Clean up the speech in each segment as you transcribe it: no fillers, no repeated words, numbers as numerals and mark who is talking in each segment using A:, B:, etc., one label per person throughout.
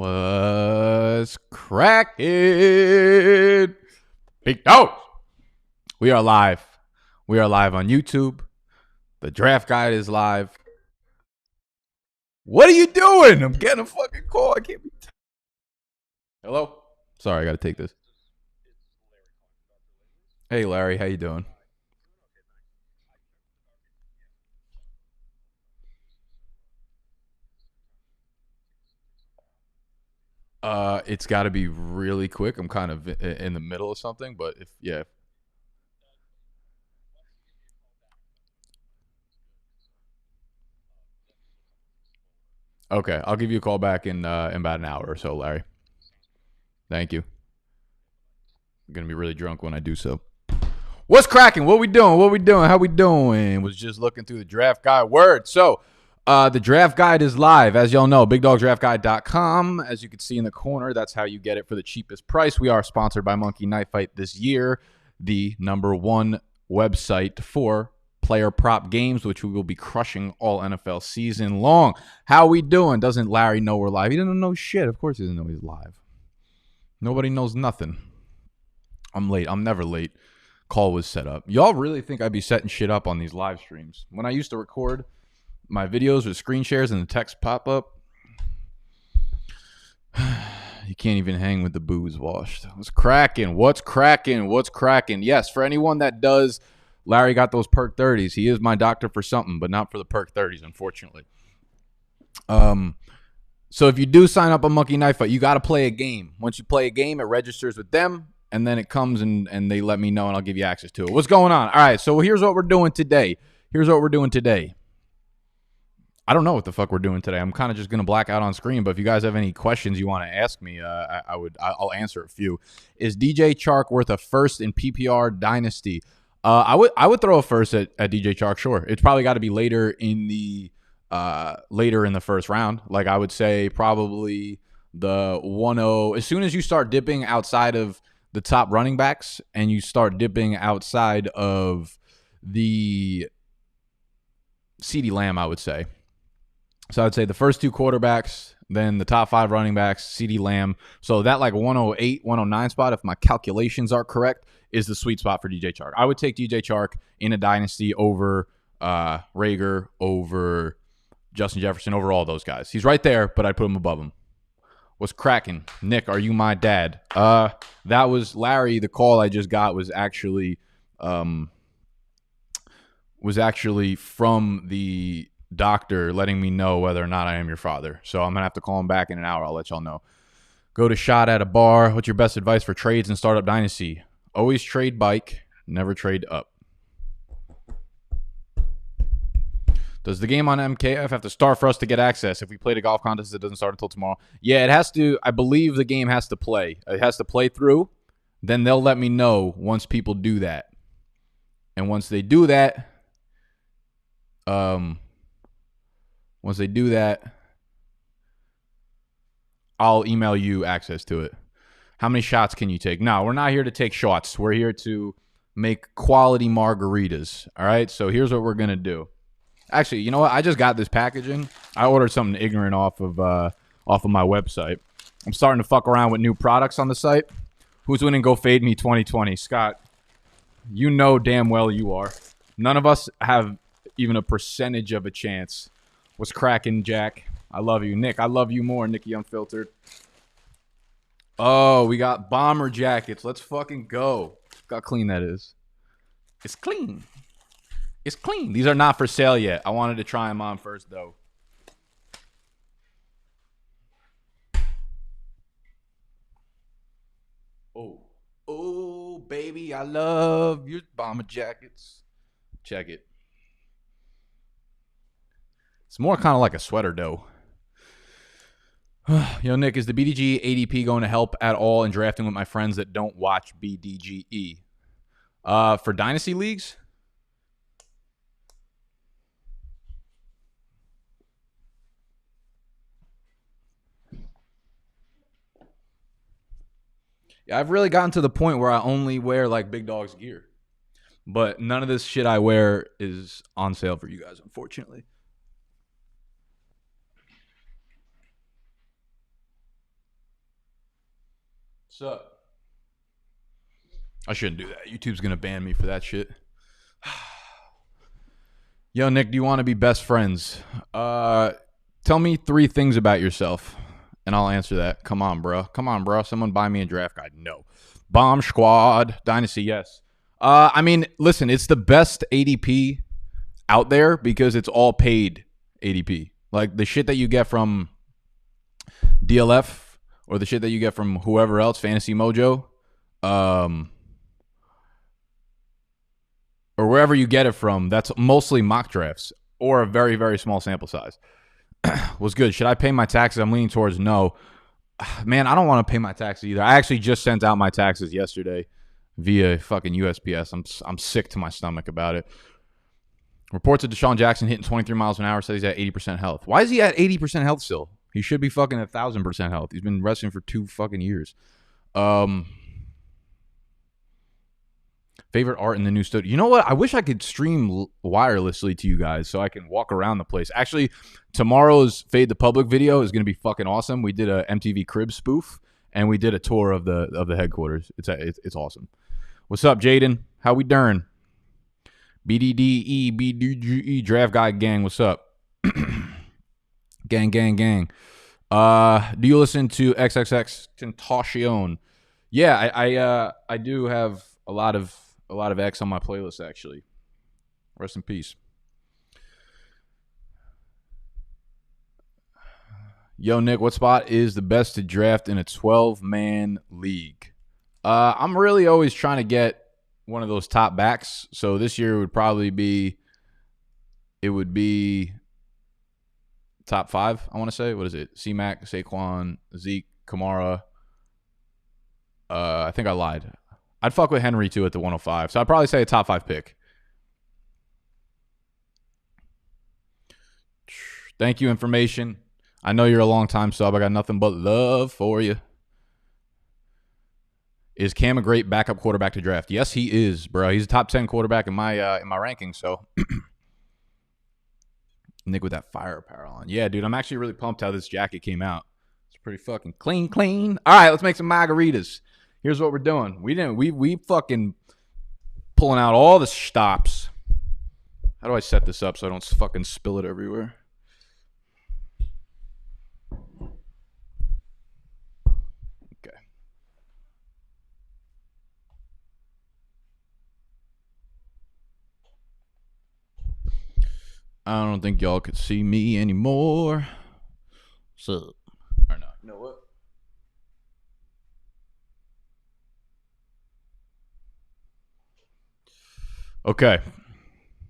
A: What's cracking? Big dogs. We are live. We are live on YouTube. The draft guide is live. What are you doing? I'm getting a fucking call. I can't be. Hello? Sorry, I got to take this. Hey, Larry. How you doing? It's got to be really quick. I'm kind of in the middle of something, but yeah. Okay, I'll give you a call back in about an hour or so, Larry. Thank you. I'm gonna be really drunk when I do so. What's cracking? What we doing? What we doing? How we doing? Was just looking through the draft guide. Word. So, the draft guide is live, as y'all know. BigDogDraftGuide.com. As you can see in the corner, that's how you get it for the cheapest price. We are sponsored by Monkey Knife Fight this year, the #1 website for player prop games, which we will be crushing all NFL season long. How we doing? Doesn't Larry know we're live? He doesn't know shit. Of course he doesn't know he's live. Nobody knows nothing. I'm late. I'm never late. Call was set up. Y'all really think I'd be setting shit up on these live streams? When I used to record my videos with screen shares and the text pop up, you can't even hang with the booze washed. What's cracking? What's cracking? What's cracking? Yes, for anyone that does, Larry got those perk 30s. He is my doctor for something, but not for the perk 30s, unfortunately. So if you do sign up on Monkey Knife Fight, you got to play a game. Once you play a game, it registers with them, and then it comes and they let me know, and I'll give you access to it. What's going on? All right, so here's what we're doing today. I don't know what the fuck we're doing today. I'm kind of just going to black out on screen, but if you guys have any questions you want to ask me, I'll answer a few. Is DJ Chark worth a first in PPR Dynasty? I would throw a first at DJ Chark, sure. It's probably got to be later in the first round. Like I would say probably the 1-0. As soon as you start dipping outside of the top running backs and you start dipping outside of the CeeDee Lamb, I would say. So I'd say the first two quarterbacks, then the top 5 running backs, CeeDee Lamb. So that like 108, 109 spot, if my calculations are correct, is the sweet spot for DJ Chark. I would take DJ Chark in a dynasty over Rager, over Justin Jefferson, over all those guys. He's right there, but I'd put him above him. What's cracking? Nick, are you my dad? That was Larry. The call I just got was actually from the doctor letting me know whether or not I am your father. So I'm going to have to call him back in an hour. I'll let y'all know. Go to shot at a bar. What's your best advice for trades and startup dynasty? Always trade bike, never trade up. Does the game on MKF have to start for us to get access? If we played a golf contest, it doesn't start until tomorrow. Yeah, it has to. I believe the game has to play. It has to play through. Then they'll let me know once people do that. And once they do that, I'll email you access to it. How many shots can you take? No, we're not here to take shots. We're here to make quality margaritas. All right, so here's what we're going to do. Actually, you know what? I just got this packaging. I ordered something ignorant off of my website. I'm starting to fuck around with new products on the site. Who's winning Go Fade Me 2020? Scott, you know damn well you are. None of us have even a percentage of a chance. What's cracking, Jack? I love you. Nick, I love you more, Nicky Unfiltered. Oh, we got bomber jackets. Let's fucking go. Look how clean that is. It's clean. It's clean. These are not for sale yet. I wanted to try them on first, though. Oh, baby, I love your bomber jackets. Check it. It's more kind of like a sweater, though. Yo, Nick, is the BDGE ADP going to help at all in drafting with my friends that don't watch BDGE? For Dynasty Leagues? Yeah, I've really gotten to the point where I only wear like Big Dog's gear. But none of this shit I wear is on sale for you guys, unfortunately. What's up? I shouldn't do that. YouTube's going to ban me for that shit. Yo, Nick, do you want to be best friends? Tell me 3 things about yourself, and I'll answer that. Come on, bro. Come on, bro. Someone buy me a draft guide. No. Bomb Squad. Dynasty, yes. I mean, listen, it's the best ADP out there because it's all paid ADP. Like the shit that you get from DLF or the shit that you get from whoever else, Fantasy Mojo, or wherever you get it from, that's mostly mock drafts or a very, very small sample size. Was good. Should I pay my taxes? I'm leaning towards no. Man, I don't want to pay my taxes either. I actually just sent out my taxes yesterday via fucking USPS. I'm sick to my stomach about it. Reports of Deshaun Jackson hitting 23 miles an hour, says he's at 80% health. Why is he at 80% health still? He should be fucking at 1,000% health. He's been wrestling for 2 fucking years. Favorite art in the new studio. You know what? I wish I could stream wirelessly to you guys so I can walk around the place. Actually, tomorrow's Fade the Public video is going to be fucking awesome. We did a MTV Cribs spoof, and we did a tour of the headquarters. It's awesome. What's up, Jaden? How we doing? BDGE Draft Guide Gang. What's up? Gang. Do you listen to XXX Tentacion? Yeah, I do have a lot of X on my playlist, actually. Rest in peace. Yo, Nick, what spot is the best to draft in a 12-man league? I'm really always trying to get one of those top backs. So this year would probably be top 5, I want to say. What is it? C-Mac, Saquon, Zeke, Kamara. I think I lied. I'd fuck with Henry, too, at the 105. So I'd probably say a top 5 pick. Thank you, information. I know you're a long-time sub. I got nothing but love for you. Is Cam a great backup quarterback to draft? Yes, he is, bro. He's a top 10 quarterback in my rankings, so. Nick with that fire apparel on. Yeah, dude, I'm actually really pumped how this jacket came out. It's pretty fucking clean. All right, let's make some margaritas. Here's what we're doing. We fucking pulling out all the stops. How do I set this up so I don't fucking spill it everywhere? Okay. I don't think y'all could see me anymore. So, or no. You know what? Okay.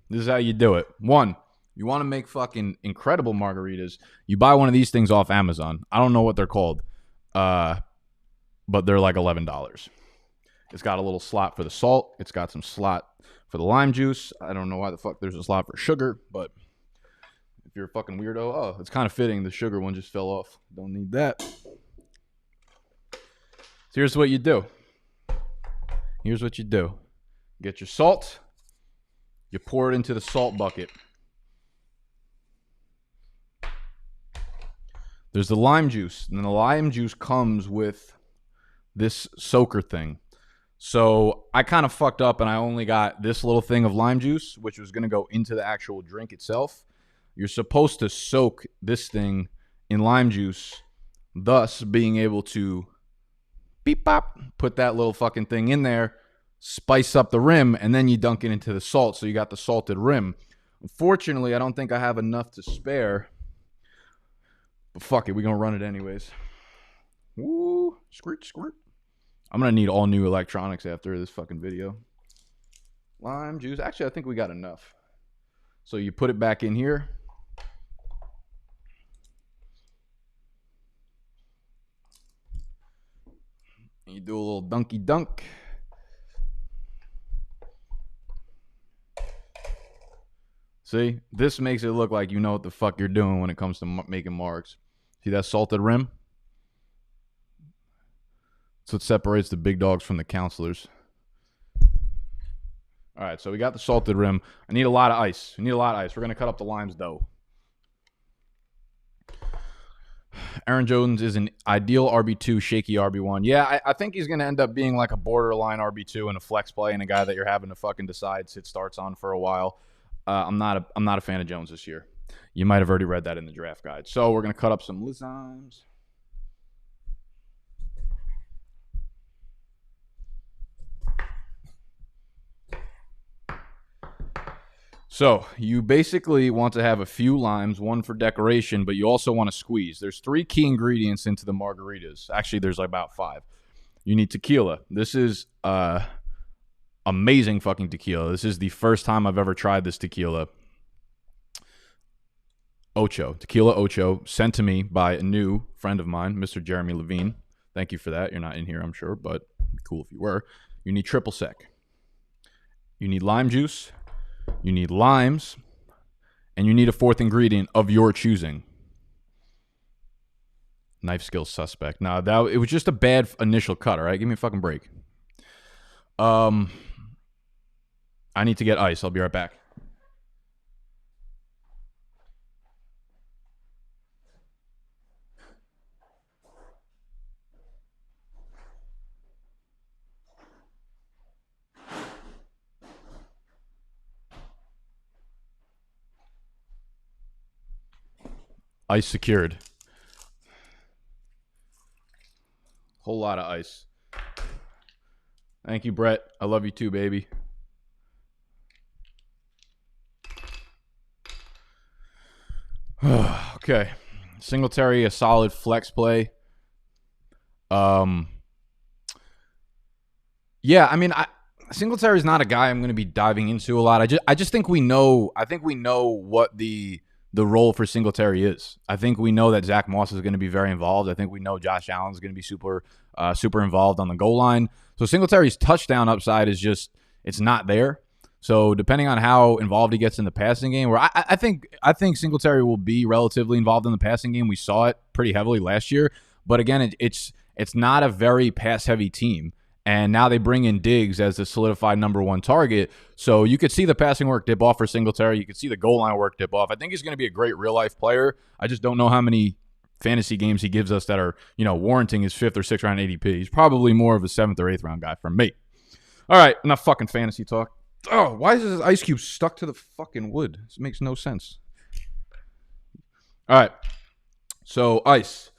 A: This is how you do it. 1, you want to make fucking incredible margaritas. You buy one of these things off Amazon. I don't know what they're called, but they're like $11. It's got a little slot for the salt. It's got some slot for the lime juice. I don't know why the fuck there's a slot for sugar, but if you're a fucking weirdo, oh, it's kind of fitting. The sugar one just fell off. Don't need that. So here's what you do. Get your salt. You pour it into the salt bucket. There's the lime juice. And then the lime juice comes with this soaker thing. So I kind of fucked up and I only got this little thing of lime juice, which was going to go into the actual drink itself. You're supposed to soak this thing in lime juice, thus being able to beep bop, put that little fucking thing in there, spice up the rim, and then you dunk it into the salt, so you got the salted rim. Unfortunately, I don't think I have enough to spare, but fuck it, we're going to run it anyways. Woo, squirt. I'm going to need all new electronics after this fucking video. Lime juice. Actually, I think we got enough. So you put it back in here. You do a little dunky dunk. See, this makes it look like you know what the fuck you're doing when it comes to making marks. See that salted rim? That's what separates the big dogs from the counselors. All right, so we got the salted rim. I need a lot of ice. We're going to cut up the limes, though. Aaron Jones is an ideal RB2, shaky RB1. Yeah, I think he's going to end up being like a borderline RB2 and a flex play and a guy that you're having to fucking decide sit starts on for a while. I'm not a fan of Jones this year. You might have already read that in the draft guide. So we're going to cut up some Lizymes. So you basically want to have a few limes, one for decoration, but you also want to squeeze. There's 3 key ingredients into the margaritas. Actually, there's about 5. You need tequila. This is amazing fucking tequila. This is the first time I've ever tried this tequila. Tequila Ocho, sent to me by a new friend of mine, Mr. Jeremy Levine. Thank you for that. You're not in here, I'm sure, but it'd be cool if you were. You need triple sec. You need lime juice. You need limes, and you need a 4th ingredient of your choosing. Knife skills suspect. Now, it was just a bad initial cut, all right? Give me a fucking break. I need to get ice. I'll be right back. Ice secured. Whole lot of ice. Thank you, Brett. I love you too, baby. Okay. Singletary, a solid flex play. Yeah, I mean, Singletary's not a guy I'm going to be diving into a lot. I just think we know. I think we know what the role for Singletary is. I think we know that Zach Moss is going to be very involved. I think we know Josh Allen's going to be super involved on the goal line. So Singletary's touchdown upside is just, it's not there. So depending on how involved he gets in the passing game, where I think Singletary will be relatively involved in the passing game. We saw it pretty heavily last year, but again, it's not a very pass heavy team. And now they bring in Diggs as the solidified number 1 target. So you could see the passing work dip off for Singletary. You could see the goal line work dip off. I think he's going to be a great real-life player. I just don't know how many fantasy games he gives us that are, warranting his 5th or 6th round ADP. He's probably more of a 7th or 8th round guy for me. All right, enough fucking fantasy talk. Oh, why is this ice cube stuck to the fucking wood? This makes no sense. All right, so ice,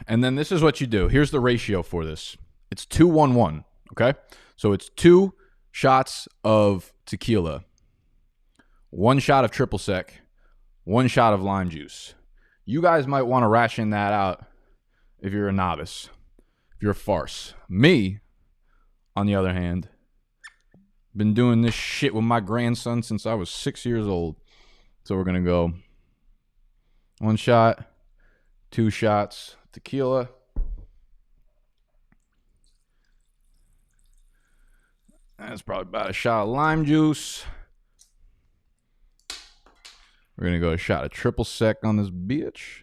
A: and then this is what you do. Here's the ratio for this. It's 2-1-1, okay? So it's 2 shots of tequila, 1 shot of triple sec, 1 shot of lime juice. You guys might want to ration that out if you're a novice, if you're a farce. Me, on the other hand, been doing this shit with my grandson since I was 6 years old. So we're going to go 1 shot, 2 shots tequila. That's probably about a shot of lime juice. We're going to go a shot of triple sec on this bitch.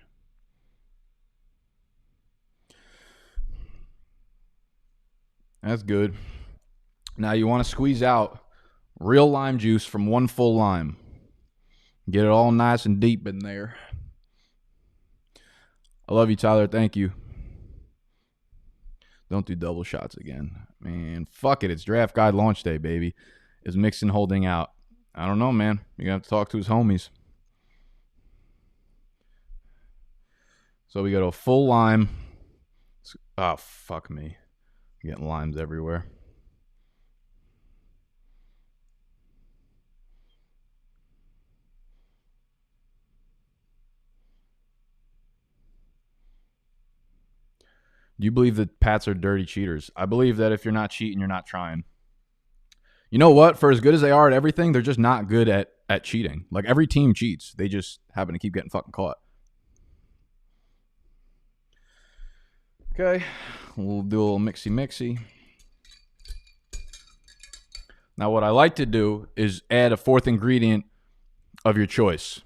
A: That's good. Now you want to squeeze out real lime juice from 1 full lime. Get it all nice and deep in there. I love you, Tyler. Thank you. Don't do double shots again. Man, fuck it. It's draft guide launch day, baby. Is Mixon holding out? I don't know, man. You're going to have to talk to his homies. So we go to a full lime. Oh, fuck me. I'm getting limes everywhere. Do you believe that Pats are dirty cheaters? I believe that if you're not cheating, you're not trying. You know what? For as good as they are at everything, they're just not good at cheating. Like, every team cheats. They just happen to keep getting fucking caught. Okay. We'll do a little mixy-mixy. Now, what I like to do is add a 4th ingredient of your choice.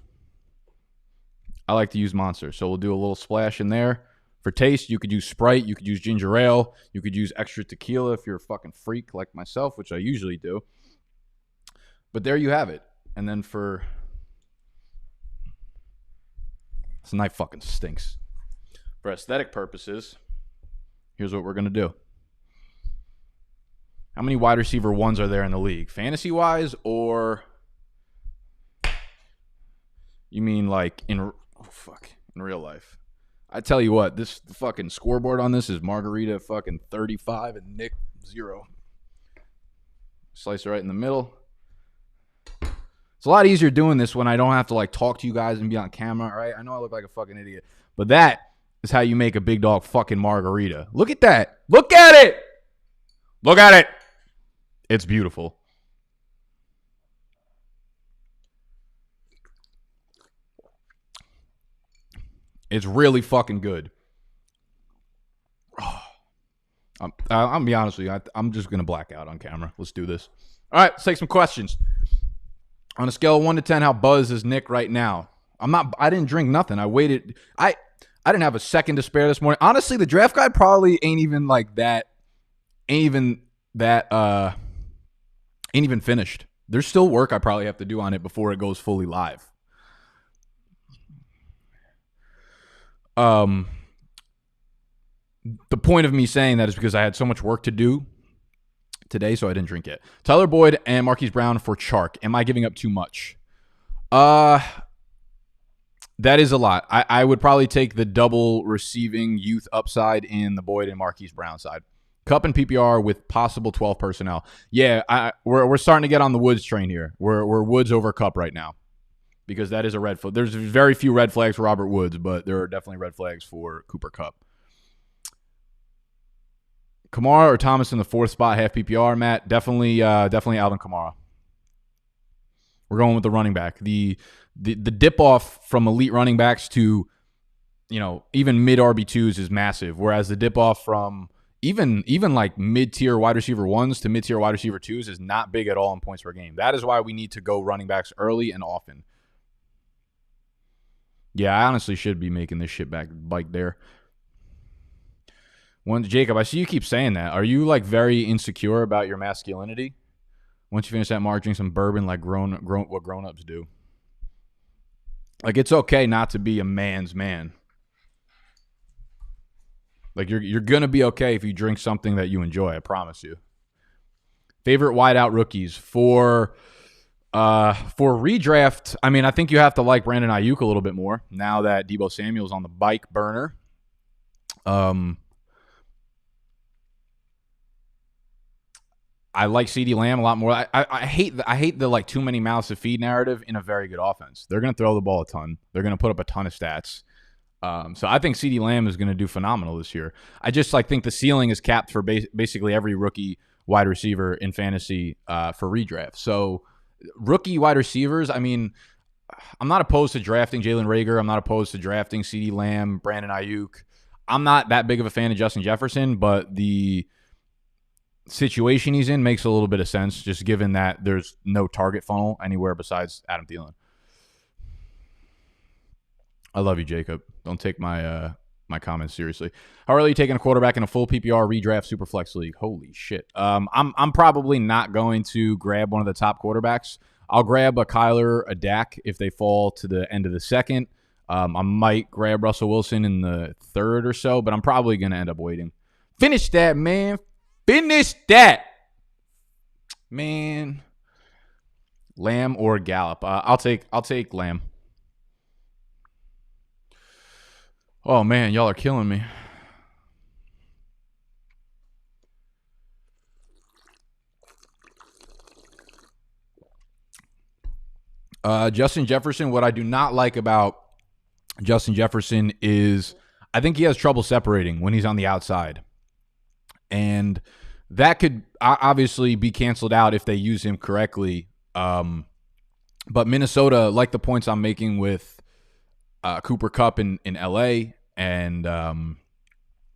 A: I like to use Monster. So we'll do a little splash in there. For taste, you could use Sprite, you could use ginger ale, you could use extra tequila if you're a fucking freak like myself, which I usually do. But there you have it. And then this knife fucking stinks. for aesthetic purposes, here's what we're going to do. How many wide receiver ones are there in the league? Fantasy-wise, or you mean like in real life? I tell you what, this fucking scoreboard on this is Margarita fucking 35 and Nick 0. Slice it right in the middle. It's a lot easier doing this when I don't have to like talk to you guys and be on camera, right? I know I look like a fucking idiot, but that is how you make a big dog fucking margarita. Look at that. Look at it. Look at it. It's beautiful. It's really fucking good. Oh. I'll be honest with you. I'm just going to black out on camera. Let's do this. All right, let's take some questions. On a scale of 1 to 10, how buzzed is Nick right now? I didn't drink nothing. I waited. I didn't have a second to spare this morning. Honestly, the draft guide probably ain't even finished. There's still work I probably have to do on it before it goes fully live. The point of me saying that is because I had so much work to do today, so I didn't drink it. Tyler Boyd and Marquise Brown for Chark. Am I giving up too much? That is a lot. I would probably take the double receiving youth upside in the Boyd and Marquise Brown side. Cup and PPR with possible 12 personnel. Yeah, we're starting to get on the Woods train here. We're Woods over Cup right now because that is a red flag. There's very few red flags for Robert Woods, but there are definitely red flags for Cooper Kupp. Kamara or Thomas in the 4th spot, half PPR, Matt? Definitely Alvin Kamara. We're going with the running back. The dip off from elite running backs to, even mid RB2s is massive, whereas the dip off from even like mid-tier wide receiver 1s to mid-tier wide receiver 2s is not big at all in points per game. That is why we need to go running backs early and often. Yeah, I honestly should be making this shit bike there. Jacob, I see you keep saying that. Are you like very insecure about your masculinity? Once you finish that mark, drink some bourbon like what grown-ups do. Like, it's okay not to be a man's man. Like, you're going to be okay if you drink something that you enjoy, I promise you. Favorite wideout rookies for redraft. I mean, I think you have to like Brandon Ayuk a little bit more now that Deebo Samuel's on the bike burner. I like CeeDee Lamb a lot more. I hate the like too many mouths to feed narrative in a very good offense. They're going to throw the ball a ton. They're going to put up a ton of stats. So I think CeeDee Lamb is going to do phenomenal this year. I just think the ceiling is capped for basically every rookie wide receiver in fantasy for redraft. So rookie wide receivers, I mean, I'm not opposed to drafting Jalen Reagor. I'm not opposed to drafting CeeDee Lamb, Brandon Ayuk. I'm not that big of a fan of Justin Jefferson, but the situation he's in makes a little bit of sense, just given that there's no target funnel anywhere besides Adam Thielen. I love you, Jacob. Don't take my comments seriously. How early are you taking a quarterback in a full PPR redraft superflex league? Holy shit. I'm probably not going to grab one of the top quarterbacks. I'll grab a Kyler, a Dak if they fall to the end of the second. I might grab Russell Wilson in the 3rd or so, but I'm probably going to end up waiting. Finish that, man. Finish that, man. Lamb or Gallup? I'll take Lamb. Oh man, y'all are killing me. Justin Jefferson. What I do not like about Justin Jefferson is I think he has trouble separating when he's on the outside. And that could obviously be canceled out if they use him correctly. But Minnesota, like the points I'm making with Cooper Kupp in LA and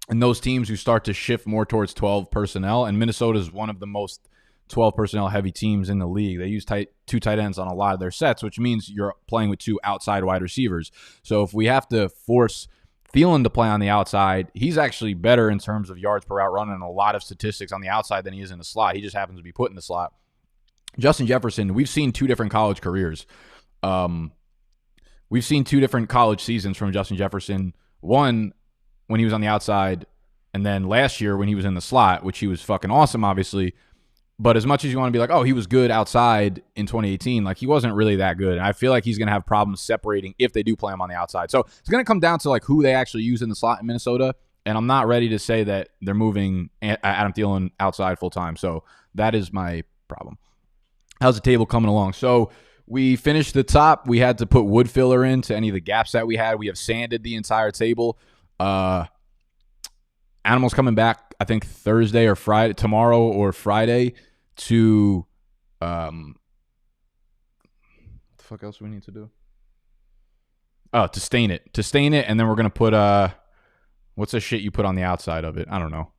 A: those teams who start to shift more towards 12 personnel, and Minnesota is one of the most 12 personnel heavy teams in the league. They use two tight ends on a lot of their sets, which means you're playing with 2 outside wide receivers. So if we have to force Thielen to play on the outside, he's actually better in terms of yards per route run and a lot of statistics on the outside than he is in the slot. He just happens to be put in the slot. Justin Jefferson, we've seen 2 different college careers. We've seen 2 different college seasons from Justin Jefferson. One, when he was on the outside, and then last year when he was in the slot, which he was fucking awesome, obviously. But as much as you want to be like, oh, he was good outside in 2018, like he wasn't really that good. And I feel like he's going to have problems separating if they do play him on the outside. So it's going to come down to like who they actually use in the slot in Minnesota. And I'm not ready to say that they're moving Adam Thielen outside full time. So that is my problem. How's the table coming along? So we finished the top. We had to put wood filler into any of the gaps that we had. We have sanded the entire table. Animals coming back, I think Thursday or Friday, tomorrow or Friday to what the fuck else do we need to do? Oh, to stain it. And then we're gonna put what's the shit you put on the outside of it? I don't know.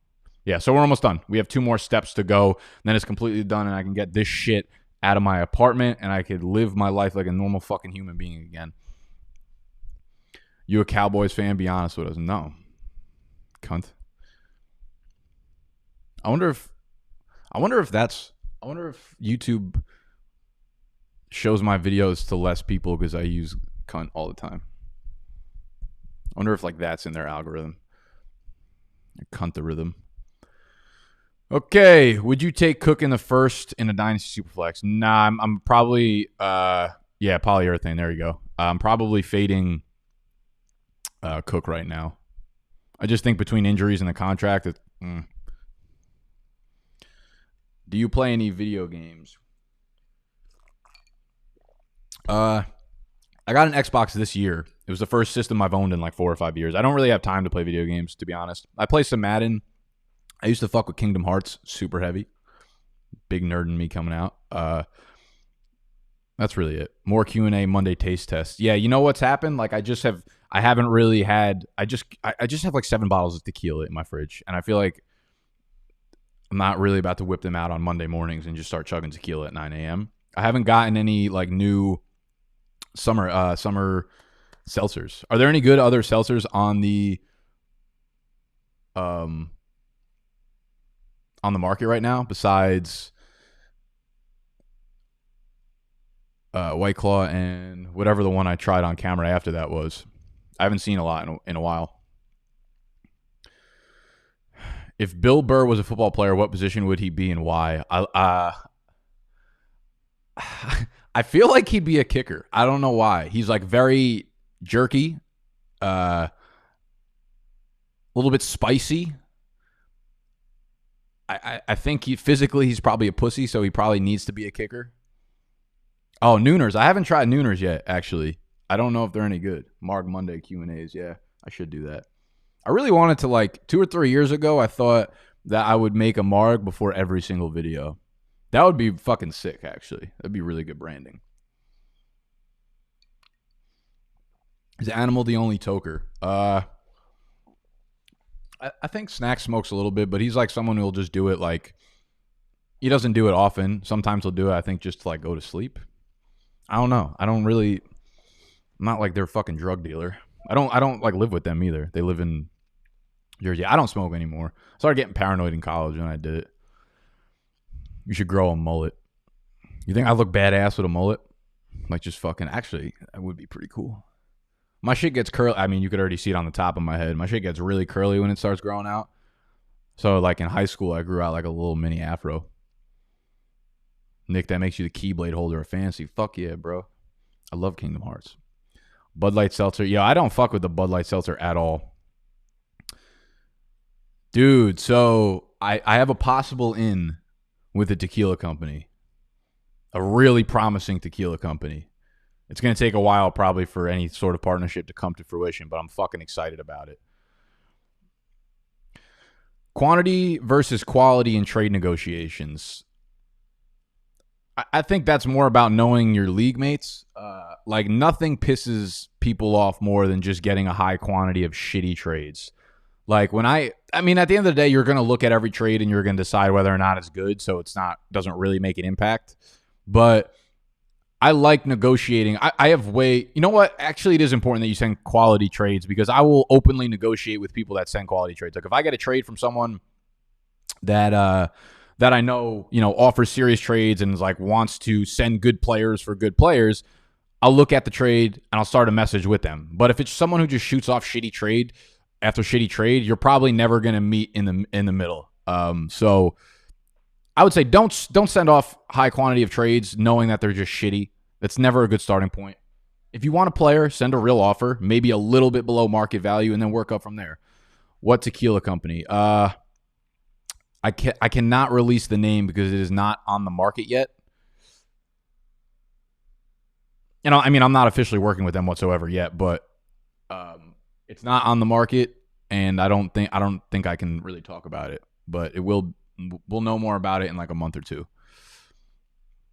A: Yeah, so we're almost done. We have 2 more steps to go, and then it's completely done, and I can get this shit out of my apartment, and I could live my life like a normal fucking human being again. You a Cowboys fan? Be honest with us. No. Cunt. I wonder if YouTube shows my videos to less people because I use cunt all the time. I wonder if like that's in their algorithm. Cunt-the-rhythm. Okay, would you take Cook in the first in a Dynasty Superflex? Nah, I'm probably polyurethane. There you go. I'm probably fading Cook right now. I just think between injuries and the contract, Do you play any video games? I got an Xbox this year. It was the first system I've owned in like 4 or 5 years. I don't really have time to play video games, to be honest. I play some Madden. I used to fuck with Kingdom Hearts, super heavy. Big nerd in me coming out. That's really it. More Q&A Monday taste test. Yeah, you know what's happened? Like I just have like 7 bottles of tequila in my fridge, and I feel like I'm not really about to whip them out on Monday mornings and just start chugging tequila at 9 a.m. I haven't gotten any like new summer seltzers. Are there any good other seltzers on the market right now besides White Claw and whatever the one I tried on camera after that was? I haven't seen a lot in a while. If Bill Burr was a football player, what position would he be and why? I feel like he'd be a kicker. I don't know why. He's like very jerky, a little bit spicy. I think he's probably a pussy, so he probably needs to be a kicker. Oh, Nooners. I haven't tried Nooners yet, actually. I don't know if they're any good. Mark Monday Q&As. Yeah, I should do that. I really wanted to, like, 2 or 3 years ago, I thought that I would make a Marg before every single video. That would be fucking sick, actually. That'd be really good branding. Is Animal the only toker? I think Snack smokes a little bit, but he's like someone who'll just do it like, he doesn't do it often. Sometimes he'll do it, I think, just to like go to sleep. I don't know. I'm not like their fucking drug dealer. I don't like live with them either. They live in Jersey. I don't smoke anymore. I started getting paranoid in college when I did it. You should grow a mullet. You think I look badass with a mullet? Like just fucking, actually, that would be pretty cool. My shit gets curly. I mean, you could already see it on the top of my head. My shit gets really curly when it starts growing out. So like in high school, I grew out like a little mini afro. Nick, that makes you the Keyblade holder of fantasy. Fuck yeah, bro. I love Kingdom Hearts. Bud Light Seltzer. Yeah, I don't fuck with the Bud Light Seltzer at all. Dude, so I have a possible in with a tequila company. A really promising tequila company. It's going to take a while probably for any sort of partnership to come to fruition, but I'm fucking excited about it. Quantity versus quality in trade negotiations. I think that's more about knowing your league mates. Like nothing pisses people off more than just getting a high quantity of shitty trades. Like when I mean, at the end of the day, you're going to look at every trade and you're going to decide whether or not it's good. So doesn't really make an impact. But I like negotiating. I have you know what? Actually, it is important that you send quality trades because I will openly negotiate with people that send quality trades. Like if I get a trade from someone that I know, offers serious trades and is like wants to send good players for good players, I'll look at the trade and I'll start a message with them. But if it's someone who just shoots off shitty trade, after shitty trade, you're probably never going to meet in the middle. So I would say don't send off high quantity of trades knowing that they're just shitty. That's never a good starting point. If you want a player, send a real offer, maybe a little bit below market value, and then work up from there. What tequila company? I cannot release the name because it is not on the market yet. You know, I mean, I'm not officially working with them whatsoever yet, but it's not on the market, and I don't think I can really talk about it. But we'll know more about it in like a month or two.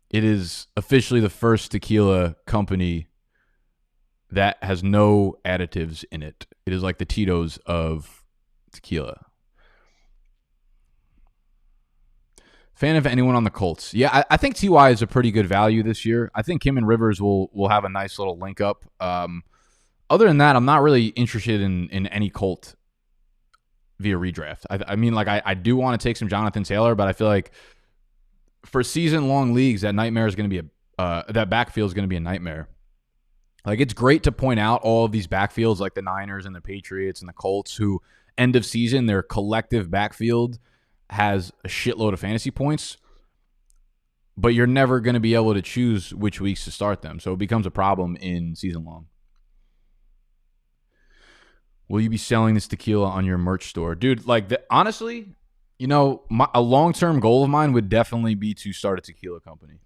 A: It is officially the first tequila company that has no additives in it. It is like the Tito's of tequila. Fan of anyone on the Colts? Yeah, I think T.Y. is a pretty good value this year. I think him and Rivers will have a nice little link up. Other than that, I'm not really interested in any Colt via redraft. I mean, like I do want to take some Jonathan Taylor, but I feel like for season-long leagues, that nightmare is going to be that backfield is going to be a nightmare. Like, it's great to point out all of these backfields like the Niners and the Patriots and the Colts who, end of season, their collective backfield has a shitload of fantasy points, but you're never going to be able to choose which weeks to start them. So it becomes a problem in season long. Will you be selling this tequila on your merch store? Dude, like, honestly, you know, a long-term goal of mine would definitely be to start a tequila company.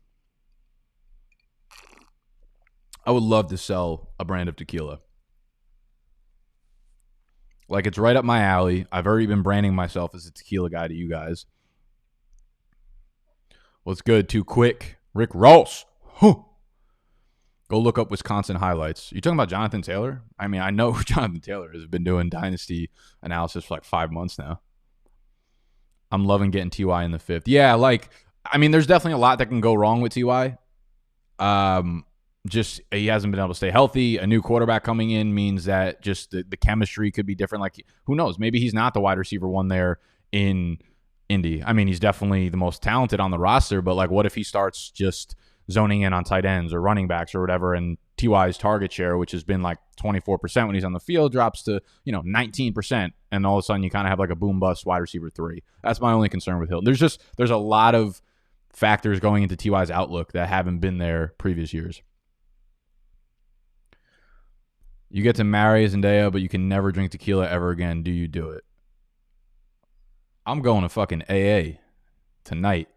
A: I would love to sell a brand of tequila. Like, it's right up my alley. I've already been branding myself as a tequila guy to you guys. What's good? Too quick. Rick Ross. Huh. Go look up Wisconsin highlights. You talking about Jonathan Taylor? I mean, I know who Jonathan Taylor has been doing Dynasty analysis for like 5 months now. I'm loving getting T.Y. in the 5th. Yeah, like, I mean, there's definitely a lot that can go wrong with T.Y. Just he hasn't been able to stay healthy. A new quarterback coming in means that just the chemistry could be different. Like, who knows? Maybe he's not the wide receiver one there in Indy. I mean, he's definitely the most talented on the roster, but like, what if he starts just zoning in on tight ends or running backs or whatever, and T.Y.'s target share, which has been like 24% when he's on the field, drops to 19%, and all of a sudden you kind of have like a boom bust wide receiver 3. That's my only concern with Hill. There's a lot of factors going into T.Y.'s outlook that haven't been there previous years. You get to marry Zendaya, but you can never drink tequila ever again. Do you do it? I'm going to fucking AA tonight.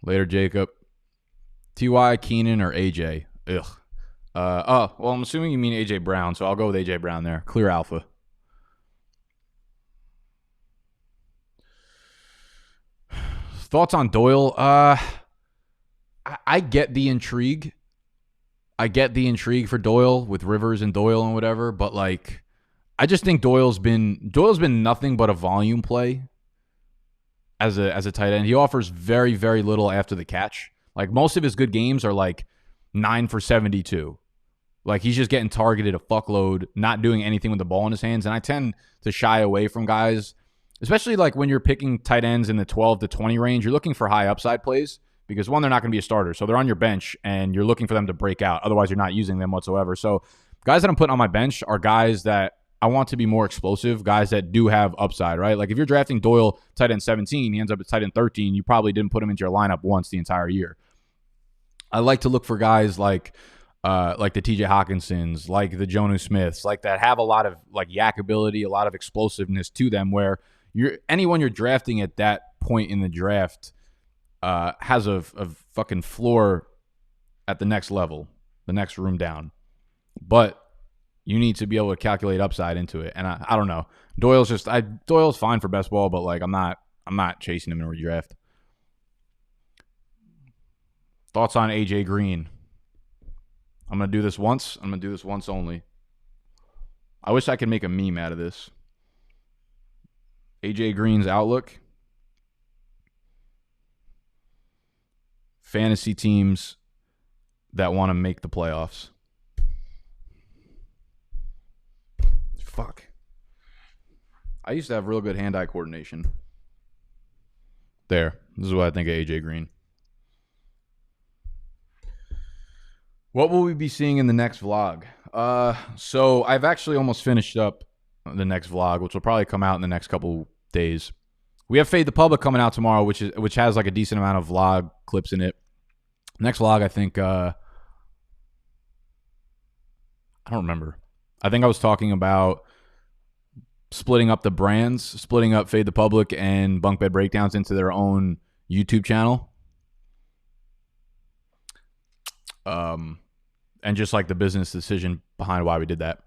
A: Later, Jacob. T.Y., Keenan, or AJ? Ugh. Well, I'm assuming you mean AJ Brown, so I'll go with AJ Brown there. Clear alpha. Thoughts on Doyle? I get the intrigue. I get the intrigue for Doyle with Rivers and Doyle and whatever, but like, I just think Doyle's been nothing but a volume play as a tight end. He offers very, very little after the catch. Like, most of his good games are like 9 for 72. Like, he's just getting targeted a fuckload, not doing anything with the ball in his hands. And I tend to shy away from guys, especially like when you're picking tight ends in the 12 to 20 range. You're looking for high upside plays because, one, they're not going to be a starter. So they're on your bench and you're looking for them to break out. Otherwise, you're not using them whatsoever. So guys that I'm putting on my bench are guys that I want to be more explosive, guys that do have upside, right? Like, if you're drafting Doyle tight end 17, he ends up at tight end 13, you probably didn't put him into your lineup once the entire year. I like to look for guys like the TJ Hawkinsons, like the Jonnu Smiths, like that have a lot of like yak ability, a lot of explosiveness to them, where anyone you're drafting at that point in the draft has a fucking floor at the next level, the next room down. But you need to be able to calculate upside into it. And I don't know. Doyle's fine for best ball, but like I'm not chasing him in a redraft. Thoughts on AJ Green? I'm going to do this once. I'm going to do this once only. I wish I could make a meme out of this. AJ Green's outlook. Fantasy teams that want to make the playoffs. Fuck. I used to have real good hand-eye coordination. There. This is what I think of AJ Green. What will we be seeing in the next vlog? So I've actually almost finished up the next vlog, which will probably come out in the next couple days. We have Fade the Public coming out tomorrow, which has like a decent amount of vlog clips in it. Next vlog, I think I don't remember. I think I was talking about splitting up the brands, splitting up Fade the Public and Bunk Bed Breakdowns into their own YouTube channel. And just like the business decision behind why we did that.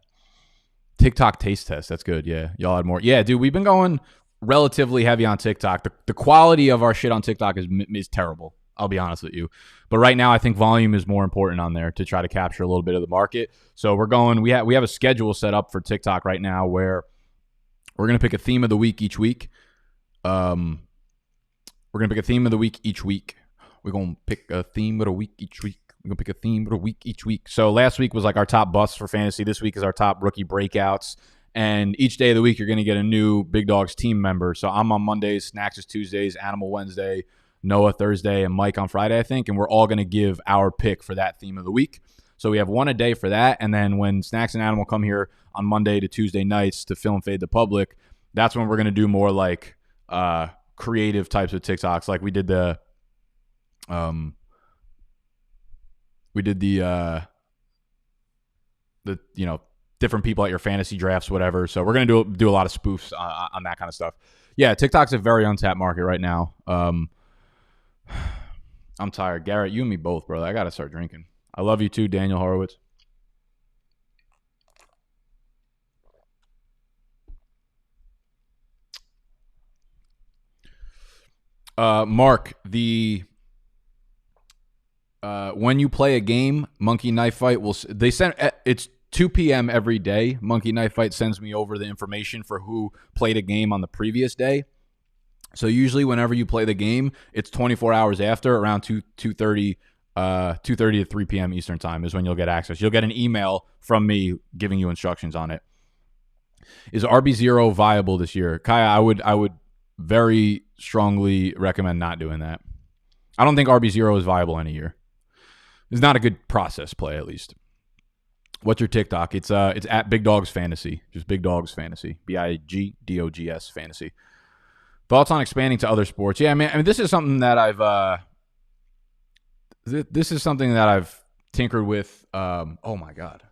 A: TikTok taste test. That's good. Yeah. Y'all had more. Yeah, dude, we've been going relatively heavy on TikTok. The quality of our shit on TikTok is terrible. I'll be honest with you. But right now, I think volume is more important on there to try to capture a little bit of the market. So we're going, we have a schedule set up for TikTok right now where we're going to pick a theme of the week each week. We're going to pick a theme of the week each week. We're going to pick a theme of the week each week. We're going to pick a theme of the week each week. So last week was like our top busts for fantasy. This week is our top rookie breakouts. And each day of the week, you're going to get a new Big Dogs team member. So I'm on Mondays, Snacks is Tuesdays, Animal Wednesday, Noah Thursday, and Mike on Friday, I think. And we're all going to give our pick for that theme of the week. So we have one a day for that. And then when Snacks and Animal come here on Monday to Tuesday nights to film Fade the Public, that's when we're going to do more like creative types of TikToks. Like we did the different people at your fantasy drafts, whatever. So we're gonna do a lot of spoofs on that kind of stuff. Yeah, TikTok's a very untapped market right now. I'm tired, Garrett. You and me both, brother. I gotta start drinking. I love you too, Daniel Horowitz. Mark, when you play a game, Monkey Knife Fight it's 2 p.m. every day. Monkey Knife Fight sends me over the information for who played a game on the previous day. So usually whenever you play the game, it's 24 hours after, around 2:30 to 3 p.m. Eastern time is when you'll get access. You'll get an email from me giving you instructions on it. Is RB0 viable this year? Kaya, I would very strongly recommend not doing that. I don't think RB0 is viable any year. It's not a good process play, at least. What's your TikTok? It's at Big Dogs Fantasy. Just Big Dogs Fantasy. BIGDOGS Fantasy. Thoughts on expanding to other sports? Yeah, man. I mean, this is something that I've tinkered with. Oh my God.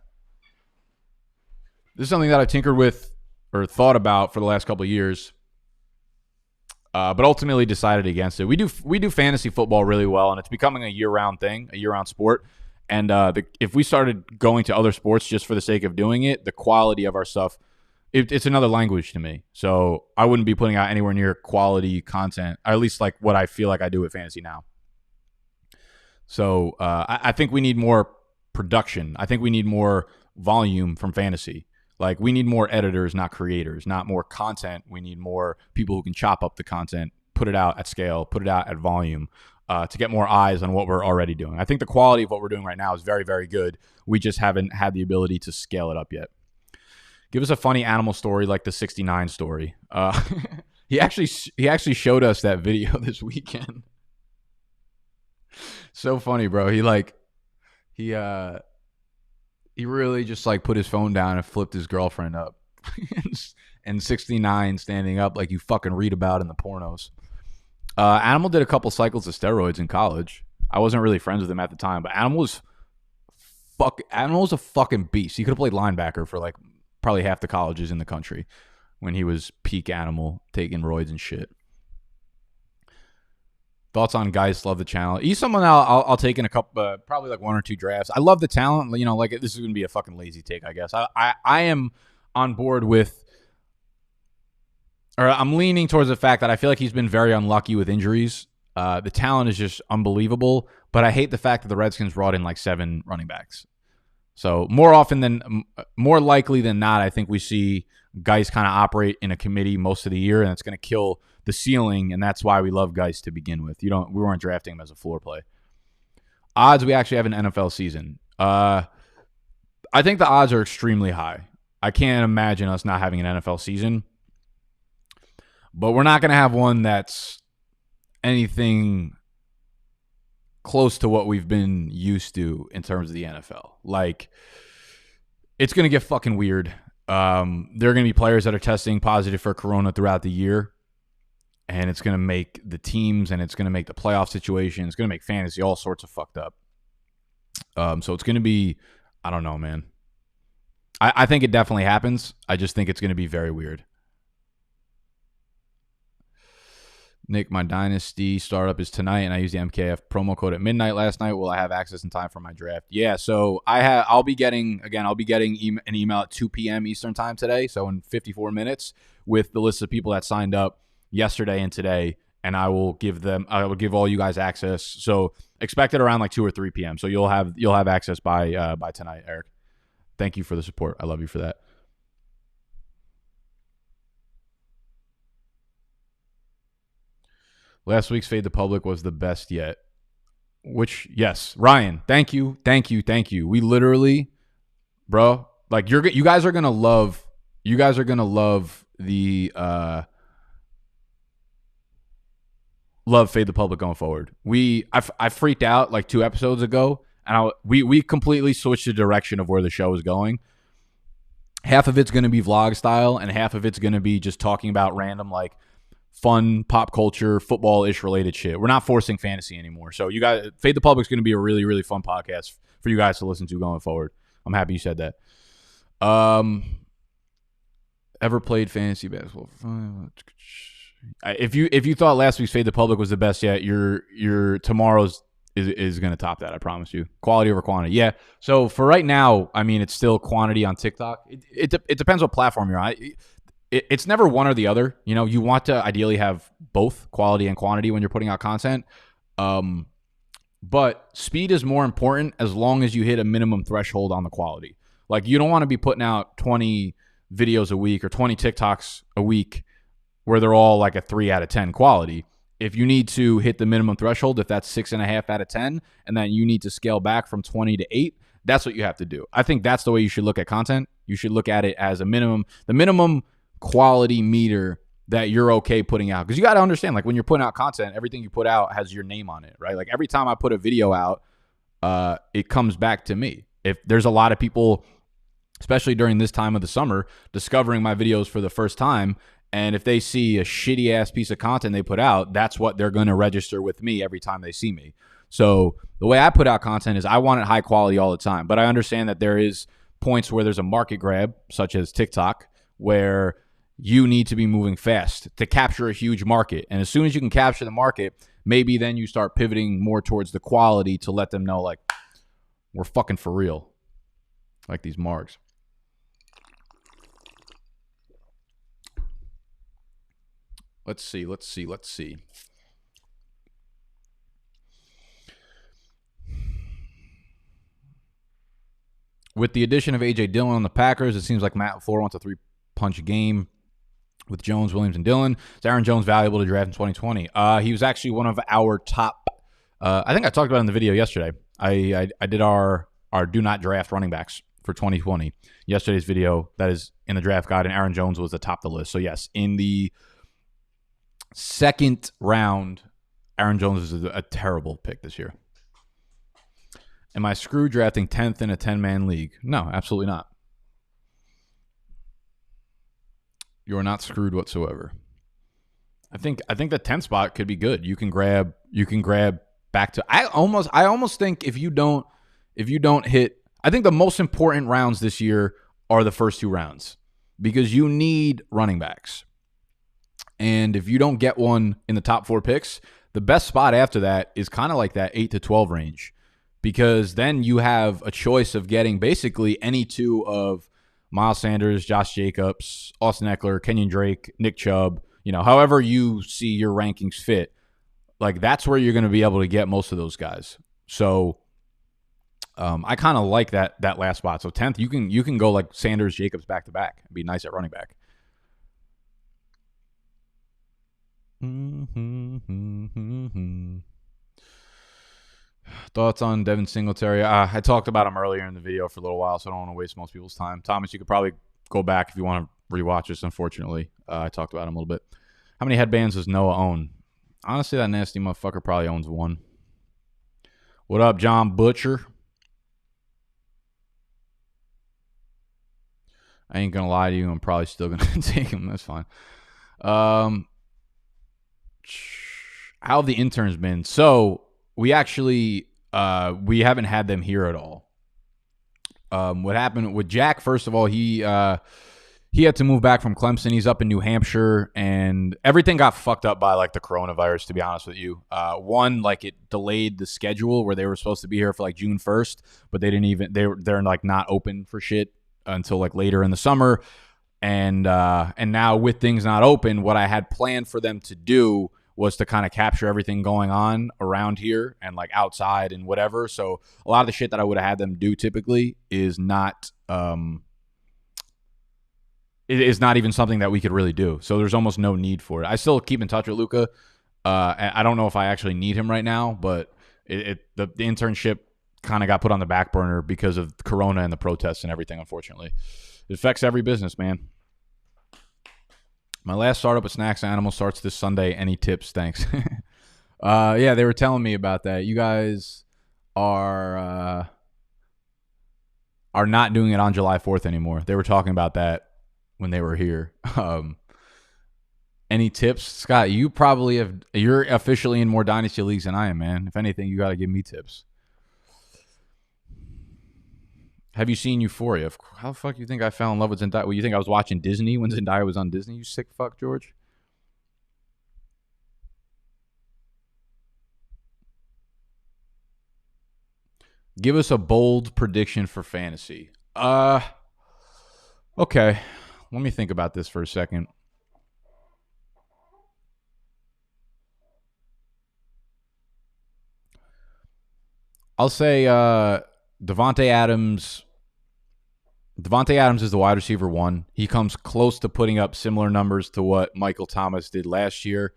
A: This is something that I've tinkered with or thought about for the last couple of years. But ultimately decided against it. We do fantasy football really well, and it's becoming a year-round thing, a year-round sport. And if we started going to other sports just for the sake of doing it, the quality of our stuff, it's another language to me. So I wouldn't be putting out anywhere near quality content, or at least like what I feel like I do with fantasy now. So I think we need more production. I think we need more volume from fantasy. Like, we need more editors, not creators, not more content. We need more people who can chop up the content, put it out at scale, put it out at volume, to get more eyes on what we're already doing. I think the quality of what we're doing right now is very, very good. We just haven't had the ability to scale it up yet. Give us a funny animal story like the 69 story. He actually showed us that video this weekend. So funny, bro. He really just like put his phone down and flipped his girlfriend up. And 69 standing up like you fucking read about in the pornos. Animal did a couple cycles of steroids in college. I wasn't really friends with him at the time, but Animal was a fucking beast. He could have played linebacker for like probably half the colleges in the country when he was peak Animal, taking roids and shit. Thoughts on guys love the channel? He's someone I'll take in a couple, probably like one or two drafts. I love the talent. You know, like this is gonna be a fucking lazy take, I guess. I am on board with, or I'm leaning towards the fact that I feel like he's been very unlucky with injuries. The talent is just unbelievable, but I hate the fact that the Redskins brought in like 7 running backs. So more likely than not, I think we see guys kind of operate in a committee most of the year, and it's going to kill the ceiling, and that's why we love guys to begin with. We weren't drafting him as a floor play. Odds we actually have an NFL season. I think the odds are extremely high. I can't imagine us not having an NFL season, but we're not going to have one that's anything close to what we've been used to in terms of the NFL. Like, it's going to get fucking weird. There are going to be players that are testing positive for corona throughout the year, and it's going to make the teams and it's going to make the playoff situation, it's going to make fantasy all sorts of fucked up. So it's going to be, I don't know, man. I think it definitely happens. I just think it's going to be very weird. Nick, my Dynasty startup is tonight, and I used the MKF promo code at midnight last night. Will I have access in time for my draft? Yeah, so I'll be getting an email at 2 p.m. Eastern time today, so in 54 minutes, with the list of people that signed up yesterday and today, and I will give all you guys access. So expect it around like 2 or 3 p.m. So you'll have access by tonight, Eric. Thank you for the support. I love you for that. Last week's Fade the Public was the best yet. Which, yes, Ryan, thank you. We literally, bro, like you guys are gonna love the love Fade the Public going forward. I freaked out like 2 episodes ago, and we completely switched the direction of where the show is going. Half of it's gonna be vlog style, and half of it's gonna be just talking about random like fun pop culture, football-ish related shit. We're not forcing fantasy anymore. So you guys, Fade the Public's going to be a really, really fun podcast for you guys to listen to going forward. I'm happy you said that. Ever played fantasy basketball? If you thought last week's Fade the Public was the best yet, your tomorrow's is going to top that. I promise you. Quality over quantity. Yeah. So for right now, I mean, it's still quantity on TikTok. It depends what platform you're on. It's never one or the other. You know, you want to ideally have both quality and quantity when you're putting out content. But speed is more important as long as you hit a minimum threshold on the quality. Like, you don't want to be putting out 20 videos a week or 20 TikToks a week where they're all like a 3 out of 10 quality. If you need to hit the minimum threshold, if that's 6.5 out of 10, and then you need to scale back from 20 to 8, that's what you have to do. I think that's the way you should look at content. You should look at it as the minimum quality meter that you're okay putting out, because you got to understand, like, when you're putting out content, everything you put out has your name on it, right? Like, every time I put a video out, it comes back to me. If there's a lot of people, especially during this time of the summer, discovering my videos for the first time, and if they see a shitty ass piece of content they put out, that's what they're going to register with me every time they see me. So the way I put out content is I want it high quality all the time, but I understand that there is points where there's a market grab, such as TikTok, where you need to be moving fast to capture a huge market. And as soon as you can capture the market, maybe then you start pivoting more towards the quality to let them know, like, we're fucking for real. Like these margs. Let's see. With the addition of A.J. Dillon on the Packers, it seems like Matt LaFleur wants a 3-punch game with Jones, Williams, and Dillon. Is Aaron Jones valuable to draft in 2020? He was actually one of our top. I think I talked about it in the video yesterday. I did our do not draft running backs for 2020. Yesterday's video that is in the draft guide, and Aaron Jones was atop the list. So yes, in the second round, Aaron Jones is a terrible pick this year. Am I screwed drafting 10th in a 10-man league? No, absolutely not. You are not screwed whatsoever. I think the 10th spot could be good. You can grab back to. I almost think if you don't hit, I think the most important rounds this year are the first 2 rounds, because you need running backs. And if you don't get one in the top 4 picks, the best spot after that is kind of like that 8 to 12 range, because then you have a choice of getting basically any 2 of Miles Sanders, Josh Jacobs, Austin Eckler, Kenyon Drake, Nick Chubb, however you see your rankings fit. Like, that's where you're going to be able to get most of those guys. So I kind of like that last spot. So 10th, you can go like Sanders, Jacobs back to back and be nice at running back. Thoughts on Devin Singletary? I talked about him earlier in the video for a little while, so I don't want to waste most people's time. Thomas, you could probably go back if you want to rewatch this, unfortunately. I talked about him a little bit. How many headbands does Noah own? Honestly, that nasty motherfucker probably owns 1. What up, John Butcher? I ain't gonna lie to you. I'm probably still gonna take him. That's fine. How have the interns been? So we actually we haven't had them here at all. What happened with Jack? First of all, he had to move back from Clemson. He's up in New Hampshire, and everything got fucked up by like the coronavirus. To be honest with you, one, like it delayed the schedule where they were supposed to be here for like June 1st, but they didn't even they're like not open for shit until like later in the summer. And now with things not open, what I had planned for them to do was to kind of capture everything going on around here and like outside and whatever. So a lot of the shit that I would have had them do typically is not it is not even something that we could really do. So there's almost no need for it. I still keep in touch with Luca. I don't know if I actually need him right now, but the internship kind of got put on the back burner because of Corona and the protests and everything, unfortunately. It affects every business, man. My last startup with Snacks Animal starts this Sunday. Any tips? Thanks. Yeah, they were telling me about that. You guys are not doing it on July 4th anymore. They were talking about that when they were here. Any tips? Scott, you're officially in more Dynasty leagues than I am, man. If anything, you got to give me tips. Have you seen Euphoria? How the fuck do you think I fell in love with Zendaya? Well, you think I was watching Disney when Zendaya was on Disney? You sick fuck, George. Give us a bold prediction for fantasy. Okay. Let me think about this for a second. I'll say Devontae Adams is the wide receiver 1. He comes close to putting up similar numbers to what Michael Thomas did last year.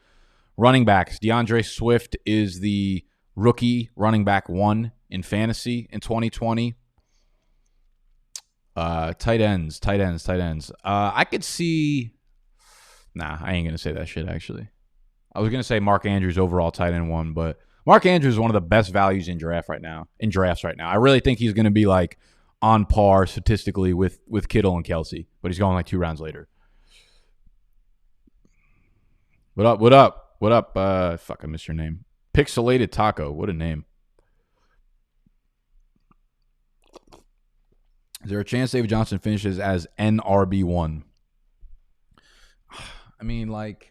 A: Running backs, DeAndre Swift is the rookie running back 1 in fantasy in 2020. Tight ends. I could see... Nah, I ain't going to say that shit, actually. I was going to say Mark Andrews overall tight end 1, but Mark Andrews is one of the best values in drafts right now. I really think he's going to be like on par statistically with Kittle and Kelsey, but he's going like 2 rounds later. What up? Fuck, I missed your name. Pixelated Taco. What a name. Is there a chance David Johnson finishes as NRB1? I mean, like,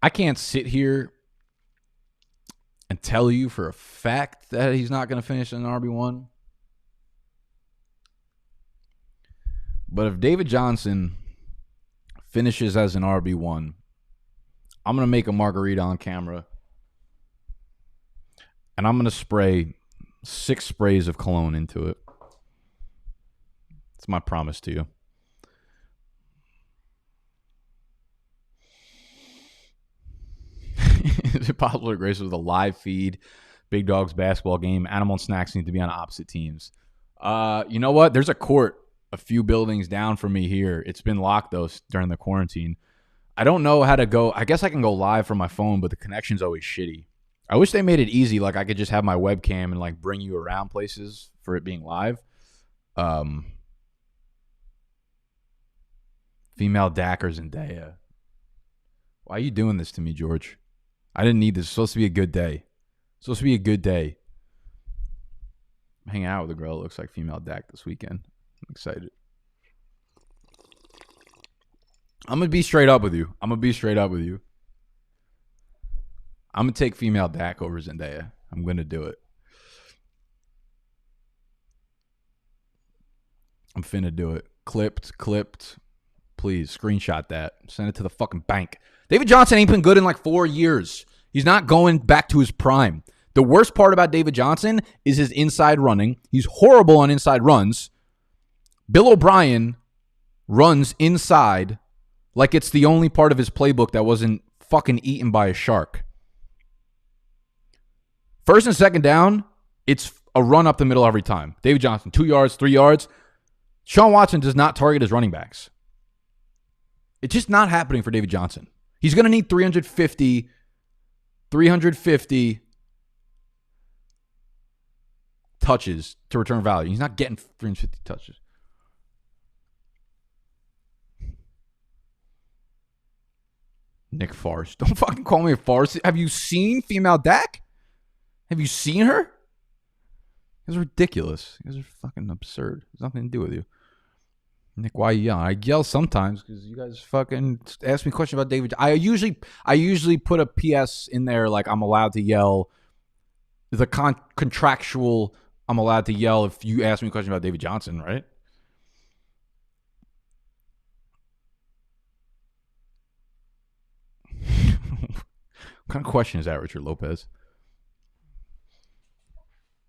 A: I can't sit here and tell you for a fact that he's not going to finish an RB1. But if David Johnson finishes as an RB1, I'm going to make a margarita on camera, and I'm going to spray 6 sprays of cologne into it. It's my promise to you. Is it possible to grace with a live feed Big Dogs basketball game? Animal and Snacks need to be on opposite teams. You know what? There's a court a few buildings down from me here. It's been locked, though, during the quarantine. I don't know how to go. I guess I can go live from my phone, but the connection's always shitty. I wish they made it easy. Like, I could just have my webcam and, like, bring you around places for it being live. Female Dak or Zendaya. Why are you doing this to me, George? I didn't need this. It's supposed to be a good day. I'm hanging out with a girl that looks like female Dak this weekend. I'm excited. I'm going to be straight up with you. I'm going to take female Dak over Zendaya. I'm going to do it. I'm finna do it. Clipped. Please, screenshot that. Send it to the fucking bank. David Johnson ain't been good in like 4 years. He's not going back to his prime. The worst part about David Johnson is his inside running. He's horrible on inside runs. Bill O'Brien runs inside like it's the only part of his playbook that wasn't fucking eaten by a shark. First and second down, it's a run up the middle every time. David Johnson, 2 yards, 3 yards. Sean Watson does not target his running backs. It's just not happening for David Johnson. He's going to need 350. touches to return value. He's not getting 350 touches. Nick Farce. Don't fucking call me a farce. Have you seen female Dak? Have you seen her? It's ridiculous. You guys are fucking absurd. There's nothing to do with you. Nick, why you yell? I yell sometimes because you guys fucking ask me a question about David. I usually put a PS in there like I'm allowed to yell. The contractual, I'm allowed to yell if you ask me a question about David Johnson, right? What kind of question is that, Richard Lopez?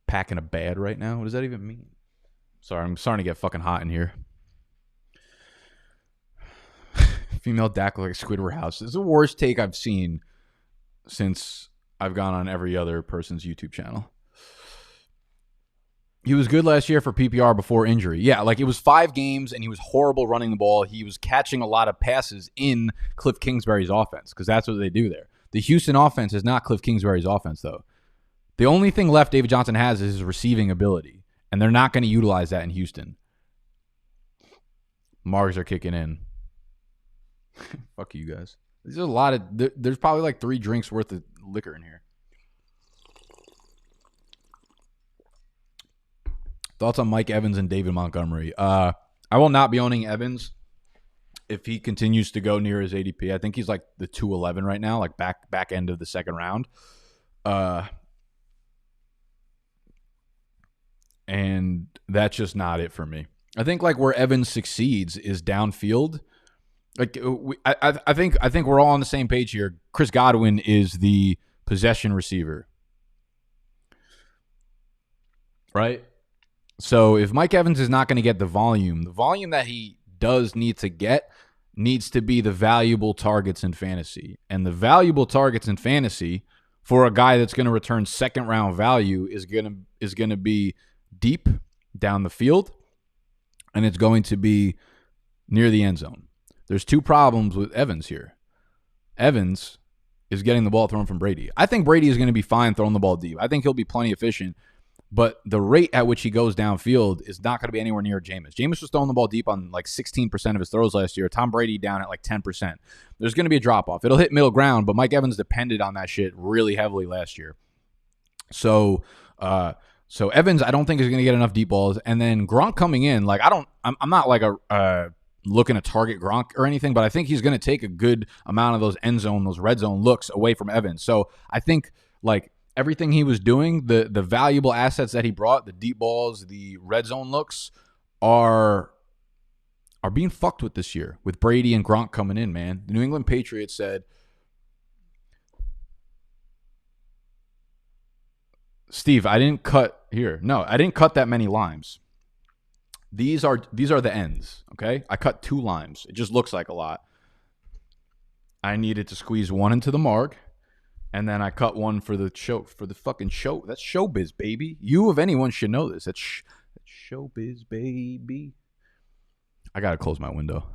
A: Packing a bad right now? What does that even mean? Sorry, I'm starting to get fucking hot in here. Female Dak like Squidward House. This is the worst take I've seen since I've gone on every other person's YouTube channel. He was good last year for PPR before injury. Yeah, like it was 5 games and he was horrible running the ball. He was catching a lot of passes in Cliff Kingsbury's offense because that's what they do there. The Houston offense is not Cliff Kingsbury's offense, though. The only thing left David Johnson has is his receiving ability, and they're not going to utilize that in Houston. Margs are kicking in. Fuck you guys. There's a lot of. There's probably like 3 drinks worth of liquor in here. Thoughts on Mike Evans and David Montgomery? I will not be owning Evans if he continues to go near his ADP. I think he's like the 211 right now, like back end of the second round. And that's just not it for me. I think like where Evans succeeds is downfield. Like I think we're all on the same page here. Chris Godwin is the possession receiver, right? So if Mike Evans is not going to get the volume that he does need to get needs to be the valuable targets in fantasy. And the valuable targets in fantasy for a guy that's going to return second round value is going to be deep down the field, and it's going to be near the end zone. There's 2 problems with Evans here. Evans is getting the ball thrown from Brady. I think Brady is going to be fine throwing the ball deep. I think he'll be plenty efficient. But the rate at which he goes downfield is not going to be anywhere near Jameis. Jameis was throwing the ball deep on like 16% of his throws last year. Tom Brady down at like 10%. There's going to be a drop-off. It'll hit middle ground, but Mike Evans depended on that shit really heavily last year. So Evans, I don't think is going to get enough deep balls. And then Gronk coming in, like I'm not like looking to target Gronk or anything, but I think he's going to take a good amount of those end zone, those red zone looks away from Evans. So I think like everything he was doing, the valuable assets that he brought, the deep balls, the red zone looks are being fucked with this year with Brady and Gronk coming in, man. The New England Patriots said, Steve, I didn't cut that many limes. These are the ends, okay? I cut 2 limes. It just looks like a lot. I needed to squeeze 1 into the marg. And then I cut 1 for the show, for the fucking show. That's showbiz, baby. You, of anyone, should know this. That's showbiz, baby. I got to close my window.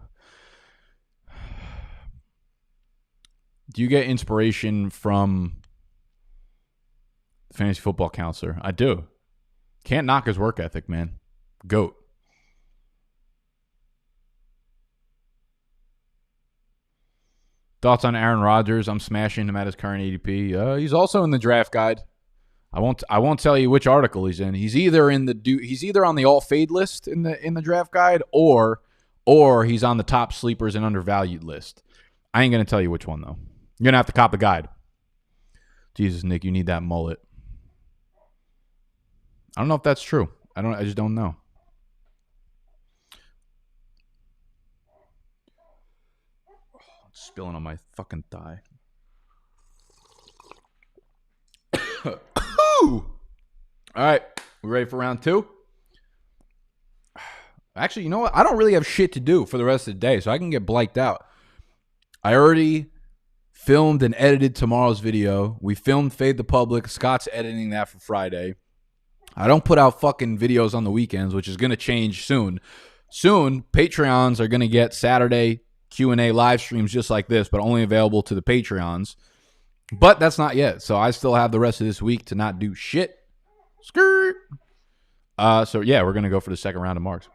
A: Do you get inspiration from the fantasy football counselor? I do. Can't knock his work ethic, man. GOAT. Thoughts on Aaron Rodgers? I'm smashing him at his current ADP. He's also in the draft guide. I won't tell you which article he's in. He's either on the all fade list in the draft guide, or he's on the top sleepers and undervalued list. I ain't gonna tell you which one though. You're gonna have to cop the guide. Jesus, Nick, you need that mullet. I don't know if that's true. I just don't know. Spilling on my fucking thigh. All right, we ready for round 2? Actually, you know what? I don't really have shit to do for the rest of the day, so I can get blanked out. I already filmed and edited tomorrow's video. We filmed Fade the Public. Scott's editing that for Friday. I don't put out fucking videos on the weekends, which is going to change soon. Soon, Patreons are going to get Saturday Q&A live streams just like this, but only available to the Patreons. But that's not yet, so I still have the rest of this week to not do shit. Skirt. So yeah, we're gonna go for the second round of marks.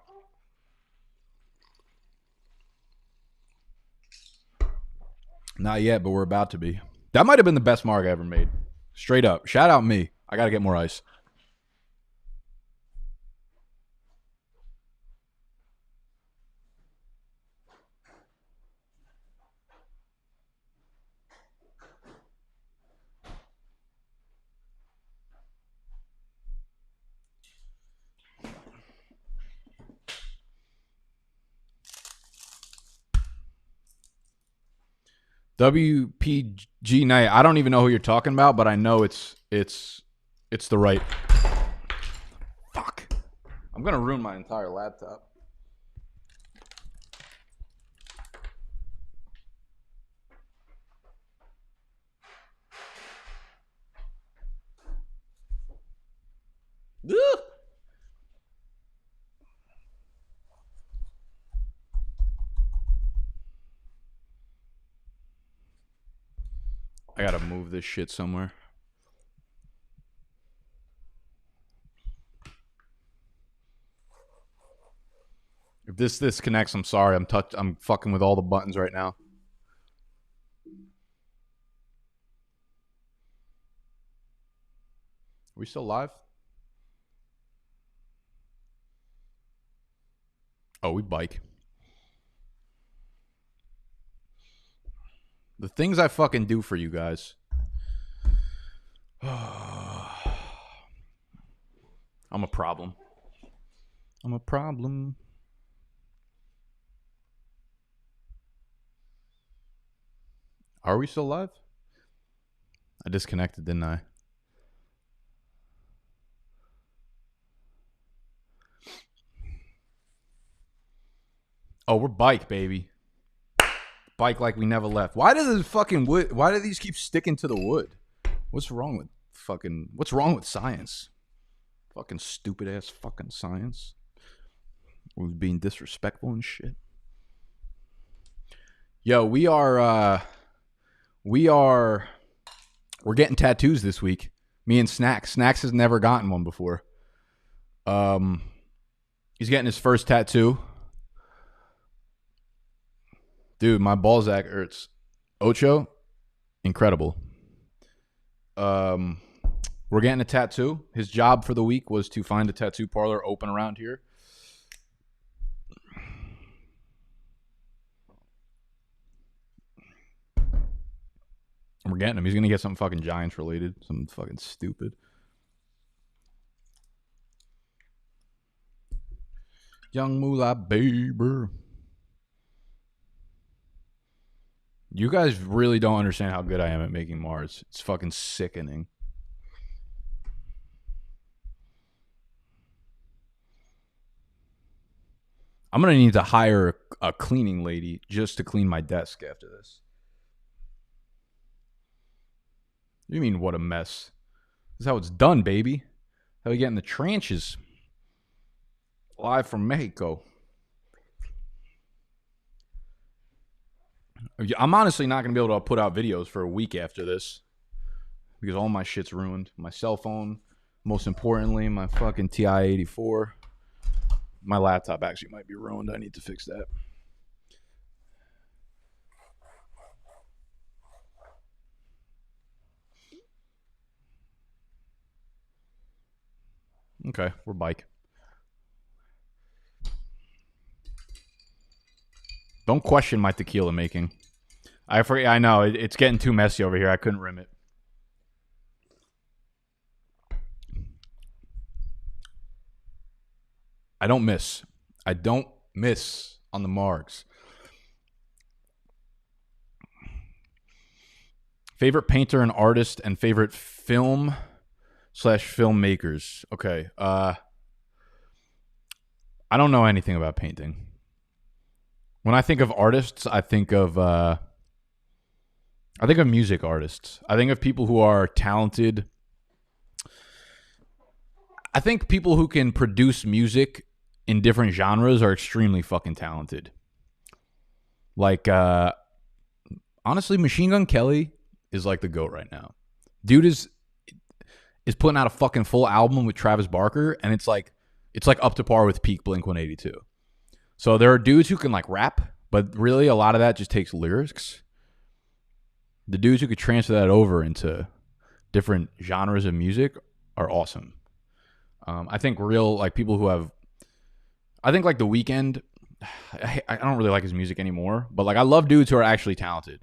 A: Not yet, but we're about to be. That might have been the best mark I ever made. Straight up. Shout out me. I gotta get more ice. WPG night. I don't even know who you're talking about, but I know it's the right. Fuck. I'm gonna ruin my entire laptop. Ugh. I gotta move this shit somewhere. If this disconnects, I'm sorry. I'm fucking with all the buttons right now. Are we still live? Oh, we bike. The things I fucking do for you guys. I'm a problem. I'm a problem. Are we still live? I disconnected, didn't I? Oh, we're bike, baby. Bike like we never left. Why does this fucking wood? Why do these keep sticking to the wood? What's wrong with science? Fucking stupid ass fucking science. We're being disrespectful and shit. Yo, we're getting tattoos this week. Me and Snacks. Snacks has never gotten one before. He's getting his first tattoo. Dude, my Balzac hurts. Ocho, incredible. We're getting a tattoo. His job for the week was to find a tattoo parlor open around here. And we're getting him. He's going to get something fucking Giants related. Something fucking stupid. Young Moolah Baby. You guys really don't understand how good I am at making Mars. It's fucking sickening. I'm going to need to hire a cleaning lady just to clean my desk after this. What do you mean, what a mess? This is how it's done, baby. How we get in the trenches. Live from Mexico. I'm honestly not going to be able to put out videos for a week after this. Because all my shit's ruined. My cell phone. Most importantly, my fucking TI-84. My laptop actually might be ruined. I need to fix that. Okay, we're bike. Don't question my tequila making. I know it's getting too messy over here. I couldn't rim it. I don't miss. I don't miss on the marks. Favorite painter and artist and favorite film/filmmakers. Okay. I don't know anything about painting. When I think of artists, I think of music artists. I think of people who are talented. I think people who can produce music in different genres are extremely fucking talented. Like, honestly, Machine Gun Kelly is like the GOAT right now. Dude is putting out a fucking full album with Travis Barker, and it's like it's like up to par with peak Blink-182. So there are dudes who can like rap, but really a lot of that just takes lyrics. The dudes who could transfer that over into different genres of music are awesome. I think real like people who have, I think like The Weeknd, I don't really like his music anymore, but like I love dudes who are actually talented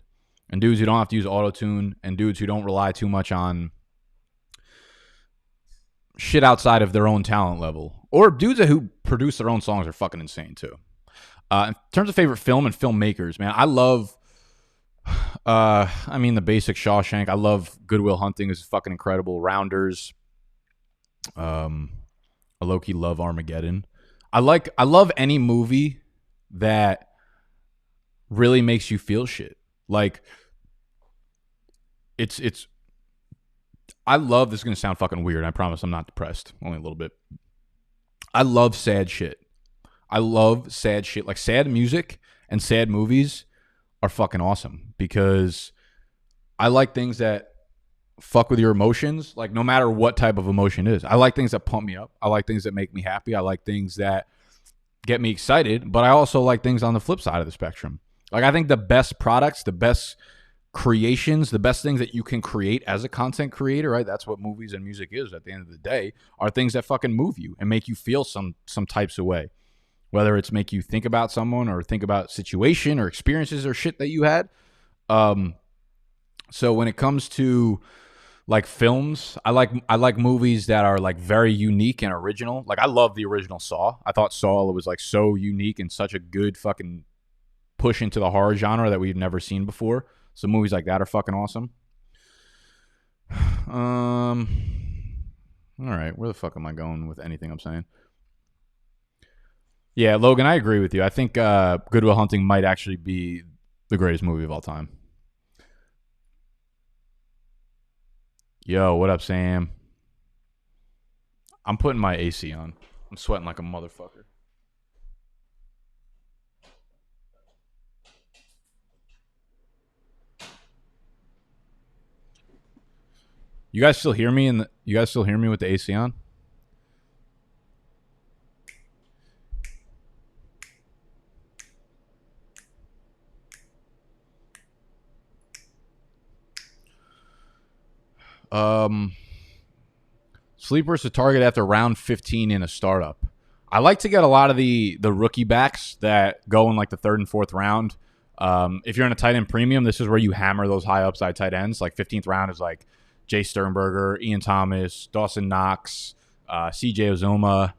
A: and dudes who don't have to use auto-tune and dudes who don't rely too much on shit outside of their own talent level, or dudes who produce their own songs are fucking insane too. In terms of favorite film and filmmakers, man, I love, the basic Shawshank. I love Good Will Hunting is fucking incredible. Rounders. I low-key love Armageddon. I love any movie that really makes you feel shit. Like it's I love, this is going to sound fucking weird. I promise I'm not depressed. Only a little bit. I love sad shit. I love sad shit. Like sad music and sad movies are fucking awesome because I like things that fuck with your emotions, like no matter what type of emotion it is. I like things that pump me up. I like things that make me happy. I like things that get me excited, but I also like things on the flip side of the spectrum. Like I think the best products, the best creations, the best things that you can create as a content creator, right? That's what movies and music is at the end of the day, are things that fucking move you and make you feel some types of way. Whether it's make you think about someone or think about situation or experiences or shit that you had. So when it comes to like films, I like movies that are like very unique and original. Like I love the original Saw. I thought Saw was like so unique and such a good fucking push into the horror genre that we've never seen before. So movies like that are fucking awesome. All right, where the fuck am I going with anything I'm saying? Yeah, Logan, I agree with you. I think Good Will Hunting might actually be the greatest movie of all time. Yo, what up, Sam? I'm putting my AC on. I'm sweating like a motherfucker. You guys still hear me? You guys still hear me with the AC on? Sleepers to target after round 15 in a startup. I like to get a lot of the rookie backs that go in like the third and fourth round. If you're in a tight end premium, this is where you hammer those high upside tight ends. Like 15th round is like Jay Sternberger, Ian Thomas, Dawson Knox, CJ Uzoma.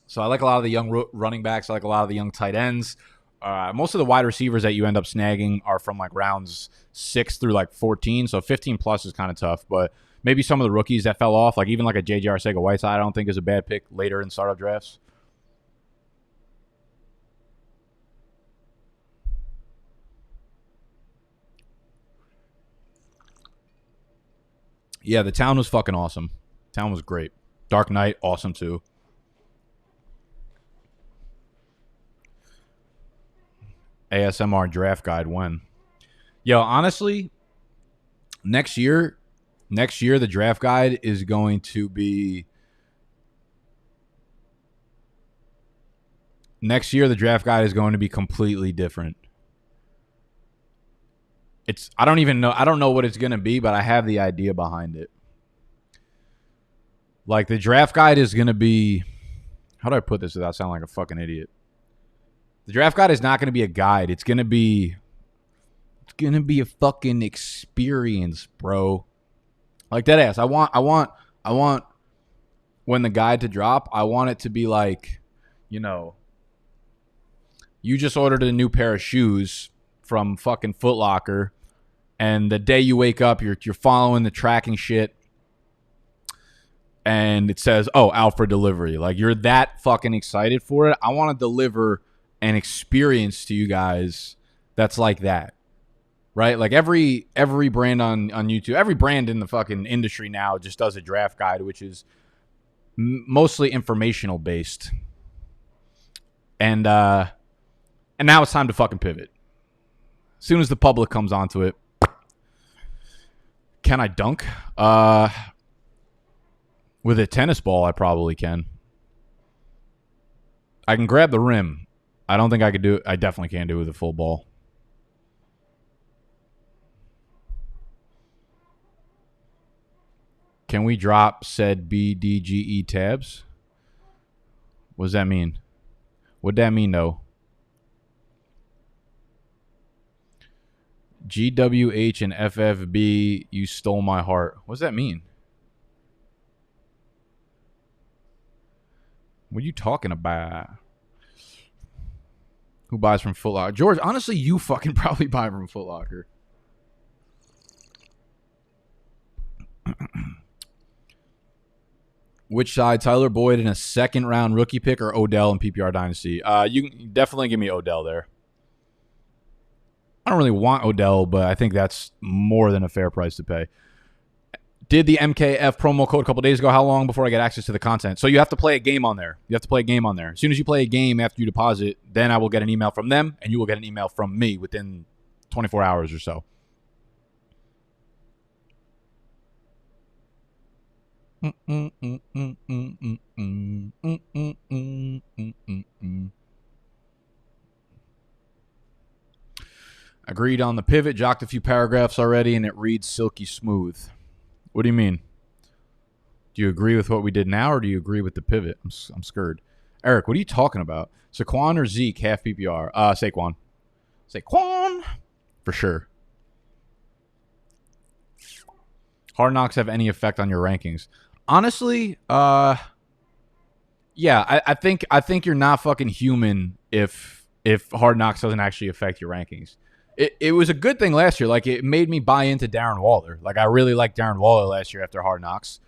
A: So I like a lot of the young running backs. I like a lot of the young tight ends. Most of the wide receivers that you end up snagging are from like rounds 6 through like 14. So 15 plus is kind of tough, but maybe some of the rookies that fell off, like even like a J.J. Arcega-Whiteside, I don't think is a bad pick later in startup drafts. Yeah, the town was fucking awesome. Town was great. Dark Knight, awesome too. ASMR draft guide when? Yo, honestly, next year the draft guide is going to be completely different. I don't know what it's going to be, but I have the idea behind it. Like the draft guide is going to be, how do I put this without sounding like a fucking idiot? The draft guide is not going to be a guide. It's going to be a fucking experience, bro. Like that ass. I want when the guide to drop, I want it to be like, you just ordered a new pair of shoes from fucking Foot Locker, and the day you wake up, you're following the tracking shit, and it says, "Oh, out for delivery." Like you're that fucking excited for it. I want to deliver an experience to you guys that's like that, right? Like every brand on YouTube, every brand in the fucking industry now just does a draft guide, which is mostly informational based, and now it's time to fucking pivot. As soon as the public comes onto it, can I dunk? With a tennis ball, I probably can. I can grab the rim. I don't think I could do it. I definitely can't do it with a full ball. Can we drop said BDGE tabs? What does that mean? What'd that mean, though? GWH and FFB, you stole my heart. What does that mean? What are you talking about? Who buys from Foot Locker? George, honestly, you fucking probably buy from Foot Locker. Which side, Tyler Boyd in a second-round rookie pick or Odell in PPR Dynasty? You can definitely give me Odell there. I don't really want Odell, but I think that's more than a fair price to pay. Did the MKF promo code a couple days ago. How long before I get access to the content? So you have to play a game on there. You have to play a game on there. As soon as you play a game after you deposit, then I will get an email from them, and you will get an email from me within 24 hours or so. Agreed on the pivot. Jocked a few paragraphs already, and it reads silky smooth. What do you mean? Do you agree with what we did now, or do you agree with the pivot? I'm scared. Eric, what are you talking about? Saquon or Zeke, half PPR? Saquon. Saquon. For sure. Hard Knocks have any effect on your rankings? Honestly, yeah, I think you're not fucking human if Hard Knocks doesn't actually affect your rankings. It was a good thing last year. Like, it made me buy into Darren Waller. Like, I really liked Darren Waller last year after Hard Knocks.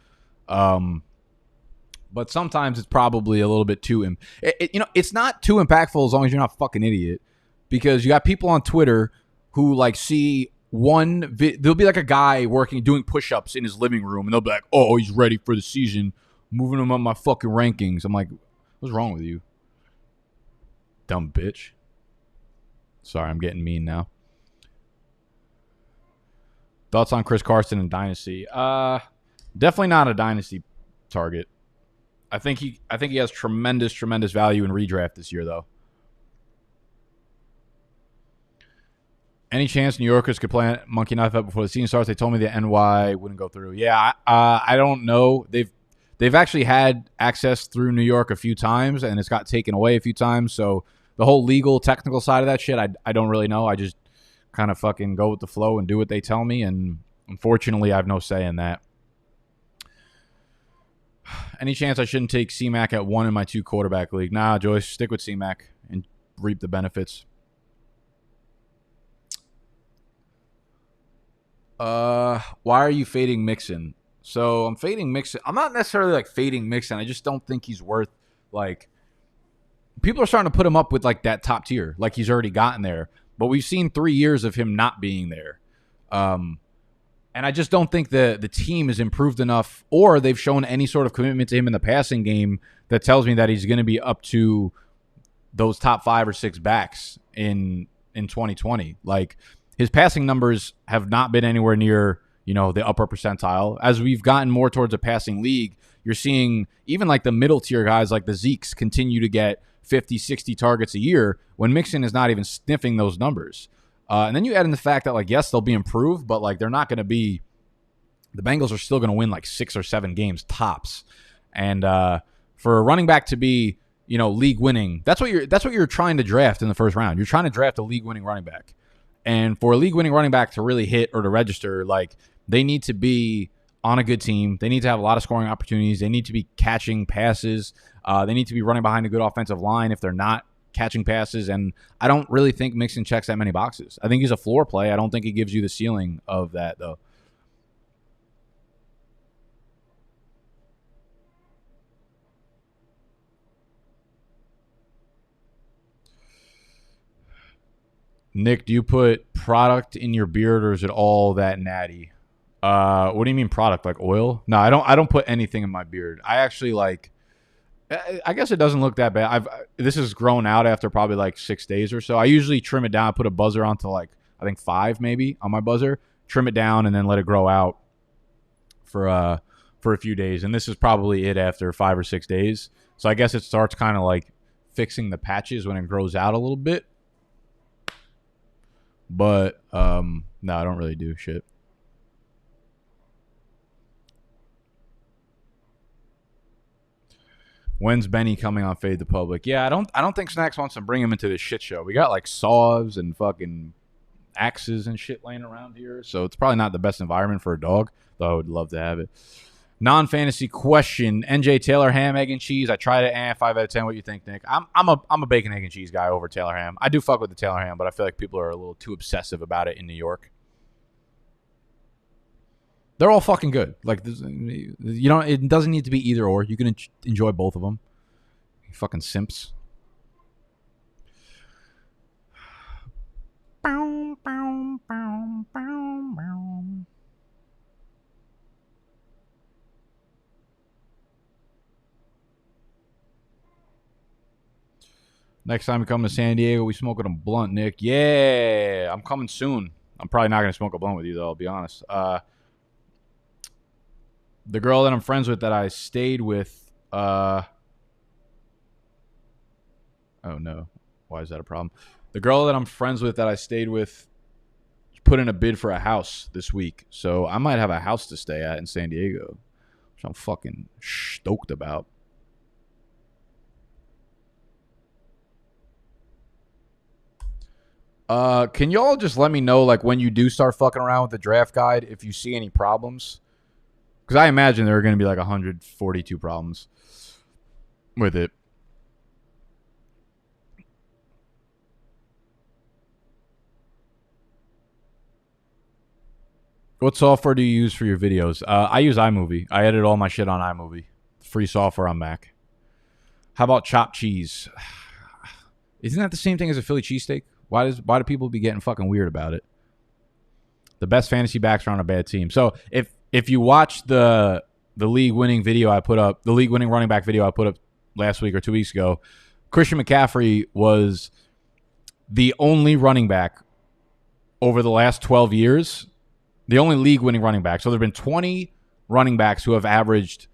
A: But sometimes it's probably a little bit too it's not too impactful as long as you're not a fucking idiot, because you got people on Twitter who like see there'll be like a guy doing push-ups in his living room, and they'll be like, oh, he's ready for the season, moving him up my fucking rankings. I'm like, what's wrong with you, dumb bitch? Sorry, I'm getting mean now. Thoughts on Chris Carson and Dynasty? Definitely not a Dynasty target. I think he has tremendous value in redraft this year, though. Any chance New Yorkers could play Monkey Knife Up before the season starts? They told me the NY wouldn't go through. Yeah, I don't know. They've actually had access through New York a few times, and it's got taken away a few times. So the whole legal, technical side of that shit, I don't really know. I just kind of fucking go with the flow and do what they tell me, and unfortunately, I have no say in that. Any chance I shouldn't take C-Mac at 1 in my 2 quarterback league? Nah, Joyce, stick with C-Mac and reap the benefits. Why are you fading Mixon? So I'm fading Mixon. I'm not necessarily like fading Mixon. I just don't think he's worth, like, people are starting to put him up with like that top tier, like he's already gotten there. But we've seen 3 years of him not being there. And I just don't think the team has improved enough, or they've shown any sort of commitment to him in the passing game that tells me that he's going to be up to those top 5 or 6 backs in 2020. Like, his passing numbers have not been anywhere near, the upper percentile. As we've gotten more towards a passing league, you're seeing even like the middle tier guys like the Zekes continue to get 50, 60 targets a year when Mixon is not even sniffing those numbers. And then you add in the fact that, like, yes, they'll be improved, but like they're not going to be. The Bengals are still going to win like 6 or 7 games tops, and for a running back to be, league winning, that's what you're trying to draft in the first round. You're trying to draft a league winning running back, and for a league winning running back to really hit or to register, like, they need to be on a good team. They need to have a lot of scoring opportunities. They need to be catching passes. They need to be running behind a good offensive line if they're not catching passes, and I don't really think Mixon checks that many boxes. I think he's a floor play. I don't think he gives you the ceiling of that, though. Nick, do you put product in your beard, or is it all that natty? What do you mean product? Like oil? No, I don't put anything in my beard. I actually like. I guess it doesn't look that bad. This has grown out after probably like 6 days or so. I usually trim it down, put a buzzer onto like, I think 5 maybe on my buzzer, trim it down, and then let it grow out for a few days. And this is probably it after 5 or 6 days. So I guess it starts kind of like fixing the patches when it grows out a little bit. But no, I don't really do shit. When's Benny coming on Fade the Public? Yeah, I don't think Snacks wants to bring him into this shit show. We got like saws and fucking axes and shit laying around here, so it's probably not the best environment for a dog, though I would love to have it. Non-fantasy question: NJ Taylor ham, egg and cheese. I tried it. 5 out of 10. What you think, Nick? I'm a bacon, egg and cheese guy over Taylor ham. I do fuck with the Taylor ham, but I feel like people are a little too obsessive about it in New York. They're all fucking good. Like, you know, it doesn't need to be either or. You can enjoy both of them. You fucking simps. Next time we come to San Diego, we smoking a blunt, Nick. Yeah, I'm coming soon. I'm probably not going to smoke a blunt with you, though, I'll be honest. The girl that I'm friends with that I stayed with, oh no, why is that a problem? The girl that I'm friends with that I stayed with put in a bid for a house this week, so I might have a house to stay at in San Diego, which I'm fucking stoked about. Can y'all just let me know, like, when you do start fucking around with the draft guide, if you see any problems? Because I imagine there are going to be like 142 problems with it. What software do you use for your videos? I use iMovie. I edit all my shit on iMovie. Free software on Mac. How about chopped cheese? Isn't that the same thing as a Philly cheesesteak? Why do people be getting fucking weird about it? The best fantasy backs are on a bad team. So if you watch the league winning video I put up, the league winning running back video I put up last week or 2 weeks ago, Christian McCaffrey was the only running back over the last 12 years, the only league winning running back. So there have been 20 running backs who have averaged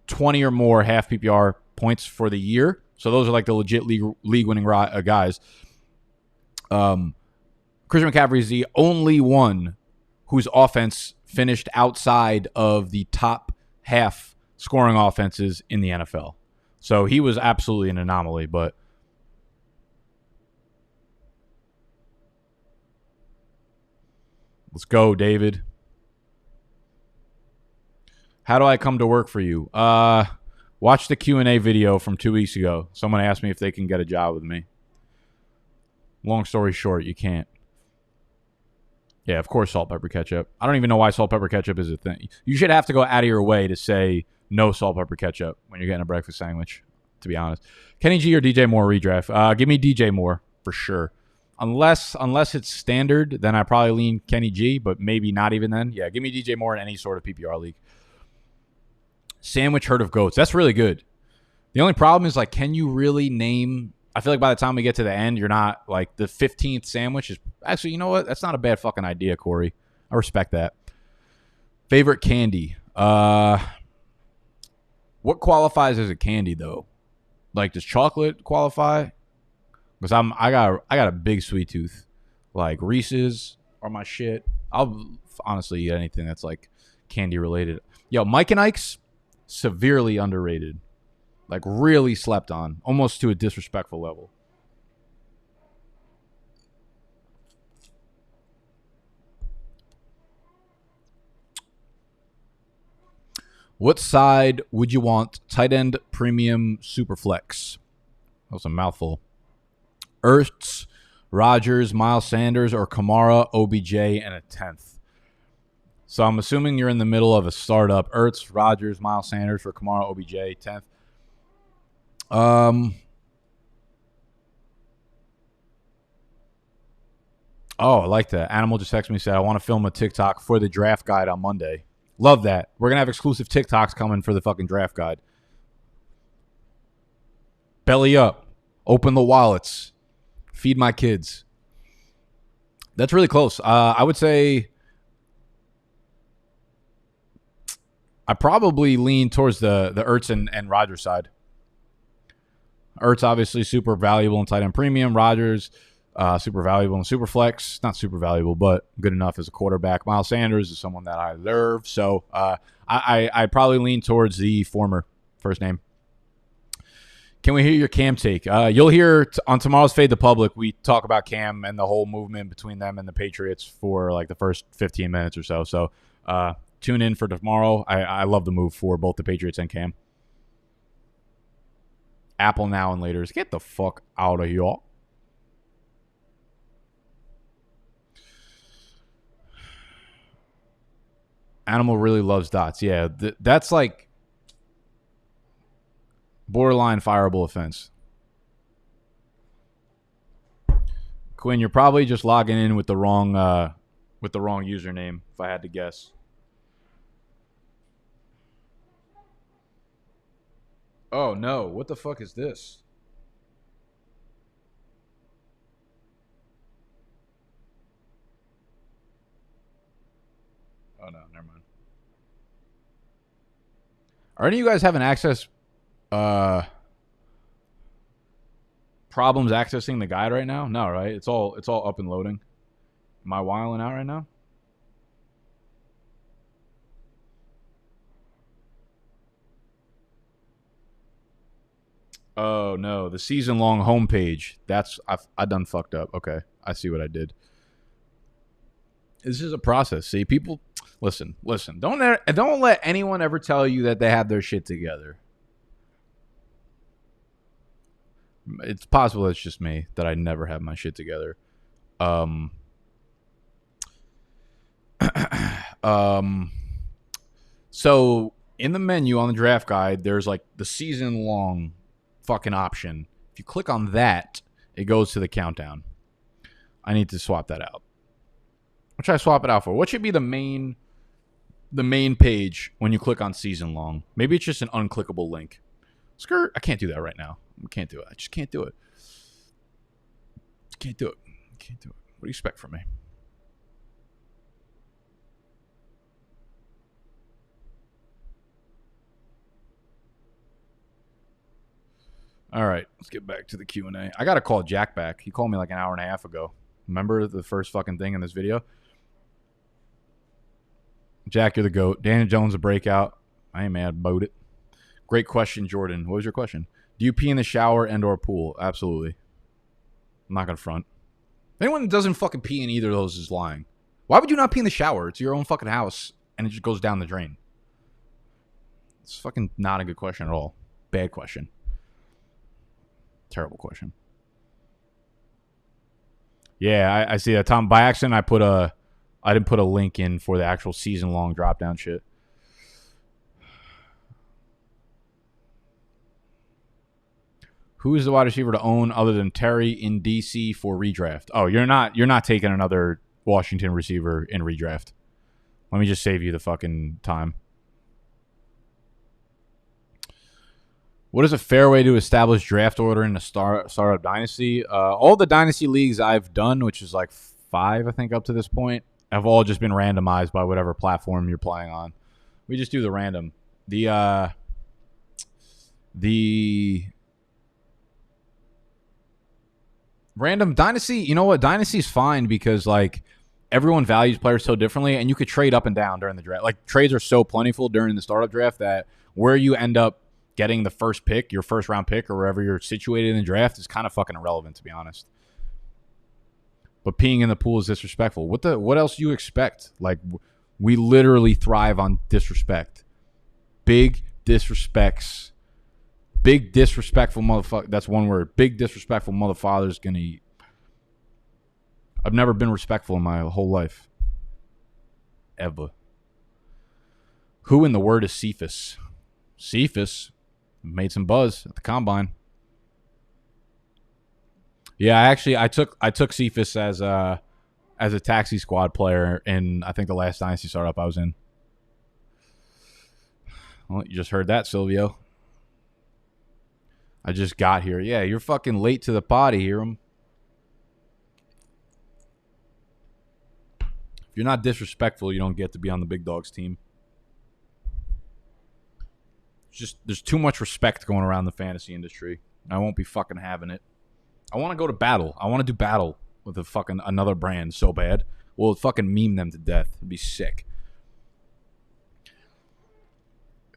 A: 20 or more half PPR points for the year. So those are like the legit league winning guys. Christian McCaffrey is the only one whose offense finished outside of the top half scoring offenses in the NFL. So he was absolutely an anomaly, but let's go, David. How do I come to work for you? Watch the Q&A video from 2 weeks ago. Someone asked me if they can get a job with me. Long story short, you can't. Yeah, of course, salt, pepper, ketchup. I don't even know why salt, pepper, ketchup is a thing. You should have to go out of your way to say no salt, pepper, ketchup when you're getting a breakfast sandwich, to be honest. Kenny G or DJ Moore redraft? Give me DJ Moore for sure. Unless it's standard, then I probably lean Kenny G, but maybe not even then. Yeah, give me DJ Moore in any sort of PPR league. Sandwich herd of goats. That's really good. The only problem is, like, can you really name... I feel like by the time we get to the end, you're not, like, the 15th sandwich is... Actually, you know what? That's not a bad fucking idea, Corey. I respect that. Favorite candy. What qualifies as a candy, though? Like, does chocolate qualify? Because I got a big sweet tooth. Like, Reese's are my shit. I'll honestly eat anything that's, like, candy related. Yo, Mike and Ike's, severely underrated. Like, really slept on. Almost to a disrespectful level. What side would you want? Tight end, premium, super flex. That was a mouthful. Ertz, Rodgers, Miles Sanders, or Kamara, OBJ, and a 10th. So I'm assuming you're in the middle of a startup. Ertz, Rodgers, Miles Sanders for Kamara, OBJ, 10th. Oh, I like that. Animal just texted me and said, I want to film a TikTok for the draft guide on Monday. Love that. We're going to have exclusive TikToks coming for the fucking draft guide. Belly up. Open the wallets. Feed my kids. That's really close. I would say I probably lean towards the Ertz and Rodgers side. Ertz obviously super valuable in tight end premium. Rodgers super valuable in super flex. Not super valuable, but good enough as a quarterback. Miles Sanders is someone that I love. So I probably lean towards the former first name. Can we hear your Cam take? You'll hear on tomorrow's Fade the Public, we talk about Cam and the whole movement between them and the Patriots for like the first 15 minutes or so. So tune in for tomorrow. I love the move for both the Patriots and Cam. Apple now and later. Get the fuck out of here. Animal really loves dots. Yeah, that's like borderline fireable offense. Quinn, you're probably just logging in with the wrong username, if I had to guess. Oh no, what the fuck is this? Oh no, never mind. Are any of you guys having access problems accessing the guide right now? No, right? It's all up and loading. Am I wilding out right now? Oh no, the season-long homepage. I done fucked up. Okay, I see what I did. This is a process. See, people, listen. Don't let anyone ever tell you that they have their shit together. It's possible it's just me that I never have my shit together. So in the menu on the draft guide, there's like the season-long fucking option. If you click on that, it goes to the countdown. I need to swap that out. What should I swap it out for? What should be the main page when you click on season long? Maybe it's just an unclickable link. Skirt. I can't do that right now. I can't do it. I just can't do it. Can't do it. What do you expect from me? All right, let's get back to the Q&A. I got to call Jack back. He called me like an hour and a half ago. Remember the first fucking thing in this video? Jack, you're the GOAT. Daniel Jones a breakout. I ain't mad about it. Great question, Jordan. What was your question? Do you pee in the shower and or pool? Absolutely. I'm not going to front. Anyone that doesn't fucking pee in either of those is lying. Why would you not pee in the shower? It's your own fucking house, and it just goes down the drain. It's fucking not a good question at all. Bad question. Terrible question. Yeah, I see that, Tom. By accident, I didn't put a link in for the actual season-long drop-down shit. Who is the wide receiver to own other than Terry in DC for redraft? Oh, you're not taking another Washington receiver in redraft. Let me just save you the fucking time. What is a fair way to establish draft order in a startup dynasty? All the dynasty leagues I've done, which is like 5, I think, up to this point, have all just been randomized by whatever platform you're playing on. We just do the random. The random dynasty, you know what? Dynasty's fine because like everyone values players so differently, and you could trade up and down during the draft. Like trades are so plentiful during the startup draft that where you end up getting the first pick, your first round pick, or wherever you're situated in the draft is kind of fucking irrelevant, to be honest. But peeing in the pool is disrespectful. What else do you expect? Like, we literally thrive on disrespect. Big disrespectful motherfucker. That's one word. Big disrespectful motherfather's gonna eat. I've never been respectful in my whole life. Ever. Who in the word is Cephas? Cephas made some buzz at the combine. Yeah, I took Cephas as a taxi squad player in I think the last Dynasty startup I was in. Well, you just heard that, Silvio. I just got here. Yeah, you're fucking late to the party, Hiram. If you're not disrespectful, you don't get to be on the big dogs team. There's too much respect going around the fantasy industry. I won't be fucking having it. I want to go to battle. I want to do battle with a fucking another brand so bad. We'll fucking meme them to death. It'd be sick.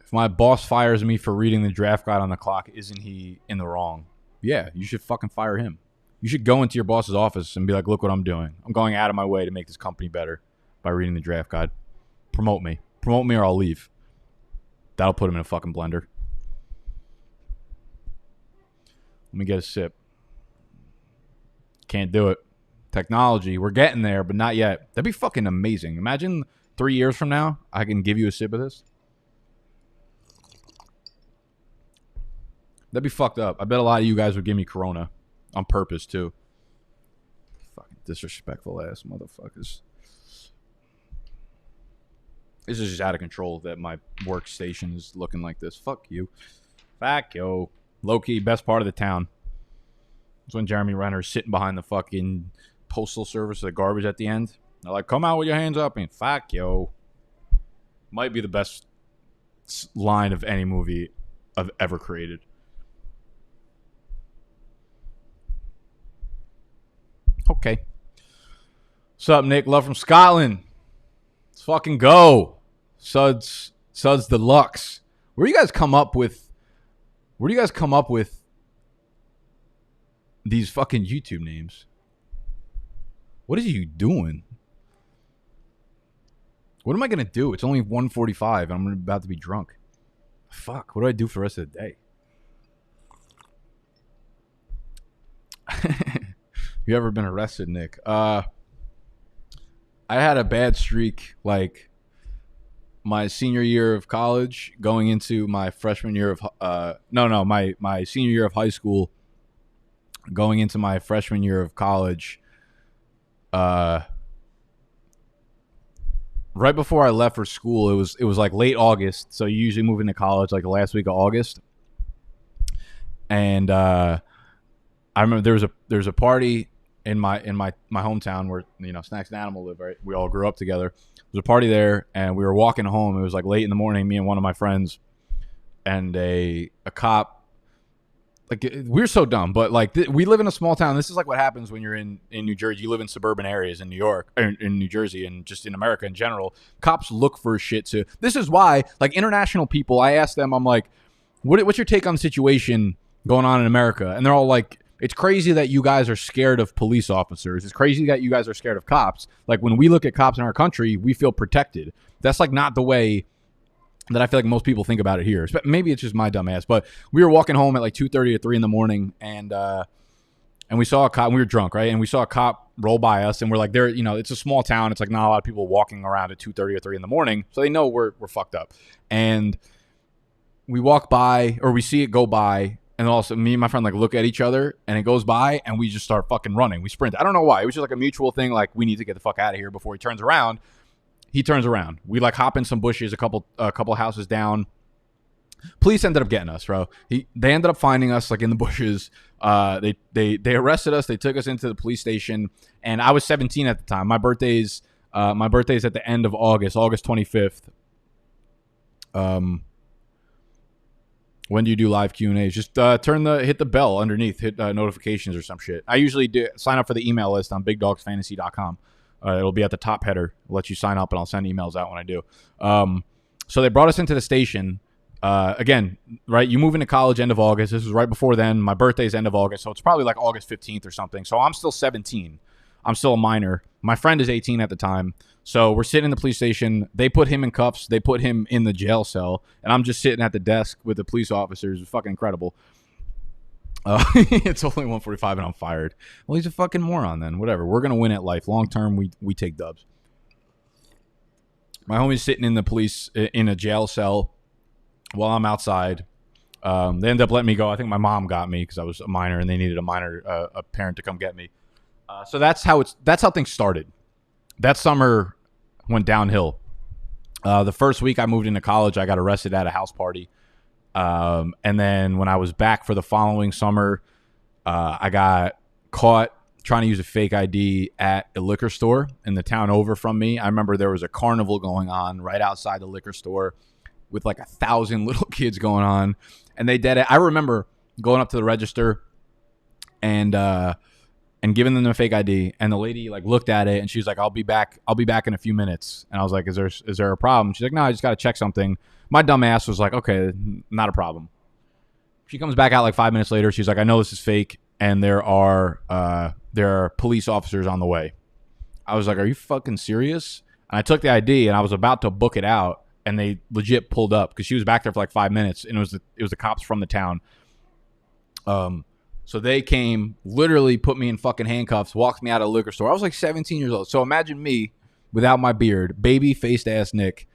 A: If my boss fires me for reading the draft guide on the clock, isn't he in the wrong? Yeah, you should fucking fire him. You should go into your boss's office and be like, look what I'm doing. I'm going out of my way to make this company better by reading the draft guide. Promote me. Promote me or I'll leave. That'll put him in a fucking blender. Let me get a sip. Can't do it. Technology. We're getting there, but not yet. That'd be fucking amazing. Imagine 3 years from now, I can give you a sip of this. That'd be fucked up. I bet a lot of you guys would give me Corona. On purpose, too. Fucking disrespectful ass motherfuckers. This is just out of control that my workstation is looking like this. Fuck you. Fuck yo. Low-key, best part of the town. It's when Jeremy Renner's sitting behind the fucking postal service of the garbage at the end. They're like, come out with your hands up. And fuck yo. Might be the best line of any movie I've ever created. Okay. What's up, Nick? Love from Scotland. Let's fucking go. Suds Deluxe. Where do you guys come up with these fucking YouTube names? What are you doing? What am I gonna do? It's only 1:45 and I'm about to be drunk. Fuck, what do I do for the rest of the day? You ever been arrested, Nick? I had a bad streak, like my senior year of college, going into my freshman year of my senior year of high school, going into my freshman year of college. Right before I left for school, it was like late August, so you usually move into college like the last week of August, and I remember there was a party in my hometown where, you know, Snacks and Animal live, right? We all grew up together. There was a party there, and we were walking home. It was like late in the morning, me and one of my friends, and a cop. Like, we're so dumb, but like we live in a small town. This is like what happens when you're in New Jersey. You live in suburban areas in New York, or in New Jersey, and just in America in general. Cops look for shit too. This is why, like, international people, I asked them, I'm like, what's your take on the situation going on in America? And they're all like, it's crazy that you guys are scared of police officers. It's crazy that you guys are scared of cops. Like, when we look at cops in our country, we feel protected. That's like not the way that I feel like most people think about it here. Maybe it's just my dumb ass, but we were walking home at like 2:30 or 3 in the morning, and we saw a cop. And we were drunk, right? And we saw a cop roll by us, and we're like, there, you know, it's a small town. It's like not a lot of people walking around at 2:30 or 3 in the morning, so they know we're fucked up. And we walk by, or we see it go by. And also, me and my friend like look at each other, and it goes by, and we just start fucking running. We sprint. I don't know why. It was just like a mutual thing. Like, we need to get the fuck out of here before he turns around. He turns around. We like hop in some bushes, a couple houses down. Police ended up getting us, bro. They ended up finding us like in the bushes. They arrested us. They took us into the police station, and I was 17 at the time. My birthday's at the end of August 25th. When do you do live Q&As? Just hit the bell underneath, hit notifications or some shit. I usually sign up for the email list on bigdogsfantasy.com. It'll be at the top header. I'll let you sign up, and I'll send emails out when I do. So they brought us into the station. Again, right, you move into college end of August. This was right before then. My birthday's end of August, so it's probably like August 15th or something. So I'm still 17. I'm still a minor. My friend is 18 at the time. So we're sitting in the police station. They put him in cuffs. They put him in the jail cell. And I'm just sitting at the desk with the police officers. It's fucking incredible. It's only 1:45 and I'm fired. Well, he's a fucking moron then. Whatever. We're going to win at life. Long term, we take dubs. My homie's sitting in the police in a jail cell while I'm outside. They ended up letting me go. I think my mom got me because I was a minor and they needed a parent to come get me. So that's how things started. That summer went downhill. The first week I moved into college, I got arrested at a house party. And then when I was back for the following summer, I got caught trying to use a fake ID at a liquor store in the town over from me. I remember there was a carnival going on right outside the liquor store with like 1,000 little kids going on. And they did it. I remember going up to the register and giving them a fake ID. And the lady like looked at it and she was like, I'll be back in a few minutes. And I was like, is there a problem? She's like, no, I just got to check something. My dumb ass was like, okay, not a problem. She comes back out like 5 minutes later. She's like, I know this is fake, and there are police officers on the way. I was like, are you fucking serious? And I took the ID and I was about to book it out, and they legit pulled up because she was back there for like 5 minutes, and it was the cops from the town. So they came, literally put me in fucking handcuffs, walked me out of a liquor store. I was like 17 years old. So imagine me without my beard, baby-faced ass Nick,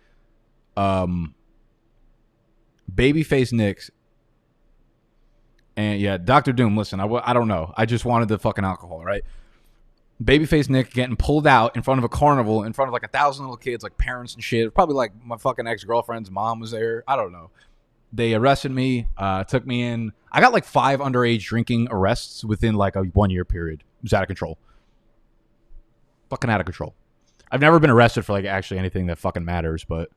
A: baby-faced Nick. And yeah, Dr. Doom, listen, I don't know. I just wanted the fucking alcohol, right? Babyface Nick getting pulled out in front of a carnival, in front of like 1,000 little kids, like parents and shit. Probably like my fucking ex-girlfriend's mom was there. I don't know. They arrested me, took me in. I got like 5 underage drinking arrests within like a 1 year period. It was out of control. Fucking out of control. I've never been arrested for like actually anything that fucking matters, but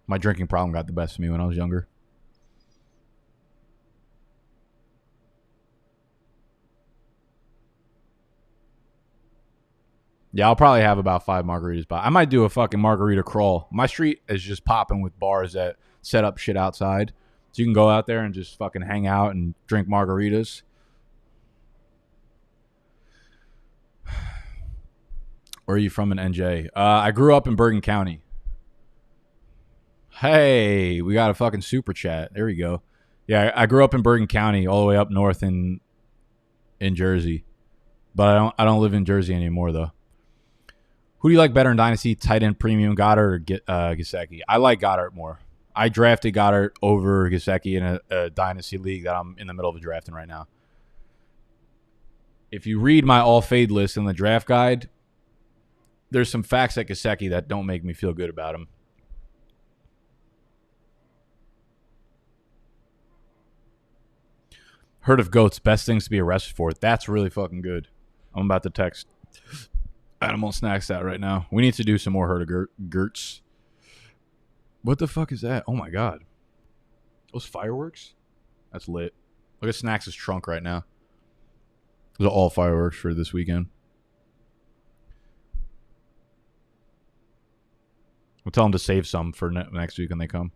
A: my drinking problem got the best of me when I was younger. Yeah, I'll probably have about 5 margaritas, but I might do a fucking margarita crawl. My street is just popping with bars that set up shit outside. So you can go out there and just fucking hang out and drink margaritas. Where are you from in NJ? I grew up in Bergen County. Hey, we got a fucking super chat. There we go. Yeah, I grew up in Bergen County, all the way up north in Jersey. But I don't live in Jersey anymore, though. Who do you like better in Dynasty, tight end premium, Goddard or Gesicki? I like Goddard more. I drafted Goddard over Gesicki in a Dynasty league that I'm in the middle of drafting right now. If you read my all fade list in the draft guide, there's some facts at Gesicki that don't make me feel good about him. Herd of goats, best things to be arrested for. That's really fucking good. I'm about to text Animal Snacks that right now. We need to do some more herd of gerts. What the fuck is that? Oh my god. Those fireworks? That's lit. Look at Snacks' trunk right now. Those are all fireworks for this weekend. We'll tell them to save some for next week when they come.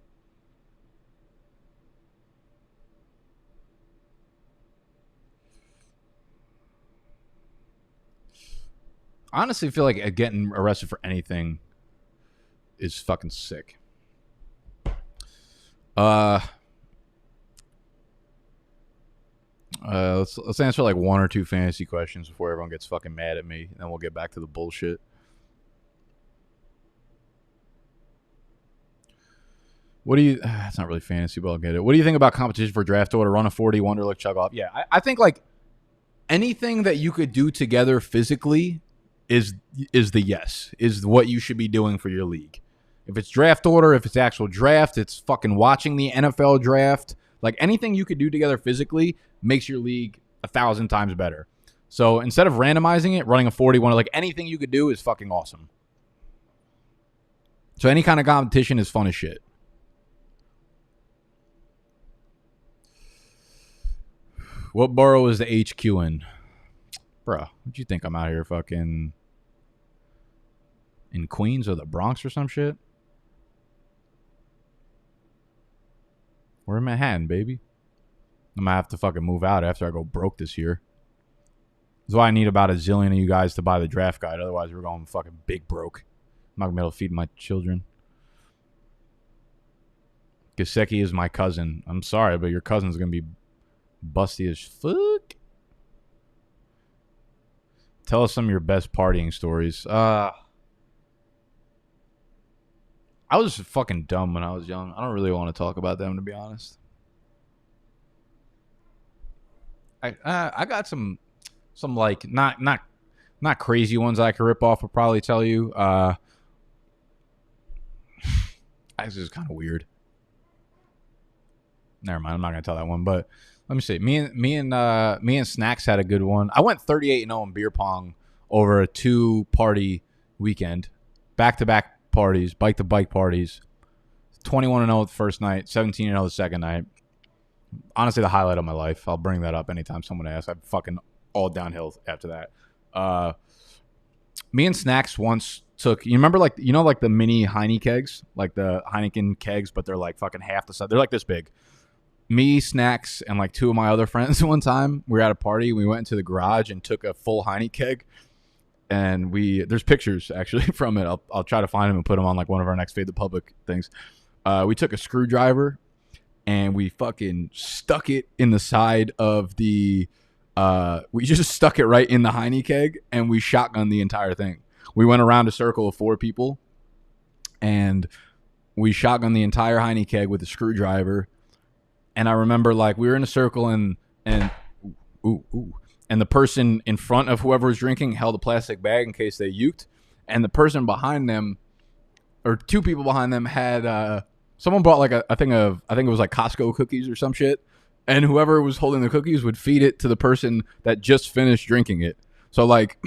A: I honestly feel like getting arrested for anything is fucking sick. Let's answer like 1 or 2 fantasy questions before everyone gets fucking mad at me, and then we'll get back to the bullshit. What do you? It's not really fantasy, but I'll get it. What do you think about competition for draft order? Run a 40, Wonderlick, chug off. Yeah, I think like anything that you could do together physically is what you should be doing for your league. If it's draft order, if it's actual draft, it's fucking watching the NFL draft. Like anything you could do together physically makes your league 1,000 times better. So instead of randomizing it, running a 41, like anything you could do is fucking awesome. So any kind of competition is fun as shit. What borough is the HQ in? Bro, what do you think? I'm out here fucking in Queens or the Bronx or some shit? We're in Manhattan, baby. I'm gonna have to fucking move out after I go broke this year. That's why I need about a zillion of you guys to buy the draft guide. Otherwise, we're going fucking big broke. I'm not gonna be able to feed my children. Gesicki is my cousin. I'm sorry, but your cousin's gonna be busty as fuck. Tell us some of your best partying stories. I was fucking dumb when I was young. I don't really want to talk about them, to be honest. I got some like not crazy ones I could rip off. I'll probably tell you. This is kind of weird. Never mind. I'm not gonna tell that one. But let me see. Me and Snacks had a good one. I went 38-0 in beer pong over a 2-party weekend, back-to-back parties, bike-to-bike parties. 21-0 the first night, 17-0 the second night. Honestly, the highlight of my life. I'll bring that up anytime someone asks. I'm fucking all downhill after that. Me and Snacks once took. You remember like the mini Heine kegs, like the Heineken kegs, but they're like fucking half the size. They're like this big. Me, Snacks, and like two of my other friends one time, we were at a party. We went into the garage and took a full Heine keg. And there's pictures actually from it. I'll try to find them and put them on like one of our next Fade the Public things. We took a screwdriver and we fucking stuck it in the side of the, we just stuck it right in the Heine keg and we shotgunned the entire thing. We went around a circle of 4 people and we shotgunned the entire Heine keg with a screwdriver. And I remember like we were in a circle and the person in front of whoever was drinking held a plastic bag in case they uked. And the person behind them, or 2 people behind them, had someone brought like I think it was like Costco cookies or some shit. And whoever was holding the cookies would feed it to the person that just finished drinking it. So like,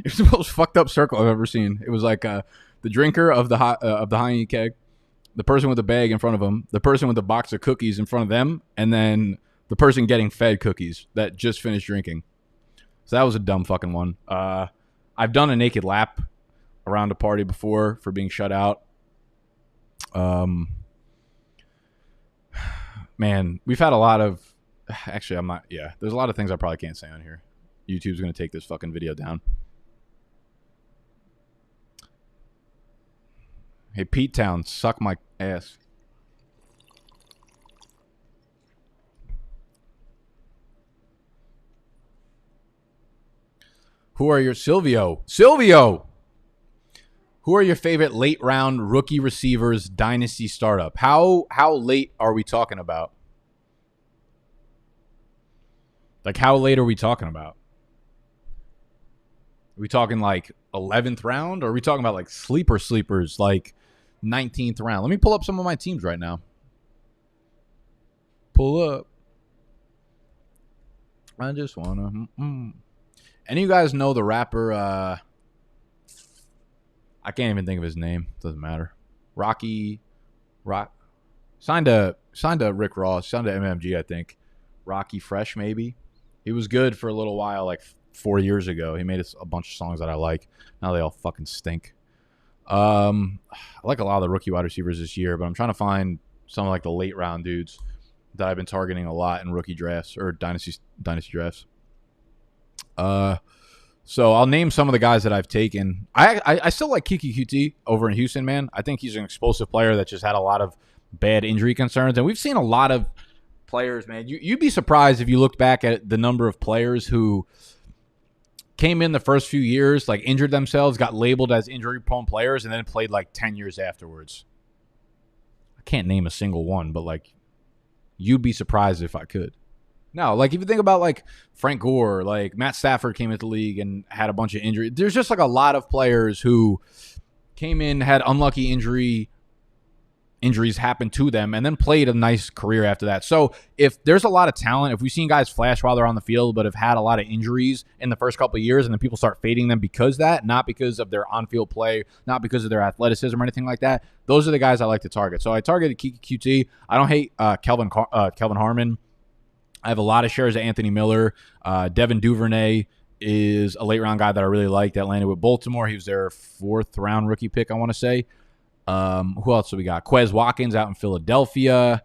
A: it's the most fucked up circle I've ever seen. It was like the drinker of the Heine keg, the person with the bag in front of them, the person with the box of cookies in front of them, and then the person getting fed cookies that just finished drinking. So that was a dumb fucking one. I've done a naked lap around a party before for being shut out. Man, we've had a lot of... Actually, I'm not... Yeah, there's a lot of things I probably can't say on here. YouTube's going to take this fucking video down. Hey, Pete Town, suck my ass. Who are your... Silvio! Who are your favorite late round rookie receivers dynasty startup? How late are we talking about? Like, how late are we talking about? Are we talking like 11th round? Or are we talking about like sleepers like 19th round? Let me pull up some of my teams right now. Pull up. I just want to... Any of you guys know the rapper... I can't even think of his name. Doesn't matter. Rock signed to Rick Ross, signed to MMG, I think. Rocky Fresh, maybe. He was good for a little while, like 4 years ago. He made a bunch of songs that I like. Now they all fucking stink. I like a lot of the rookie wide receivers this year, but I'm trying to find some of like the late round dudes that I've been targeting a lot in rookie drafts or dynasty drafts. So I'll name some of the guys that I've taken. I still like Kiki QT over in Houston, man. I think he's an explosive player that just had a lot of bad injury concerns. And we've seen a lot of players, man. You'd be surprised if you looked back at the number of players who came in the first few years, like injured themselves, got labeled as injury-prone players, and then played like 10 years afterwards. I can't name a single one, but like you'd be surprised if I could. No, like if you think about like Frank Gore, like Matt Stafford came into the league and had a bunch of injuries. There's just like a lot of players who came in, had unlucky injuries happen to them, and then played a nice career after that. So if there's a lot of talent, if we've seen guys flash while they're on the field, but have had a lot of injuries in the first couple of years, and then people start fading them because of that, not because of their on-field play, not because of their athleticism or anything like that, those are the guys I like to target. So I targeted Kiki QT. I don't hate Kelvin Harmon. I have a lot of shares of Anthony Miller. Devin Duvernay is a late round guy that I really like that landed with Baltimore. He was their 4th round rookie pick, I want to say. Who else do we got? Quez Watkins out in Philadelphia.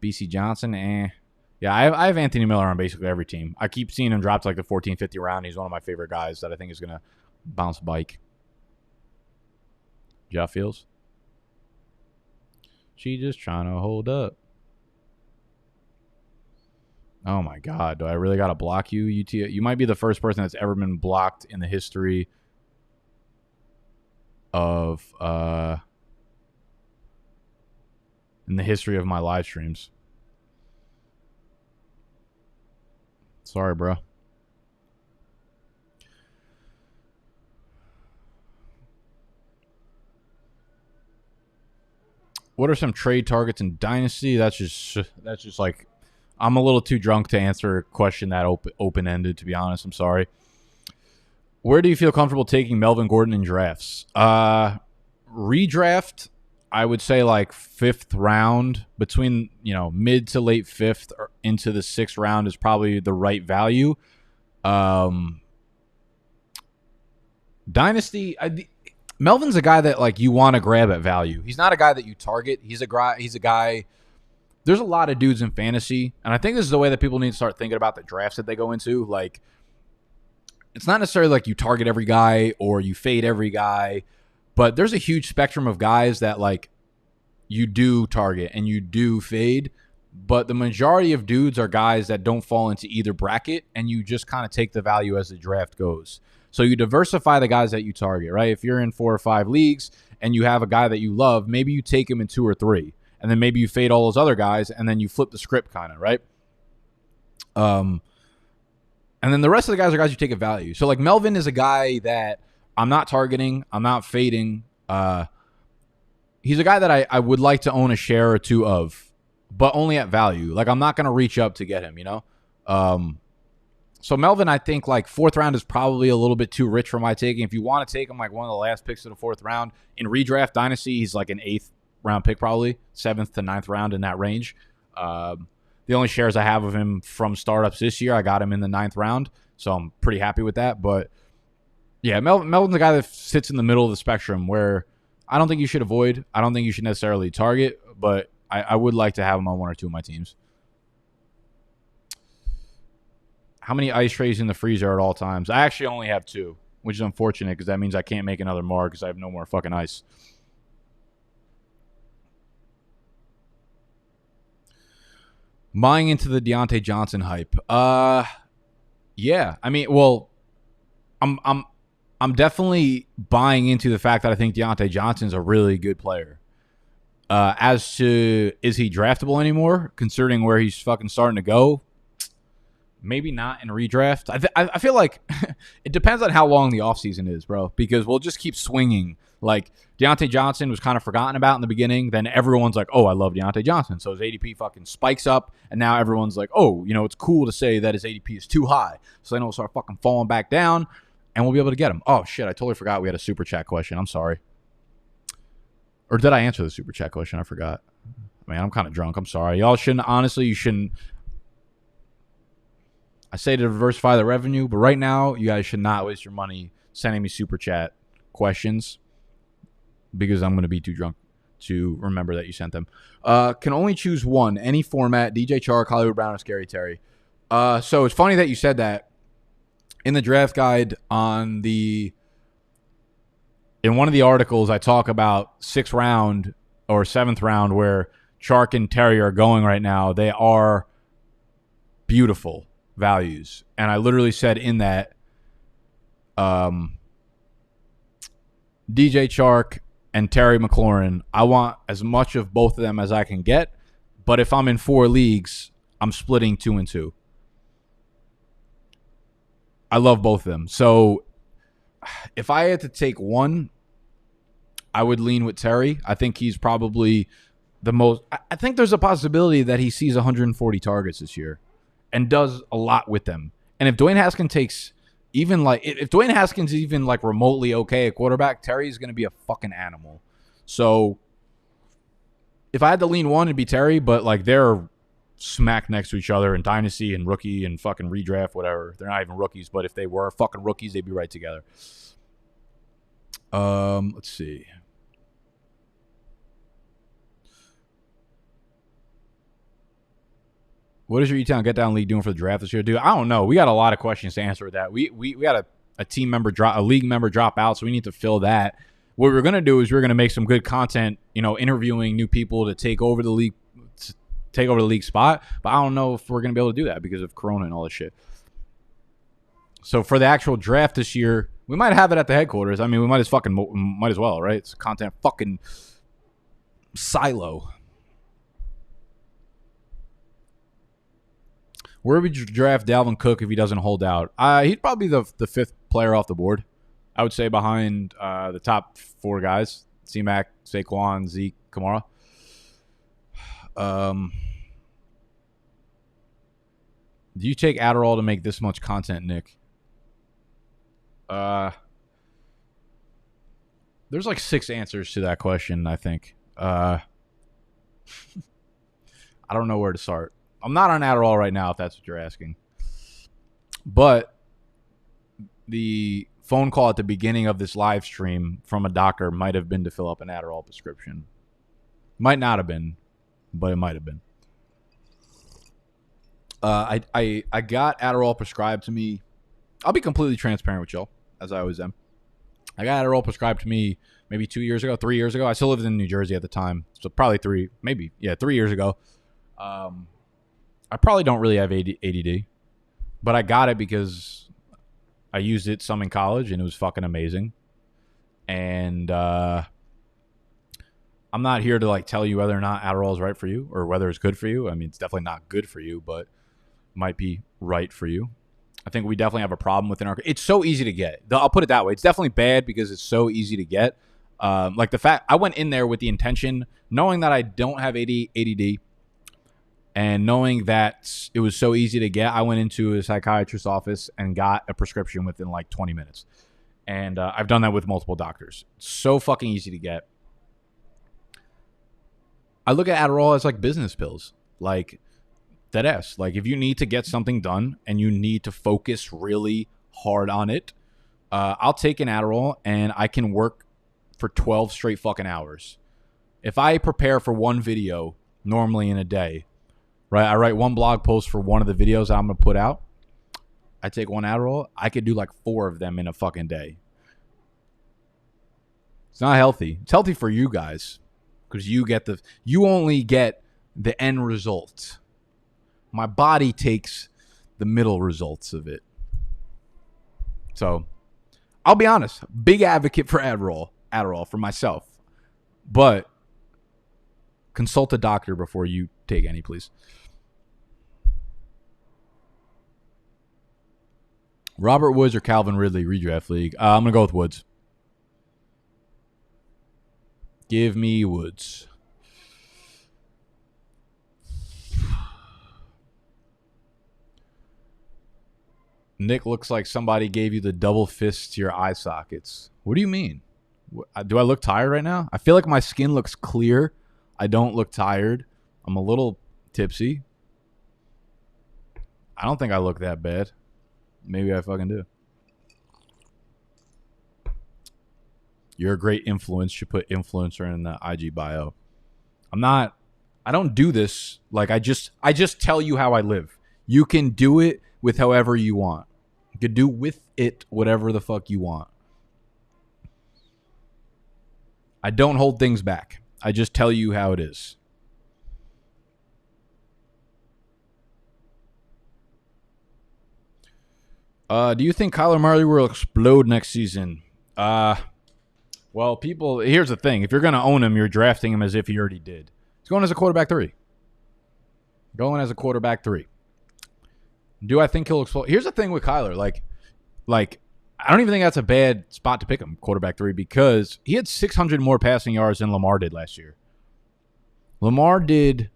A: BC Johnson, Yeah, I have Anthony Miller on basically every team. I keep seeing him drop to like the 14, 50 round. He's one of my favorite guys that I think is going to bounce bike. Jeff Fields. She just trying to hold up. Oh, my God. Do I really got to block you, UT? You might be the first person that's ever been blocked in the history of my live streams. Sorry, bro. What are some trade targets in Dynasty? That's just like... I'm a little too drunk to answer a question that open-ended, to be honest. I'm sorry. Where do you feel comfortable taking Melvin Gordon in drafts? Redraft, I would say like 5th round, between mid to late 5th or into the 6th round is probably the right value. Dynasty, Melvin's a guy that like you want to grab at value. He's not a guy that you target. He's a guy. There's a lot of dudes in fantasy, and I think this is the way that people need to start thinking about the drafts that they go into. Like, it's not necessarily like you target every guy or you fade every guy, but there's a huge spectrum of guys that like you do target and you do fade. But the majority of dudes are guys that don't fall into either bracket, and you just kind of take the value as the draft goes. So you diversify the guys that you target, right? If you're in 4 or 5 leagues and you have a guy that you love, maybe you take him in 2 or 3, and then maybe you fade all those other guys, and then you flip the script kind of, right? And then the rest of the guys are guys you take at value. So like Melvin is a guy that I'm not targeting, I'm not fading. He's a guy that I would like to own a share or 2 of, but only at value. Like, I'm not going to reach up to get him, So Melvin, I think like 4th round is probably a little bit too rich for my taking. If you want to take him like one of the last picks of the 4th round in redraft Dynasty, he's like an 8th round pick, probably 7th to 9th round, in that range. The only shares I have of him from startups this year, I got him in the 9th round, so I'm pretty happy with that. But yeah, Melvin's a guy that sits in the middle of the spectrum where I don't think you should avoid. I don't think you should necessarily target, but I would like to have him on 1 or 2 of my teams. How many ice trays in the freezer at all times? I actually only have 2, which is unfortunate because that means I can't make another more because I have no more fucking ice. Buying into the Deontay Johnson hype. Yeah. I mean, well, I'm definitely buying into the fact that I think Deontay Johnson's a really good player. As to, is he draftable anymore, considering where he's fucking starting to go? Maybe not in redraft. I feel like it depends on how long the offseason is, bro, because we'll just keep swinging. Like, Deontay Johnson was kind of forgotten about in the beginning. Then everyone's like, oh, I love Deontay Johnson. So his ADP fucking spikes up. And now everyone's like, oh, it's cool to say that his ADP is too high. So then it'll start fucking falling back down, and we'll be able to get him. Oh, shit, I totally forgot we had a super chat question. I'm sorry. Or did I answer the super chat question? I forgot. Man, I'm kind of drunk. I'm sorry. Y'all shouldn't, honestly, you shouldn't. I say to diversify the revenue, but right now, you guys should not waste your money sending me super chat questions because I'm going to be too drunk to remember that you sent them. Can only choose one, any format, DJ Chark, Hollywood Brown, or Scary Terry. So it's funny that you said that. In the draft guide in one of the articles, I talk about 6th round or 7th round where Chark and Terry are going right now. They are beautiful values. And I literally said in that DJ Chark and Terry McLaurin, I want as much of both of them as I can get. But if I'm in 4 leagues, I'm splitting 2 and 2. I love both of them. So if I had to take one, I would lean with Terry. I think he's probably the most. I think there's a possibility that he sees 140 targets this year and does a lot with them. And if Dwayne Haskins takes even like, if Dwayne Haskins is even like remotely okay at quarterback, Terry's going to be a fucking animal. So if I had to lean one, it'd be Terry, but like they're smack next to each other in Dynasty and rookie and fucking redraft, whatever. They're not even rookies, but if they were fucking rookies, they'd be right together. Let's see. What is your E-Town Get Down League doing for the draft this year, dude? I don't know. We got a lot of questions to answer with that. We got a team member drop, a league member drop out, so we need to fill that. What we're gonna do is we're gonna make some good content, interviewing new people to take over the league spot. But I don't know if we're gonna be able to do that because of Corona and all this shit. So for the actual draft this year, we might have it at the headquarters. I mean, we might as well, right? It's a content fucking silo. Where would you draft Dalvin Cook if he doesn't hold out? He'd probably be the 5th player off the board. I would say behind the top 4 guys: C-Mac, Saquon, Zeke, Kamara. Do you take Adderall to make this much content, Nick? There's like 6 answers to that question, I think. I don't know where to start. I'm not on Adderall right now, if that's what you're asking. But the phone call at the beginning of this live stream from a doctor might have been to fill up an Adderall prescription. Might not have been, but it might have been. I got Adderall prescribed to me. I'll be completely transparent with y'all, as I always am. I got Adderall prescribed to me maybe 3 years ago. I still lived in New Jersey at the time, so probably 3 years ago. I probably don't really have ADD, but I got it because I used it some in college, and it was fucking amazing. And I'm not here to like tell you whether or not Adderall is right for you or whether it's good for you. I mean, it's definitely not good for you, but might be right for you. I think we definitely have a problem within our. It's so easy to get. I'll put it that way. It's definitely bad because it's so easy to get. Like the fact I went in there with the intention, knowing that I don't have ADD, and knowing that it was so easy to get, I went into a psychiatrist's office and got a prescription within like 20 minutes. And I've done that with multiple doctors. It's so fucking easy to get. I look at Adderall as like business pills. Like, deadass. Like, if you need to get something done and you need to focus really hard on it, I'll take an Adderall and I can work for 12 straight fucking hours. If I prepare for one video normally in a day, right? I write one blog post for one of the videos I'm going to put out. I take one Adderall. I could do like 4 of them in a fucking day. It's not healthy. It's healthy for you guys because you only get the end result. My body takes the middle results of it. So, I'll be honest. Big advocate for Adderall for myself. But consult a doctor before you take any, please. Robert Woods or Calvin Ridley redraft league? I'm going to go with Woods. Give me Woods. Nick looks like somebody gave you the double fist to your eye sockets. What do you mean? Do I look tired right now? I feel like my skin looks clear. I don't look tired. I'm a little tipsy. I don't think I look that bad. Maybe I fucking do. You're a great influence. Should put influencer in the IG bio. I don't do this. Like, I just tell you how I live. You can do it with however you want. You can do with it whatever the fuck you want. I don't hold things back. I just tell you how it is. Do you think Kyler Murray will explode next season? Well, here's the thing. If you're going to own him, you're drafting him as if he already did. He's going as a quarterback 3. Going as a quarterback 3. Do I think he'll explode? Here's the thing with Kyler. Like, I don't even think that's a bad spot to pick him, quarterback 3, because he had 600 more passing yards than Lamar did last year. Lamar had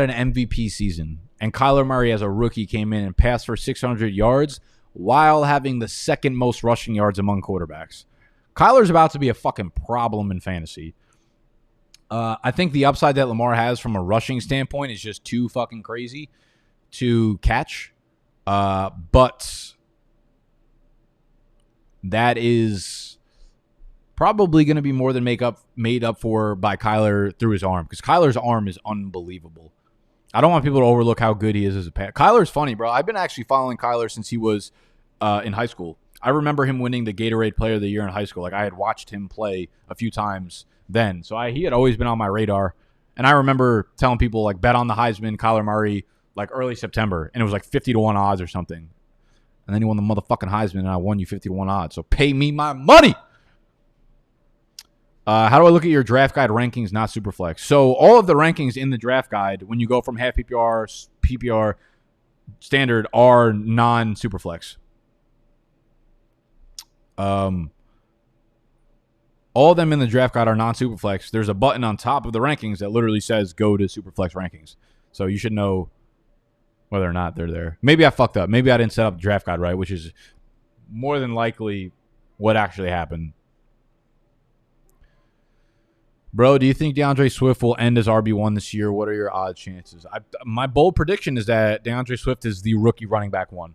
A: an MVP season, and Kyler Murray as a rookie came in and passed for 600 yards while having the second most rushing yards among quarterbacks. Kyler's about to be a fucking problem in fantasy. I think the upside that Lamar has from a rushing standpoint is just too fucking crazy to catch. But that is probably going to be more than made up for by Kyler through his arm, because Kyler's arm is unbelievable. I don't want people to overlook how good he is as a pass. Kyler's funny, bro. I've been actually following Kyler since he was in high school. I remember him winning the Gatorade Player of the Year in high school. Like, I had watched him play a few times then. So he had always been on my radar. And I remember telling people, like, bet on the Heisman, Kyler Murray, like early September. And it was like 50-1 odds or something. And then he won the motherfucking Heisman, and I won you 50-1 odds. So pay me my money. How do I look at your draft guide rankings, not Superflex? So all of the rankings in the draft guide, when you go from half PPR, PPR, standard, are non-Superflex. All of them in the draft guide are non-Superflex. There's a button on top of the rankings that literally says go to Superflex rankings. So you should know whether or not they're there. Maybe I fucked up. Maybe I didn't set up the draft guide right, which is more than likely what actually happened. Bro, do you think DeAndre Swift will end as RB1 this year? What are your odd chances? My bold prediction is that DeAndre Swift is the rookie running back 1.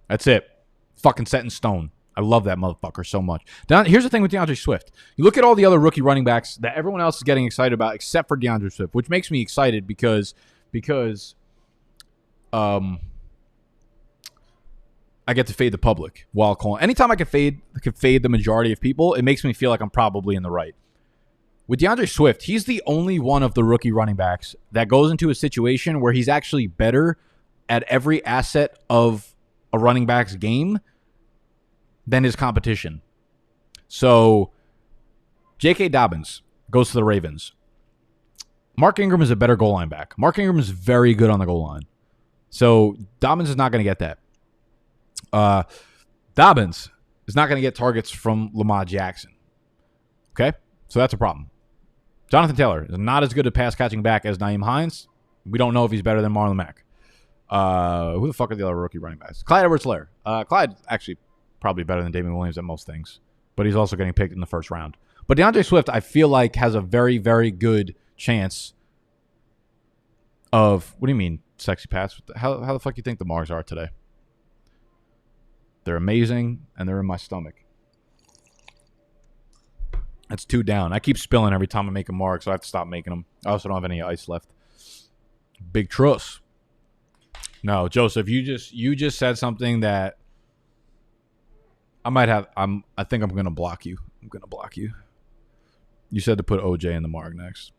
A: That's it. Fucking set in stone. I love that motherfucker so much. Here's the thing with DeAndre Swift. You look at all the other rookie running backs that everyone else is getting excited about except for DeAndre Swift, which makes me excited because I get to fade the public while calling. Anytime I can fade the majority of people, it makes me feel like I'm probably in the right. With DeAndre Swift, he's the only one of the rookie running backs that goes into a situation where he's actually better at every asset of a running back's game than his competition. So, J.K. Dobbins goes to the Ravens. Mark Ingram is a better goal line back. Mark Ingram is very good on the goal line. So, Dobbins is not going to get that. Dobbins is not going to get targets from Lamar Jackson. Okay? So, that's a problem. Jonathan Taylor is not as good a pass-catching back as Nyheim Hines. We don't know if he's better than Marlon Mack. Who the fuck are the other rookie running backs? Clyde Edwards-Helaire. Clyde actually probably better than Damian Williams at most things, but he's also getting picked in the first round. But DeAndre Swift, I feel like, has a very, very good chance of... What do you mean, sexy pass? How the fuck do you think the Mars are today? They're amazing, and they're in my stomach. That's 2 down. I keep spilling every time I make a mark, so I have to stop making them. I also don't have any ice left. Big truss. No, Joseph, you just said something that I might have. I think I'm gonna block you. I'm gonna block you. You said to put OJ in the marg next.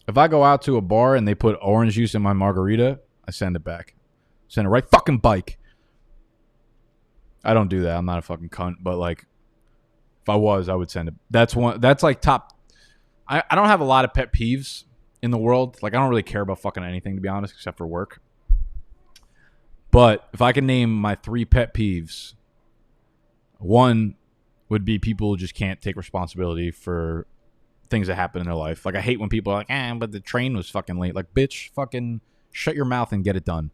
A: If I go out to a bar and they put orange juice in my margarita, I send it back. Send it right fucking bike. I don't do that. I'm not a fucking cunt, but like, if I was, I would send it. That's like top. I don't have a lot of pet peeves in the world. Like, I don't really care about fucking anything, to be honest, except for work. But if I can name my 3 pet peeves, one would be people who just can't take responsibility for things that happen in their life. Like, I hate when people are like, but the train was fucking late. Like, bitch, fucking shut your mouth and get it done.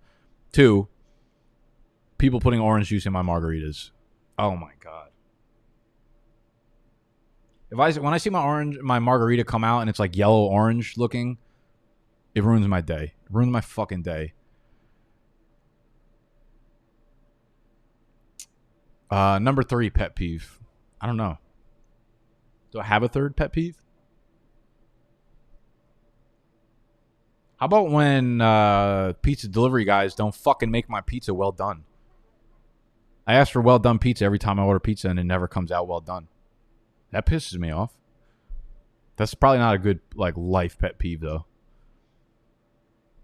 A: 2, people putting orange juice in my margaritas. Oh my God. When I see my margarita come out and it's like yellow orange looking, it ruins my day. It ruins my fucking day. Number 3 pet peeve. I don't know. Do I have a third pet peeve? How about when pizza delivery guys don't fucking make my pizza well done? I ask for well done pizza every time I order pizza and it never comes out well done. That pisses me off. That's probably not a good like life pet peeve though.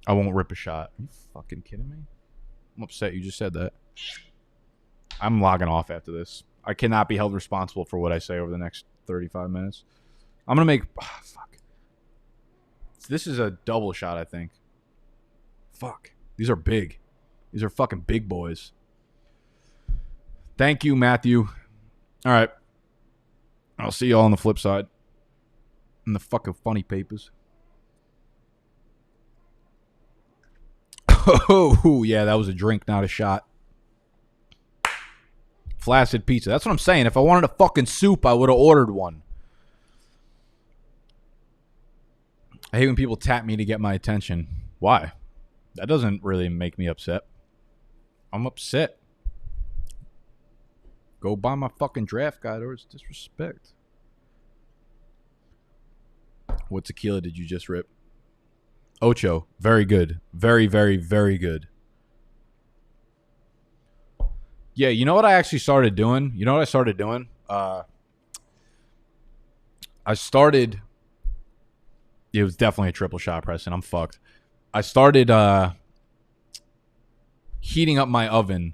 A: I won't rip a shot. Are you fucking kidding me? I'm upset you just said that. I'm logging off after this. I cannot be held responsible for what I say over the next 35 minutes. I'm going to make... Oh, fuck. This is a double shot, I think. Fuck. These are big. These are fucking big boys. Thank you, Matthew. All right. I'll see y'all on the flip side. In the fucking funny papers. Oh, yeah, that was a drink, not a shot. Flaccid pizza. That's what I'm saying. If I wanted a fucking soup, I would have ordered one. I hate when people tap me to get my attention. Why? That doesn't really make me upset. I'm upset. Go buy my fucking draft guide or it's disrespect. What tequila did you just rip? Ocho. Very good. Very, very, very good. Yeah, you know what I actually started doing? It was definitely a triple shot, Preston. I'm fucked. I started heating up my oven.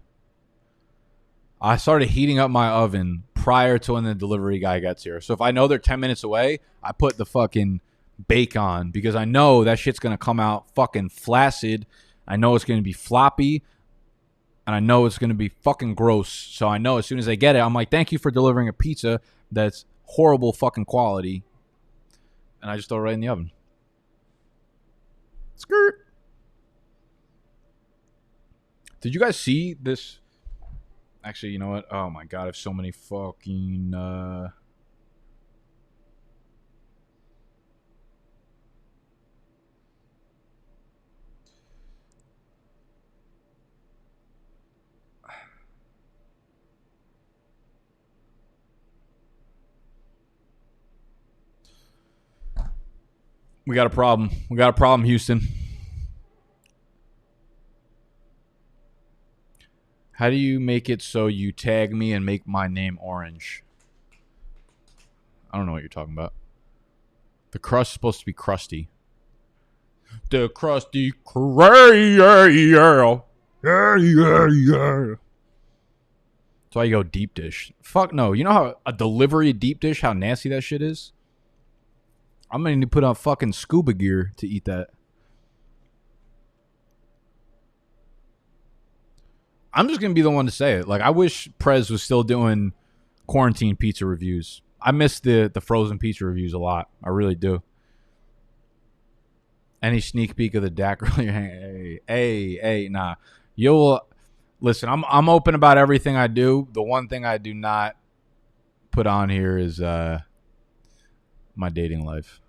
A: Prior to when the delivery guy gets here. So if I know they're 10 minutes away, I put the fucking bake on because I know that shit's going to come out fucking flaccid. I know it's going to be floppy. And I know it's going to be fucking gross. So I know as soon as I get it, I'm like, thank you for delivering a pizza that's horrible fucking quality. And I just throw it right in the oven. Skirt. Did you guys see this? Actually, you know what? Oh my god, I have so many fucking we got a problem. We got a problem, Houston. How do you make it so you tag me and make my name orange? I don't know what you're talking about. The crust is supposed to be crusty. The crusty cray, yeah. That's why you go deep dish. Fuck no. You know how a delivery deep dish, how nasty that shit is? I'm gonna need to put on fucking scuba gear to eat that. I'm just gonna be the one to say it. Like, I wish Prez was still doing quarantine pizza reviews. I miss the frozen pizza reviews a lot. I really do. Any sneak peek of the Dak? Hey, nah. You'll listen. I'm open about everything I do. The one thing I do not put on here is my dating life.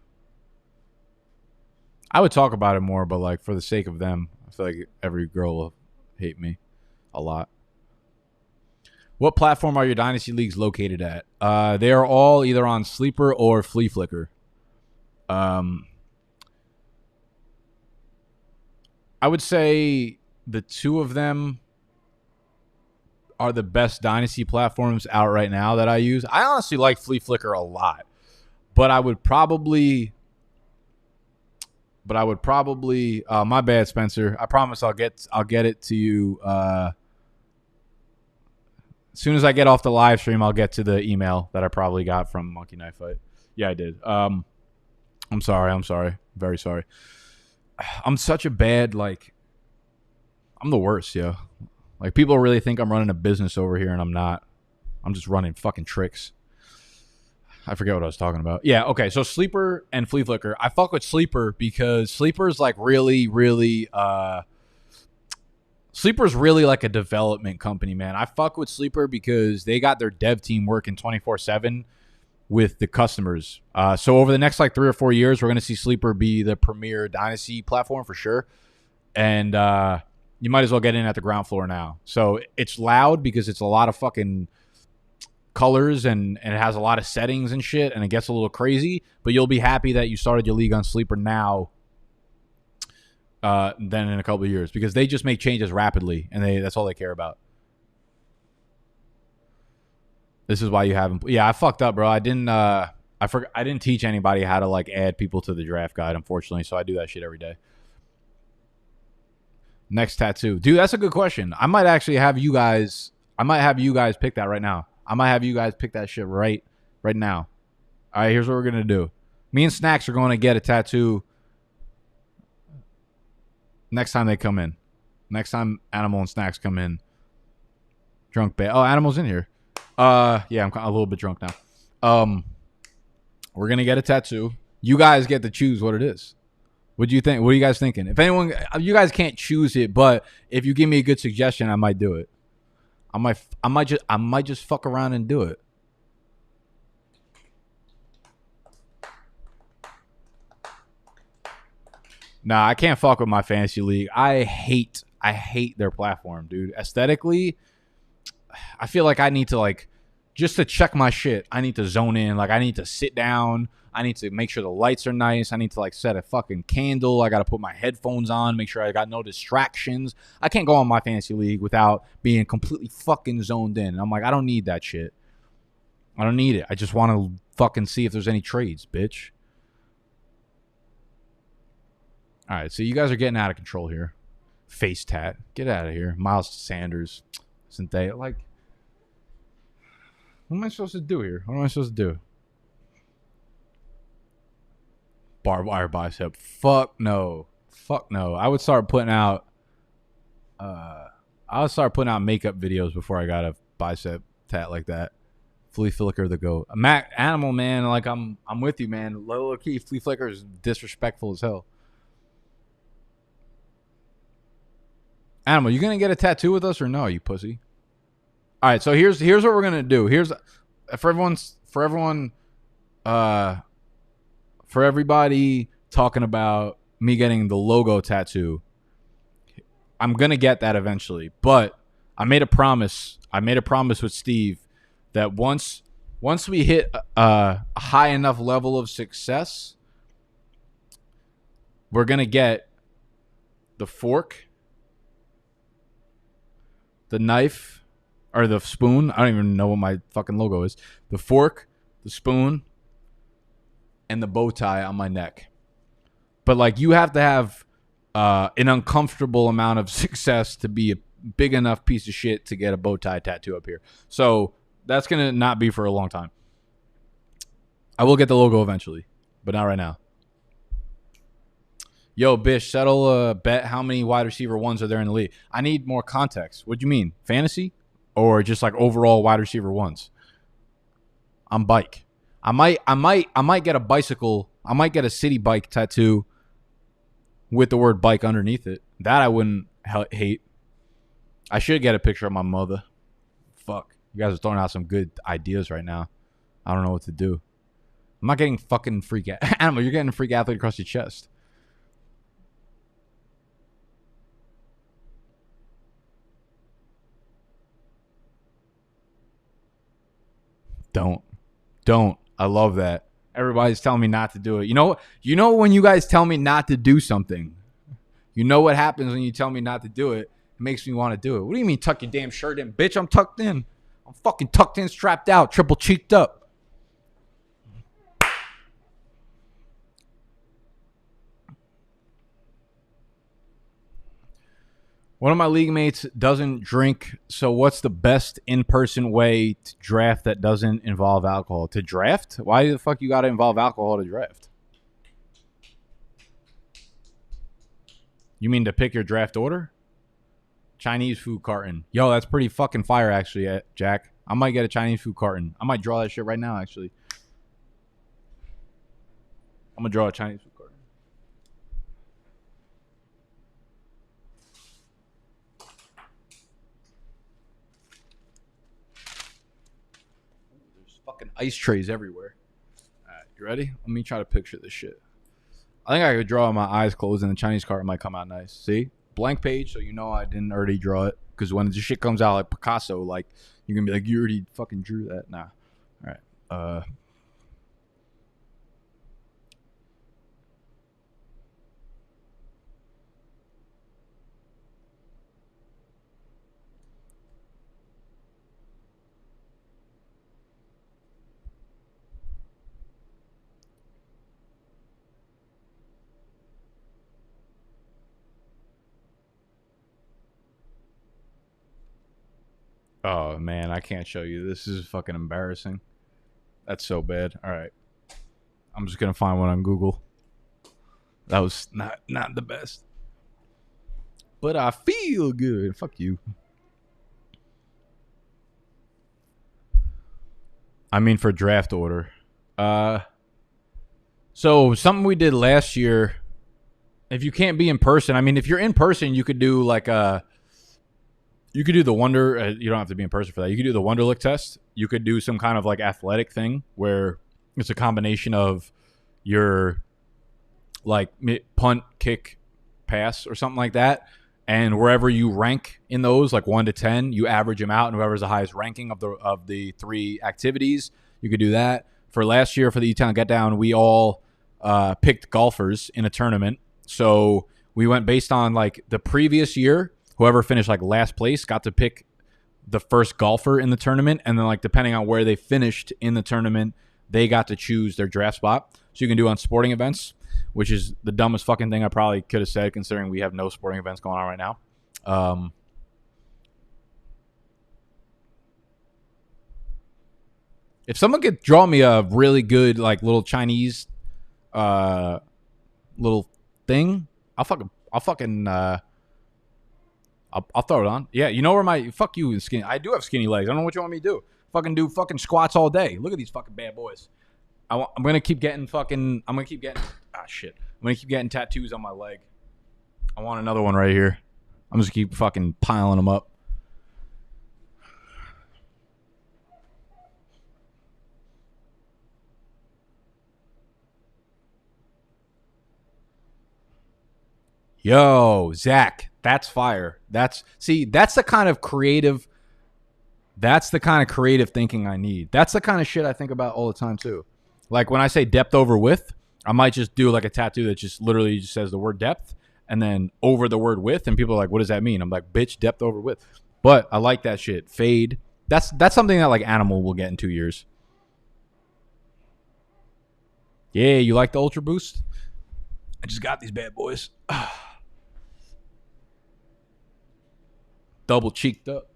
A: I would talk about it more, but like for the sake of them, I feel like every girl will hate me a lot. What platform are your Dynasty leagues located at? They are all either on Sleeper or Flea Flicker. I would say the two of them are the best Dynasty platforms out right now that I use. I honestly like Flea Flicker a lot, but I would probably my bad, Spencer. I promise I'll get it to you as soon as I get off the live stream. I'll get to the email that I probably got from Monkey Knife Fight. Yeah, I did. I'm sorry. Very sorry. I'm such a bad, like, I'm the worst, yo. Like, people really think I'm running a business over here, and I'm not. I'm just running fucking tricks. I forget what I was talking about. Yeah, okay, so Sleeper and Flea Flicker. I fuck with Sleeper because Sleeper's like really Sleeper's really like a development company, man. I fuck with Sleeper because they got their dev team working 24/7 with the customers. So over the next like 3 or 4 years, we're going to see Sleeper be the premier Dynasty platform for sure. And you might as well get in at the ground floor now. So it's loud because it's a lot of fucking colors and it has a lot of settings and shit, and it gets a little crazy. But you'll be happy that you started your league on Sleeper now than in a couple of years, because they just make changes rapidly, and that's all they care about. This is why you haven't. Yeah, I fucked up, bro. I didn't teach anybody how to like add people to the draft guide, unfortunately. So I do that shit every day. Next tattoo, dude. That's a good question. I might actually have you guys. I might have you guys pick that right now. I might have you guys pick that shit right now. All right, here's what we're gonna do. Me and Snacks are going to get a tattoo next time they come in. Next time Animal and Snacks come in. Drunk Bay. Oh, Animal's in here. Yeah, I'm a little bit drunk now. We're gonna get a tattoo. You guys get to choose what it is. What do you think? What are you guys thinking? If anyone, you guys can't choose it, but if you give me a good suggestion, I might do it. I might just fuck around and do it. Nah, I can't fuck with my fantasy league. I hate their platform, dude. Aesthetically, I feel like I need to, like, just to check my shit, I need to zone in. Like, I need to sit down. I need to make sure the lights are nice. I need to, like, set a fucking candle. I got to put my headphones on, make sure I got no distractions. I can't go on my fantasy league without being completely fucking zoned in. And I'm like, I don't need that shit. I don't need it. I just want to fucking see if there's any trades, bitch. All right, so you guys are getting out of control here. Face tat. Get out of here. Miles Sanders. Isn't they? Like, what am I supposed to do here? What am I supposed to do? Barbed wire bicep. Fuck no. Fuck no. I would start putting out makeup videos before I got a bicep tat like that. Flea Flicker the GOAT. Mac Animal, man, like I'm with you, man. Low key, Flea Flicker is disrespectful as hell. Animal, you gonna get a tattoo with us or no, you pussy? All right, so here's what we're gonna do. Here's for everybody talking about me getting the logo tattoo. I'm gonna get that eventually, but I made a promise. I made a promise with Steve that once we hit a high enough level of success, we're gonna get the fork, the knife, or the spoon. I don't even know what my fucking logo is. The fork, the spoon, and the bow tie on my neck. But like, you have to have an uncomfortable amount of success to be a big enough piece of shit to get a bow tie tattoo up here. So that's gonna not be for a long time. I will get the logo eventually, but not right now. Yo, Bish, settle a bet. How many wide receiver ones are there in the league? I need more context. What do you mean? Fantasy? Or just like overall wide receiver ones? I'm bike. I might get a bicycle. I might get a city bike tattoo with the word bike underneath it. That I wouldn't hate. I should get a picture of my mother. Fuck. You guys are throwing out some good ideas right now. I don't know what to do. I'm not getting fucking freak animal. You're getting a freak athlete across your chest. Don't. I love that. Everybody's telling me not to do it. You know when you guys tell me not to do something, you know what happens when you tell me not to do it? It makes me want to do it. What do you mean tuck your damn shirt in? Bitch, I'm tucked in. I'm fucking tucked in, strapped out, triple cheeked up. One of my league mates doesn't drink, so what's the best in-person way to draft that doesn't involve alcohol? To draft? Why the fuck you got to involve alcohol to draft? You mean to pick your draft order? Chinese food carton. Yo, that's pretty fucking fire, actually, Jack. I might get a Chinese food carton. I might draw that shit right now, actually. I'm going to draw a Chinese food carton. Fucking ice trays everywhere. All right, you ready? Let me try to picture this shit. I think I could draw my eyes closed and the Chinese card might come out nice. See? Blank page, so you know I didn't already draw it. Because when the shit comes out like Picasso, like, you're going to be like, you already fucking drew that. Nah. All right. Oh, man, I can't show you. This is fucking embarrassing. That's so bad. All right. I'm just going to find one on Google. That was not the best. But I feel good. Fuck you. I mean, for draft order. So something we did last year, if you can't be in person, I mean, if you're in person, you could do like you could do the Wonder. You don't have to be in person for that. You could do the Wonderlic test. You could do some kind of like athletic thing where it's a combination of your like punt, kick, pass, or something like that. And wherever you rank in those, like 1 to 10, you average them out, and whoever's the highest ranking of the three activities, you could do that. For last year, for the E-Town Get Down, we all picked golfers in a tournament. So we went based on like the previous year. Whoever finished like last place got to pick the first golfer in the tournament, and then like depending on where they finished in the tournament, they got to choose their draft spot. So you can do on sporting events, which is the dumbest fucking thing I probably could have said, considering we have no sporting events going on right now. If someone could draw me a really good like little Chinese little thing, I'll throw it on. Yeah, you know where my fuck you skinny. I do have skinny legs. I don't know what you want me to do. Do fucking squats all day. Look at these fucking bad boys. I'm gonna keep getting fucking. I'm gonna keep getting. Shit. I'm gonna keep getting tattoos on my leg. I want another one right here. I'm just keep fucking piling them up. Yo, Zach, that's fire. That's the kind of creative. That's the kind of creative thinking I need. That's the kind of shit I think about all the time too. Like when I say depth over width, I might just do like a tattoo that just literally just says the word depth and then over the word width, and people are like, "What does that mean?" I'm like, "Bitch, depth over width." But I like that shit. Fade. That's something that like Animal will get in 2 years. Yeah, you like the Ultra Boost? I just got these bad boys. Double cheeked up.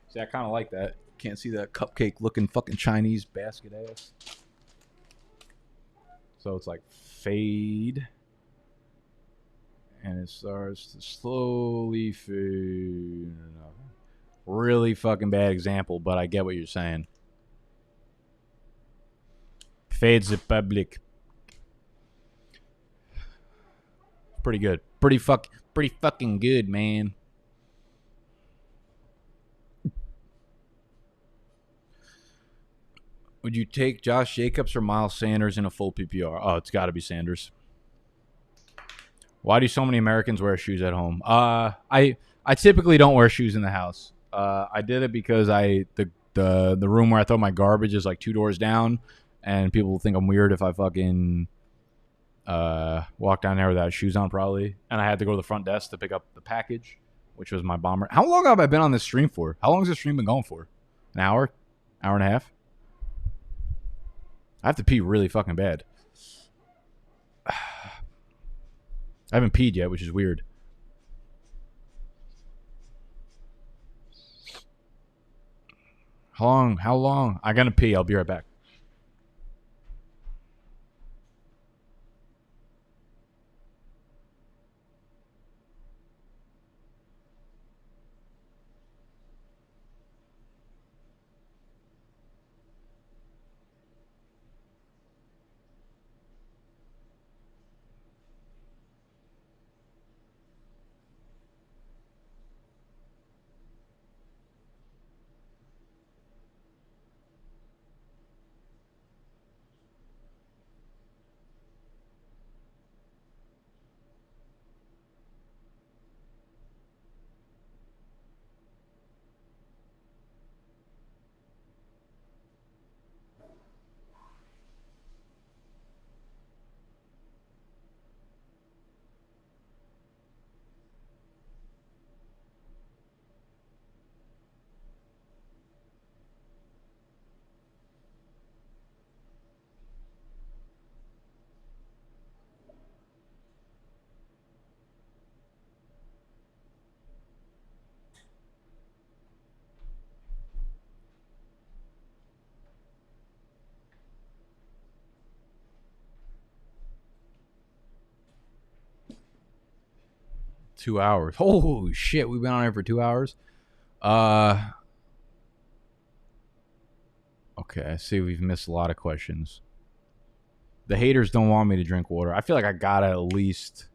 A: See, I kind of like that. Can't see that cupcake looking fucking Chinese basket ass. So it's like fade. And it starts to slowly fade. Really fucking bad example, but I get what you're saying. Fades the public. Pretty good. Pretty fucking good, man. Would you take Josh Jacobs or Miles Sanders in a full PPR? Oh, it's got to be Sanders. Why do so many Americans wear shoes at home? I typically don't wear shoes in the house. I did it because the room where I throw my garbage is like 2 doors down, and people think I'm weird if I fucking walk down there without shoes on probably. And I had to go to the front desk to pick up the package, which was my bomber. How long have I been on this stream for? How long has this stream been going for? An hour? Hour and a half? I have to pee really fucking bad. I haven't peed yet, which is weird. How long? I gotta pee. I'll be right back. Two hours. Holy shit, we've been on here for 2 hours. Okay, I see we've missed a lot of questions. The haters don't want me to drink water. I feel like I gotta at least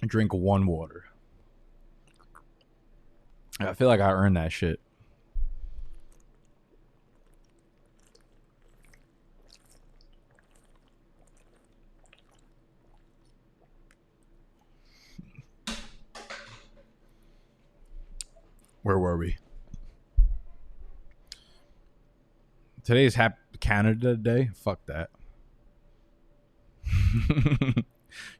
A: drink 1 water. I feel like I earned that shit. Where were we? Today's Canada Day. Fuck that.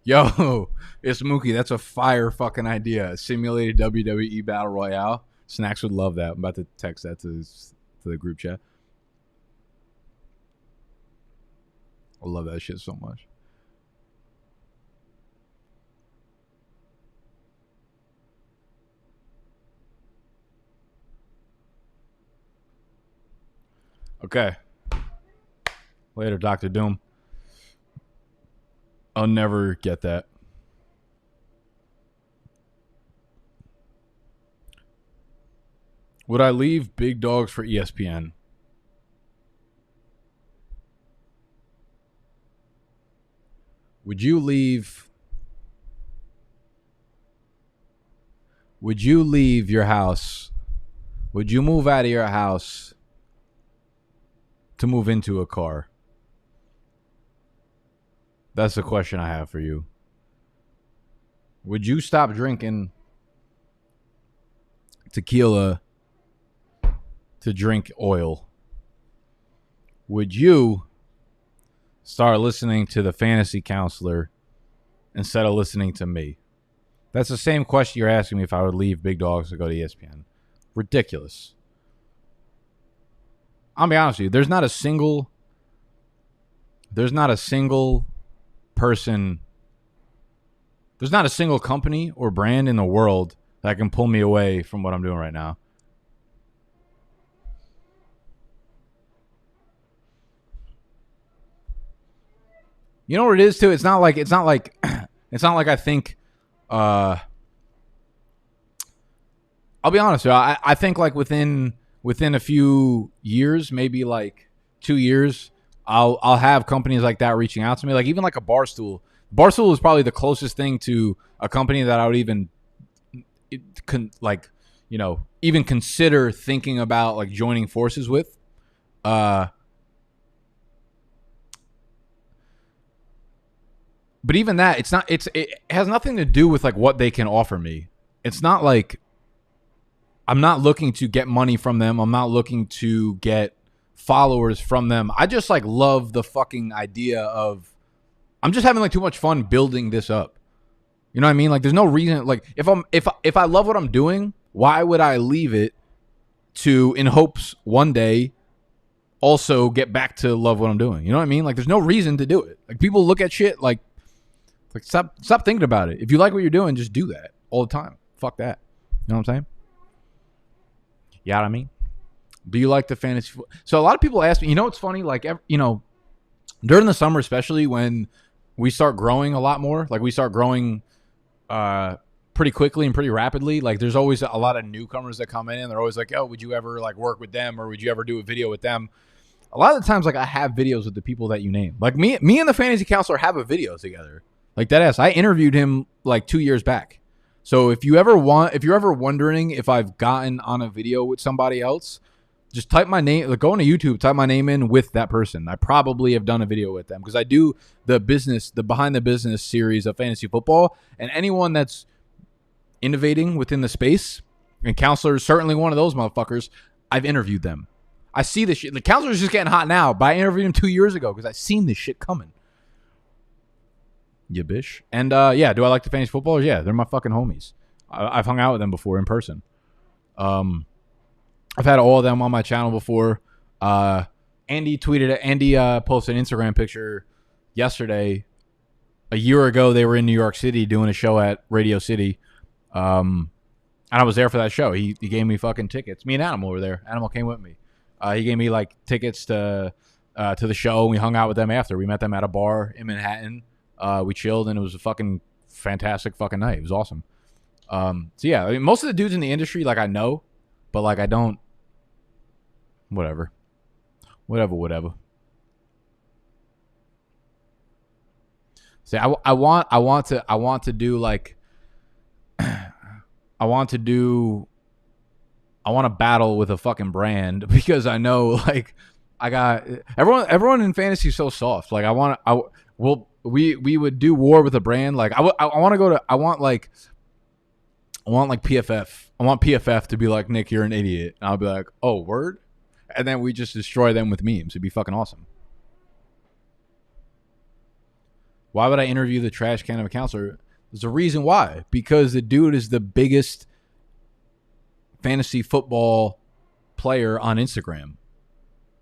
A: Yo, it's Mookie. That's a fire fucking idea. A simulated WWE Battle Royale. Snacks would love that. I'm about to text that to the group chat. I love that shit so much. Okay. Later, Dr. Doom. I'll never get that. Would I leave Big Dogs for ESPN? Would you leave your house? Would you move out of your house to move into a car? That's the question I have for you. Would you stop drinking tequila to drink oil? Would you start listening to the fantasy counselor instead of listening to me? That's the same question you're asking me if I would leave Big Dogs to go to ESPN. Ridiculous. I'll be honest with you. There's not a single person, there's not a single company or brand in the world that can pull me away from what I'm doing right now. You know what it is too? It's not like I think I'll be honest with you. I think like within a few years, maybe like 2 years, I'll have companies like that reaching out to me. Like even like a Barstool. Barstool is probably the closest thing to a company that I would even even consider thinking about like joining forces with. But even that, it has nothing to do with like what they can offer me. It's not like I'm not looking to get money from them. I'm not looking to get followers from them. I just like love the fucking idea of, I'm just having like too much fun building this up. You know what I mean? Like there's no reason, like if I love what I'm doing, why would I leave it to, in hopes one day, also get back to love what I'm doing? You know what I mean? Like there's no reason to do it. Like people look at shit like stop thinking about it. If you like what you're doing, just do that all the time. Fuck that. You know what I'm saying? You know what I mean? Do you like the fantasy? So a lot of people ask me, you know what's funny? Like, during the summer, especially when we start growing a lot more, like we start growing pretty quickly and pretty rapidly. Like there's always a lot of newcomers that come in and they're always like, oh, would you ever like work with them? Or would you ever do a video with them? A lot of the times, like I have videos with the people that you name. Like me and the fantasy counselor have a video together. Like that ass. I interviewed him like 2 years back. So if you're ever wondering if I've gotten on a video with somebody else, just type my name, like go on to YouTube, type my name in with that person. I probably have done a video with them because I do the behind the business series of fantasy football, and anyone that's innovating within the space, and counselor is certainly one of those motherfuckers, I've interviewed them. I see this shit. The counselor's just getting hot now, but I interviewed him 2 years ago because I seen this shit coming. You bitch. And yeah, do I like the fantasy footballers? Yeah, they're my fucking homies. I've hung out with them before in person. I've had all of them on my channel before. Andy posted an Instagram picture yesterday. A year ago, they were in New York City doing a show at Radio City. And I was there for that show. He gave me fucking tickets. Me and Animal were there. Animal came with me. He gave me like tickets to the show. And we hung out with them after. We met them at a bar in Manhattan. We chilled, and it was a fucking fantastic fucking night. It was awesome. So yeah, I mean, most of the dudes in the industry, like I know, but like I don't. Whatever. See, I want to do like. I want to battle with a fucking brand because I know like I got everyone in fantasy is so soft. Like we would do war with a brand. Like I want PFF. I want PFF to be like, Nick, you're an idiot. And I'll be like, oh, word? And then we just destroy them with memes. It'd be fucking awesome. Why would I interview the trash can of a counselor? There's a reason why. Because the dude is the biggest fantasy football player on Instagram.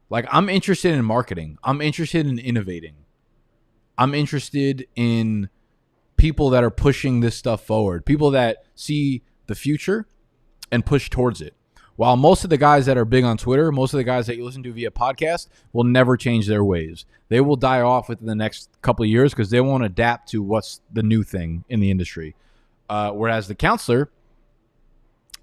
A: Like, I'm interested in marketing. I'm interested in innovating. I'm interested in people that are pushing this stuff forward. People that see the future and push towards it. While most of the guys that are big on Twitter, most of the guys that you listen to via podcast will never change their ways. They will die off within the next couple of years because they won't adapt to what's the new thing in the industry. Whereas the counselor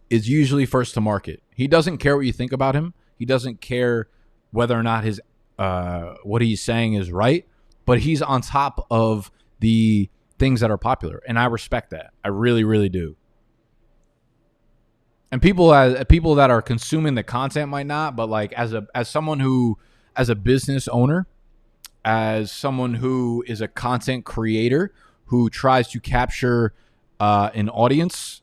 A: is usually first to market. He doesn't care what you think about him. He doesn't care whether or not his what he's saying is right, but he's on top of the things that are popular, and I respect that. I really, really do. And people that are consuming the content might not, but like as someone who, as a business owner, as someone who is a content creator who tries to capture an audience,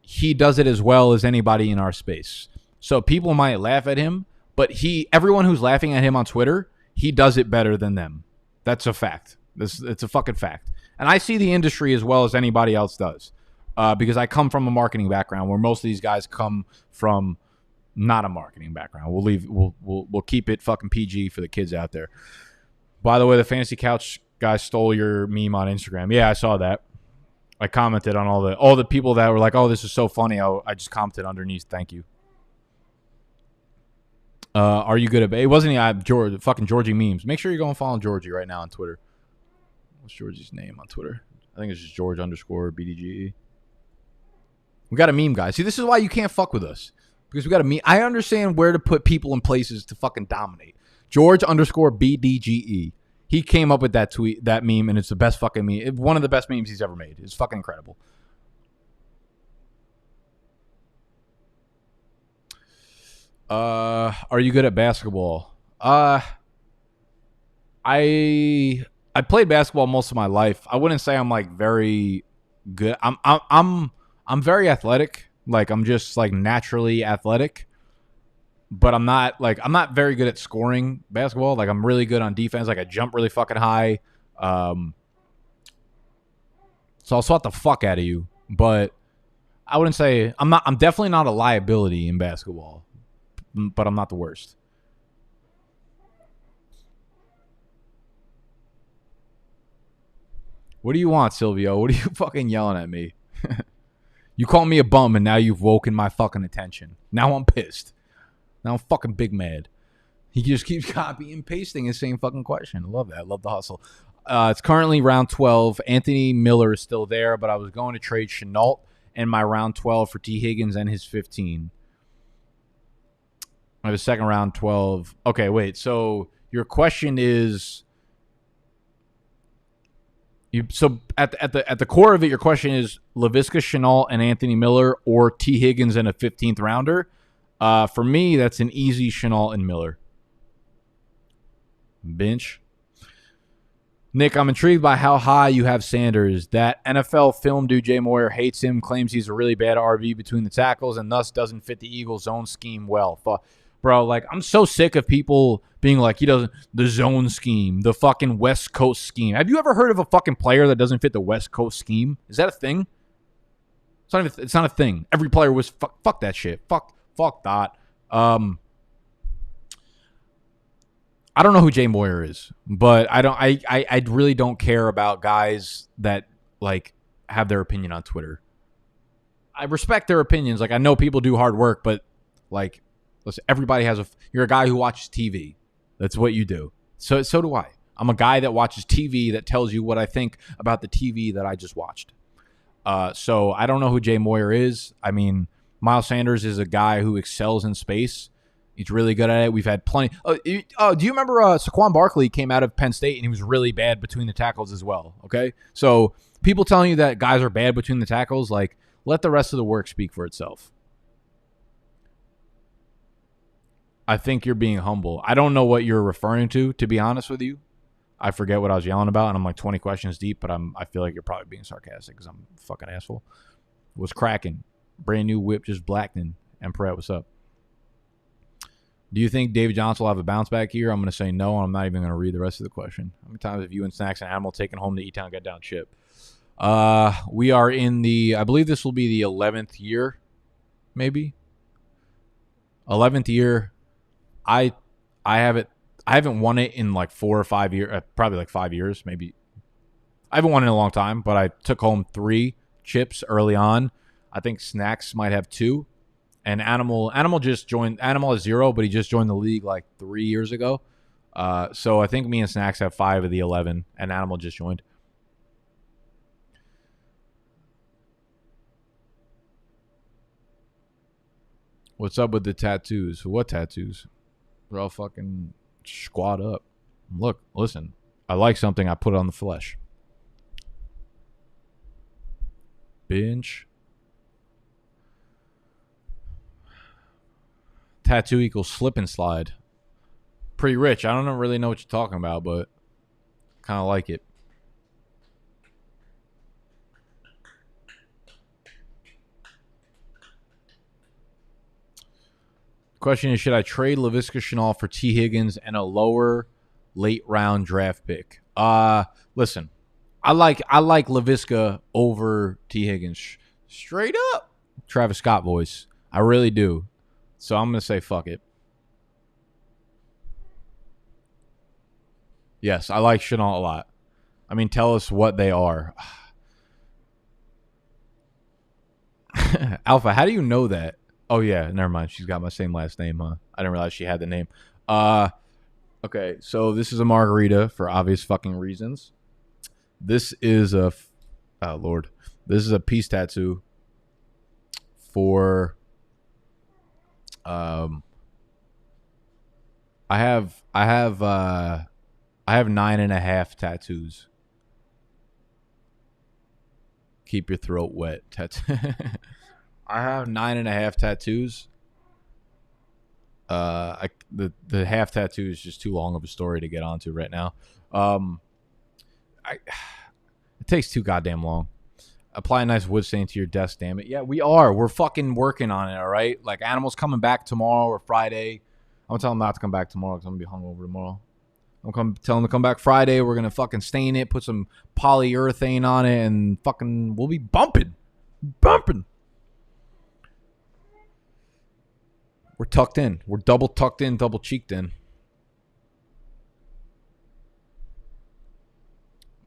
A: he does it as well as anybody in our space. So people might laugh at him, but everyone who's laughing at him on Twitter, he does it better than them. That's a fact. It's a fucking fact. And I see the industry as well as anybody else does, because I come from a marketing background where most of these guys come from not a marketing background. We'll keep it fucking PG for the kids out there. By the way, the Fantasy Couch guy stole your meme on Instagram. Yeah, I saw that. I commented on all the people that were like, "Oh, this is so funny." I just commented underneath, "Thank you." Are you good at it? Wasn't he fucking Georgie memes? Make sure you go and follow Georgie right now on Twitter. What's Georgie's name on Twitter? I think it's just George _ BDGE. We got a meme, guys. See, this is why you can't fuck with us, because we got a meme. I understand where to put people in places to fucking dominate. George _ BDGE. He came up with that tweet, that meme, and it's the best fucking meme. One of the best memes he's ever made. It's fucking incredible. Are you good at basketball? I played basketball most of my life. I wouldn't say I'm like very good. I'm very athletic. Like, I'm just like naturally athletic. But I'm not very good at scoring basketball. Like, I'm really good on defense. Like, I jump really fucking high. So I'll swat the fuck out of you. But I wouldn't say I'm definitely not a liability in basketball. But I'm not the worst. What do you want, Silvio? What are you fucking yelling at me? You called me a bum, and now you've woken my fucking attention. Now I'm pissed. Now I'm fucking big mad. He just keeps copying and pasting the same fucking question. I love that. I love the hustle. It's currently round 12. Anthony Miller is still there, but I was going to trade Chenault and my round 12 for T. Higgins and his 15. I have a second round 12. Okay, wait. So your question is... So at the core of it, your question is Laviska Shenault and Anthony Miller or T. Higgins and a 15th rounder. For me, that's an easy Shenault and Miller. Bench. Nick, I'm intrigued by how high you have Sanders. That NFL film dude Jay Moyer hates him, claims he's a really bad RB between the tackles, and thus doesn't fit the Eagles' zone scheme well. Bro, like, I'm so sick of people being like, he doesn't, the zone scheme, the fucking West Coast scheme. Have you ever heard of a fucking player that doesn't fit the West Coast scheme? Is that a thing? It's not a thing. Every player was, fuck that shit. Fuck that. I don't know who Jay Moyer is, but I really don't care about guys that, like, have their opinion on Twitter. I respect their opinions. Like, I know people do hard work, but, like, listen, everybody you're a guy who watches TV. That's what you do. So do I. I'm a guy that watches TV that tells you what I think about the TV that I just watched. So I don't know who Jay Moyer is. I mean, Miles Sanders is a guy who excels in space. He's really good at it. We've had plenty. Do you remember Saquon Barkley came out of Penn State and he was really bad between the tackles as well? Okay, so people telling you that guys are bad between the tackles, like, let the rest of the work speak for itself. I think you're being humble. I don't know what you're referring to be honest with you. I forget what I was yelling about, and I'm like 20 questions deep, but I feel like you're probably being sarcastic because I'm a fucking asshole. Was cracking. Brand new whip, just blackening. Emperor, what's up? Do you think David Johnson will have a bounce back here? I'm going to say no, and I'm not even going to read the rest of the question. How many times have you and Snacks and Animal taken home to E-Town get down chip? We are in I believe this will be the 11th year, maybe. 11th year. I haven't won it in like 4 or 5 years, probably like 5 years, maybe. I haven't won it in a long time, but I took home 3 chips early on. I think Snacks might have 2. And Animal just joined. Animal is 0, but he just joined the league like 3 years ago. So I think me and Snacks have 5 of the 11, and Animal just joined. What's up with the tattoos? What tattoos? They're all fucking squat up. Look, listen. I like something, I put it on the flesh. Bench. Tattoo equals slip and slide. Pretty rich. I don't really know what you're talking about, but kind of like it. Question is, should I trade Laviska Shenault for T. Higgins and a lower late round draft pick? Listen, I like Laviska over T. Higgins. Straight up. Travis Scott voice. I really do. So I'm going to say fuck it. Yes, I like Shenault a lot. I mean, tell us what they are. Alpha, how do you know that? Oh, yeah, never mind. She's got my same last name, huh? I didn't realize she had the name. Okay, so this is a margarita for obvious fucking reasons. This is a... Oh, Lord. This is a peace tattoo for... I have 9.5 tattoos. Keep your throat wet. I have 9.5 tattoos. The half tattoo is just too long of a story to get onto right now. It takes too goddamn long. Apply a nice wood stain to your desk, damn it. Yeah, we are. We're fucking working on it, all right? Like, Animal's coming back tomorrow or Friday. I'm going to tell him not to come back tomorrow because I'm going to be hungover tomorrow. Tell him to come back Friday. We're going to fucking stain it, put some polyurethane on it, and fucking we'll be bumping. Bumping. We're tucked in. We're double tucked in, double cheeked in.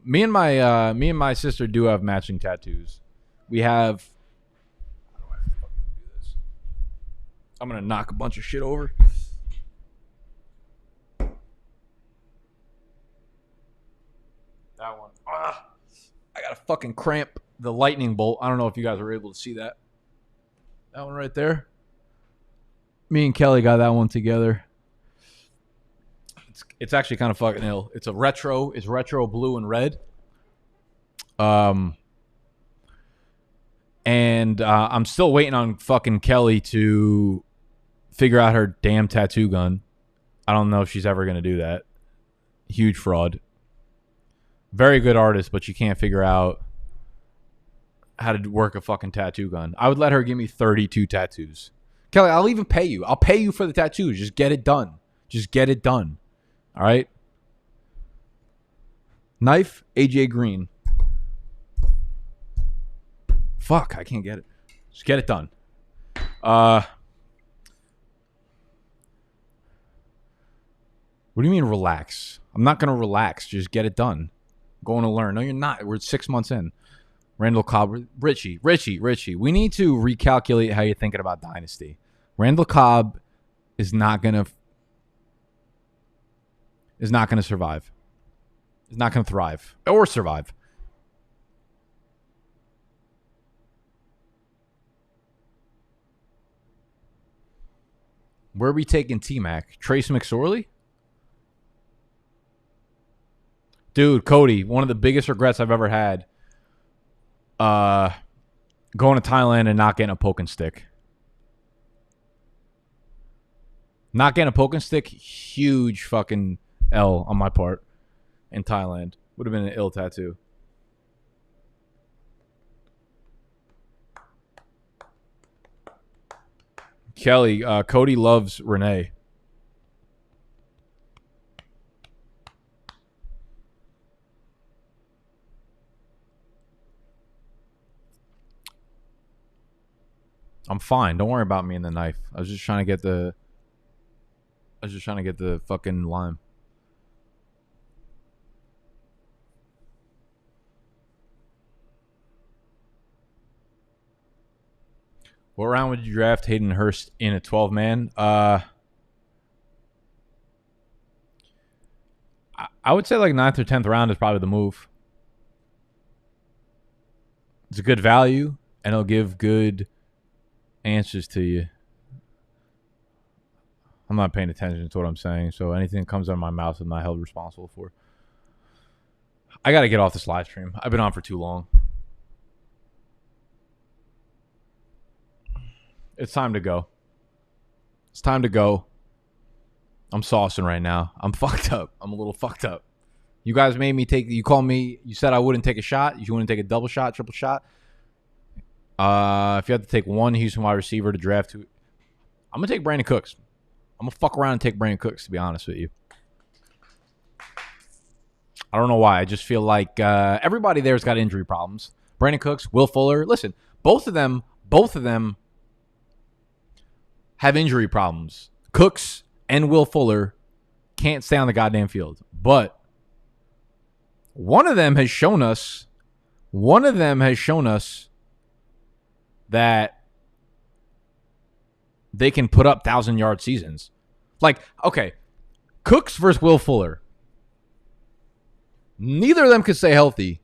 A: Me and my sister do have matching tattoos. We have... How do I fucking do this? I'm going to knock a bunch of shit over. That one. I got a fucking cramp. The lightning bolt. I don't know if you guys were able to see that. That one right there. Me and Kelly got that one together. It's actually kind of fucking ill. It's a retro. It's retro blue and red. And I'm still waiting on fucking Kelly to figure out her damn tattoo gun. I don't know if she's ever going to do that. Huge fraud. Very good artist, but she can't figure out how to work a fucking tattoo gun. I would let her give me 32 tattoos. Kelly, I'll even pay you. I'll pay you for the tattoos. Just get it done. Just get it done. All right? Knife, AJ Green. Fuck, I can't get it. Just get it done. What do you mean relax? I'm not going to relax. Just get it done. I'm going to learn. No, you're not. We're 6 months in. Randall Cobb. Richie. We need to recalculate how you're thinking about Dynasty. Randall Cobb is not going to survive. Is not going to thrive or survive. Where are we taking T-Mac? Trace McSorley? Dude, Cody, one of the biggest regrets I've ever had going to Thailand and not getting a poke and stick. Not getting a poke and stick, huge fucking L on my part in Thailand. Would have been an ill tattoo. Kelly, Cody loves Renee. I'm fine. Don't worry about me and the knife. I was just trying to get the fucking lime. What round would you draft Hayden Hurst in a 12-man? I would say like 9th or 10th round is probably the move. It's a good value, and it'll give good answers to you. I'm not paying attention to what I'm saying, so anything that comes out of my mouth I'm not held responsible for. I got to get off this live stream. I've been on for too long. It's time to go. It's time to go. I'm saucing right now. I'm fucked up. I'm a little fucked up. You guys made me take. You called me. You said I wouldn't take a shot. You wouldn't take a double shot, triple shot. If you had to take one Houston wide receiver to draft, I'm gonna take Brandon Cooks. I'm gonna fuck around and take Brandon Cooks. To be honest with you, I don't know why. I just feel like everybody there's got injury problems. Brandon Cooks, Will Fuller. Listen, both of them have injury problems. Cooks and Will Fuller can't stay on the goddamn field, but one of them has shown us that they can put up 1,000-yard seasons. Like, okay, Cooks versus Will Fuller. Neither of them could stay healthy,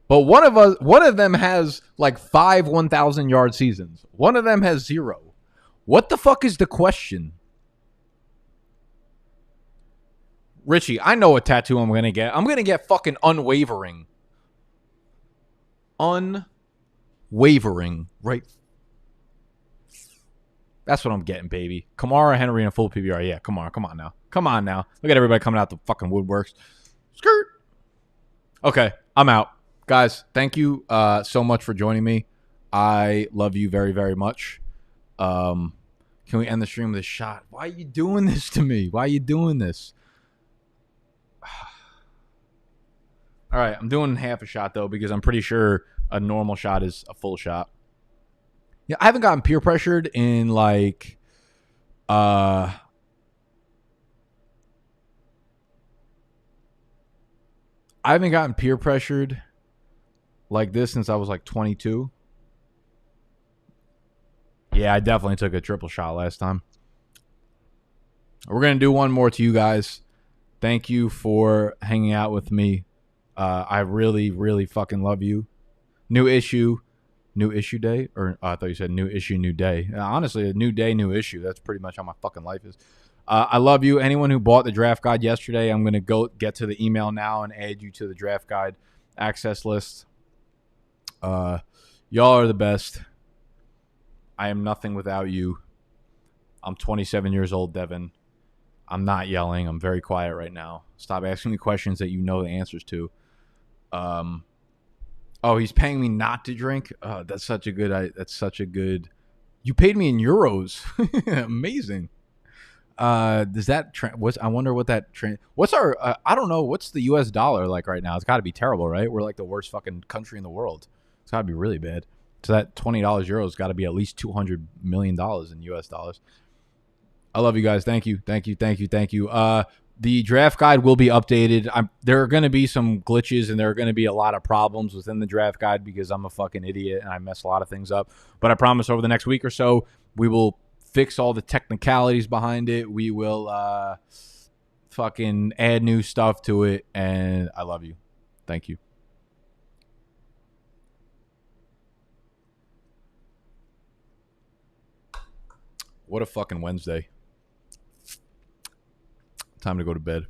A: but one of them has like 5 1,000-yard seasons. One of them has 0. What the fuck is the question? Richie, I know what tattoo I'm going to get. I'm going to get fucking unwavering. Unwavering. Right. That's what I'm getting, baby. Kamara, Henry, and a full PBR. Yeah, come on now. Come on now. Look at everybody coming out the fucking woodworks. Skirt. Okay, I'm out. Guys, thank you so much for joining me. I love you very, very much. Can we end the stream with a shot? Why are you doing this to me? Why are you doing this? All right, I'm doing half a shot, though, because I'm pretty sure a normal shot is a full shot. Yeah, I haven't gotten peer pressured in, like, I haven't gotten peer pressured like this since I was, like, 22. Yeah, I definitely took a triple shot last time. We're going to do one more to you guys. Thank you for hanging out with me. I really, really fucking love you. New issue day? Or I thought you said new issue, new day. Honestly, a new day, new issue. That's pretty much how my fucking life is. I love you. Anyone who bought the draft guide yesterday, I'm going to go get to the email now and add you to the draft guide access list. Y'all are the best. I am nothing without you. I'm 27 years old, Devin. I'm not yelling. I'm very quiet right now. Stop asking me questions that you know the answers to. Oh, he's paying me not to drink. That's such a good. You paid me in euros. Amazing. Does that I wonder what that what's our I don't know, what's the US dollar like right now? It's got to be terrible, right? We're like the worst fucking country in the world. It's got to be really bad. So that $20 euros got to be at least $200 million in US dollars. I love you guys. Thank you. The draft guide will be updated. There are going to be some glitches and there are going to be a lot of problems within the draft guide because I'm a fucking idiot and I mess a lot of things up. But I promise over the next week or so, we will fix all the technicalities behind it. We will fucking add new stuff to it. And I love you. Thank you. What a fucking Wednesday. Time to go to bed.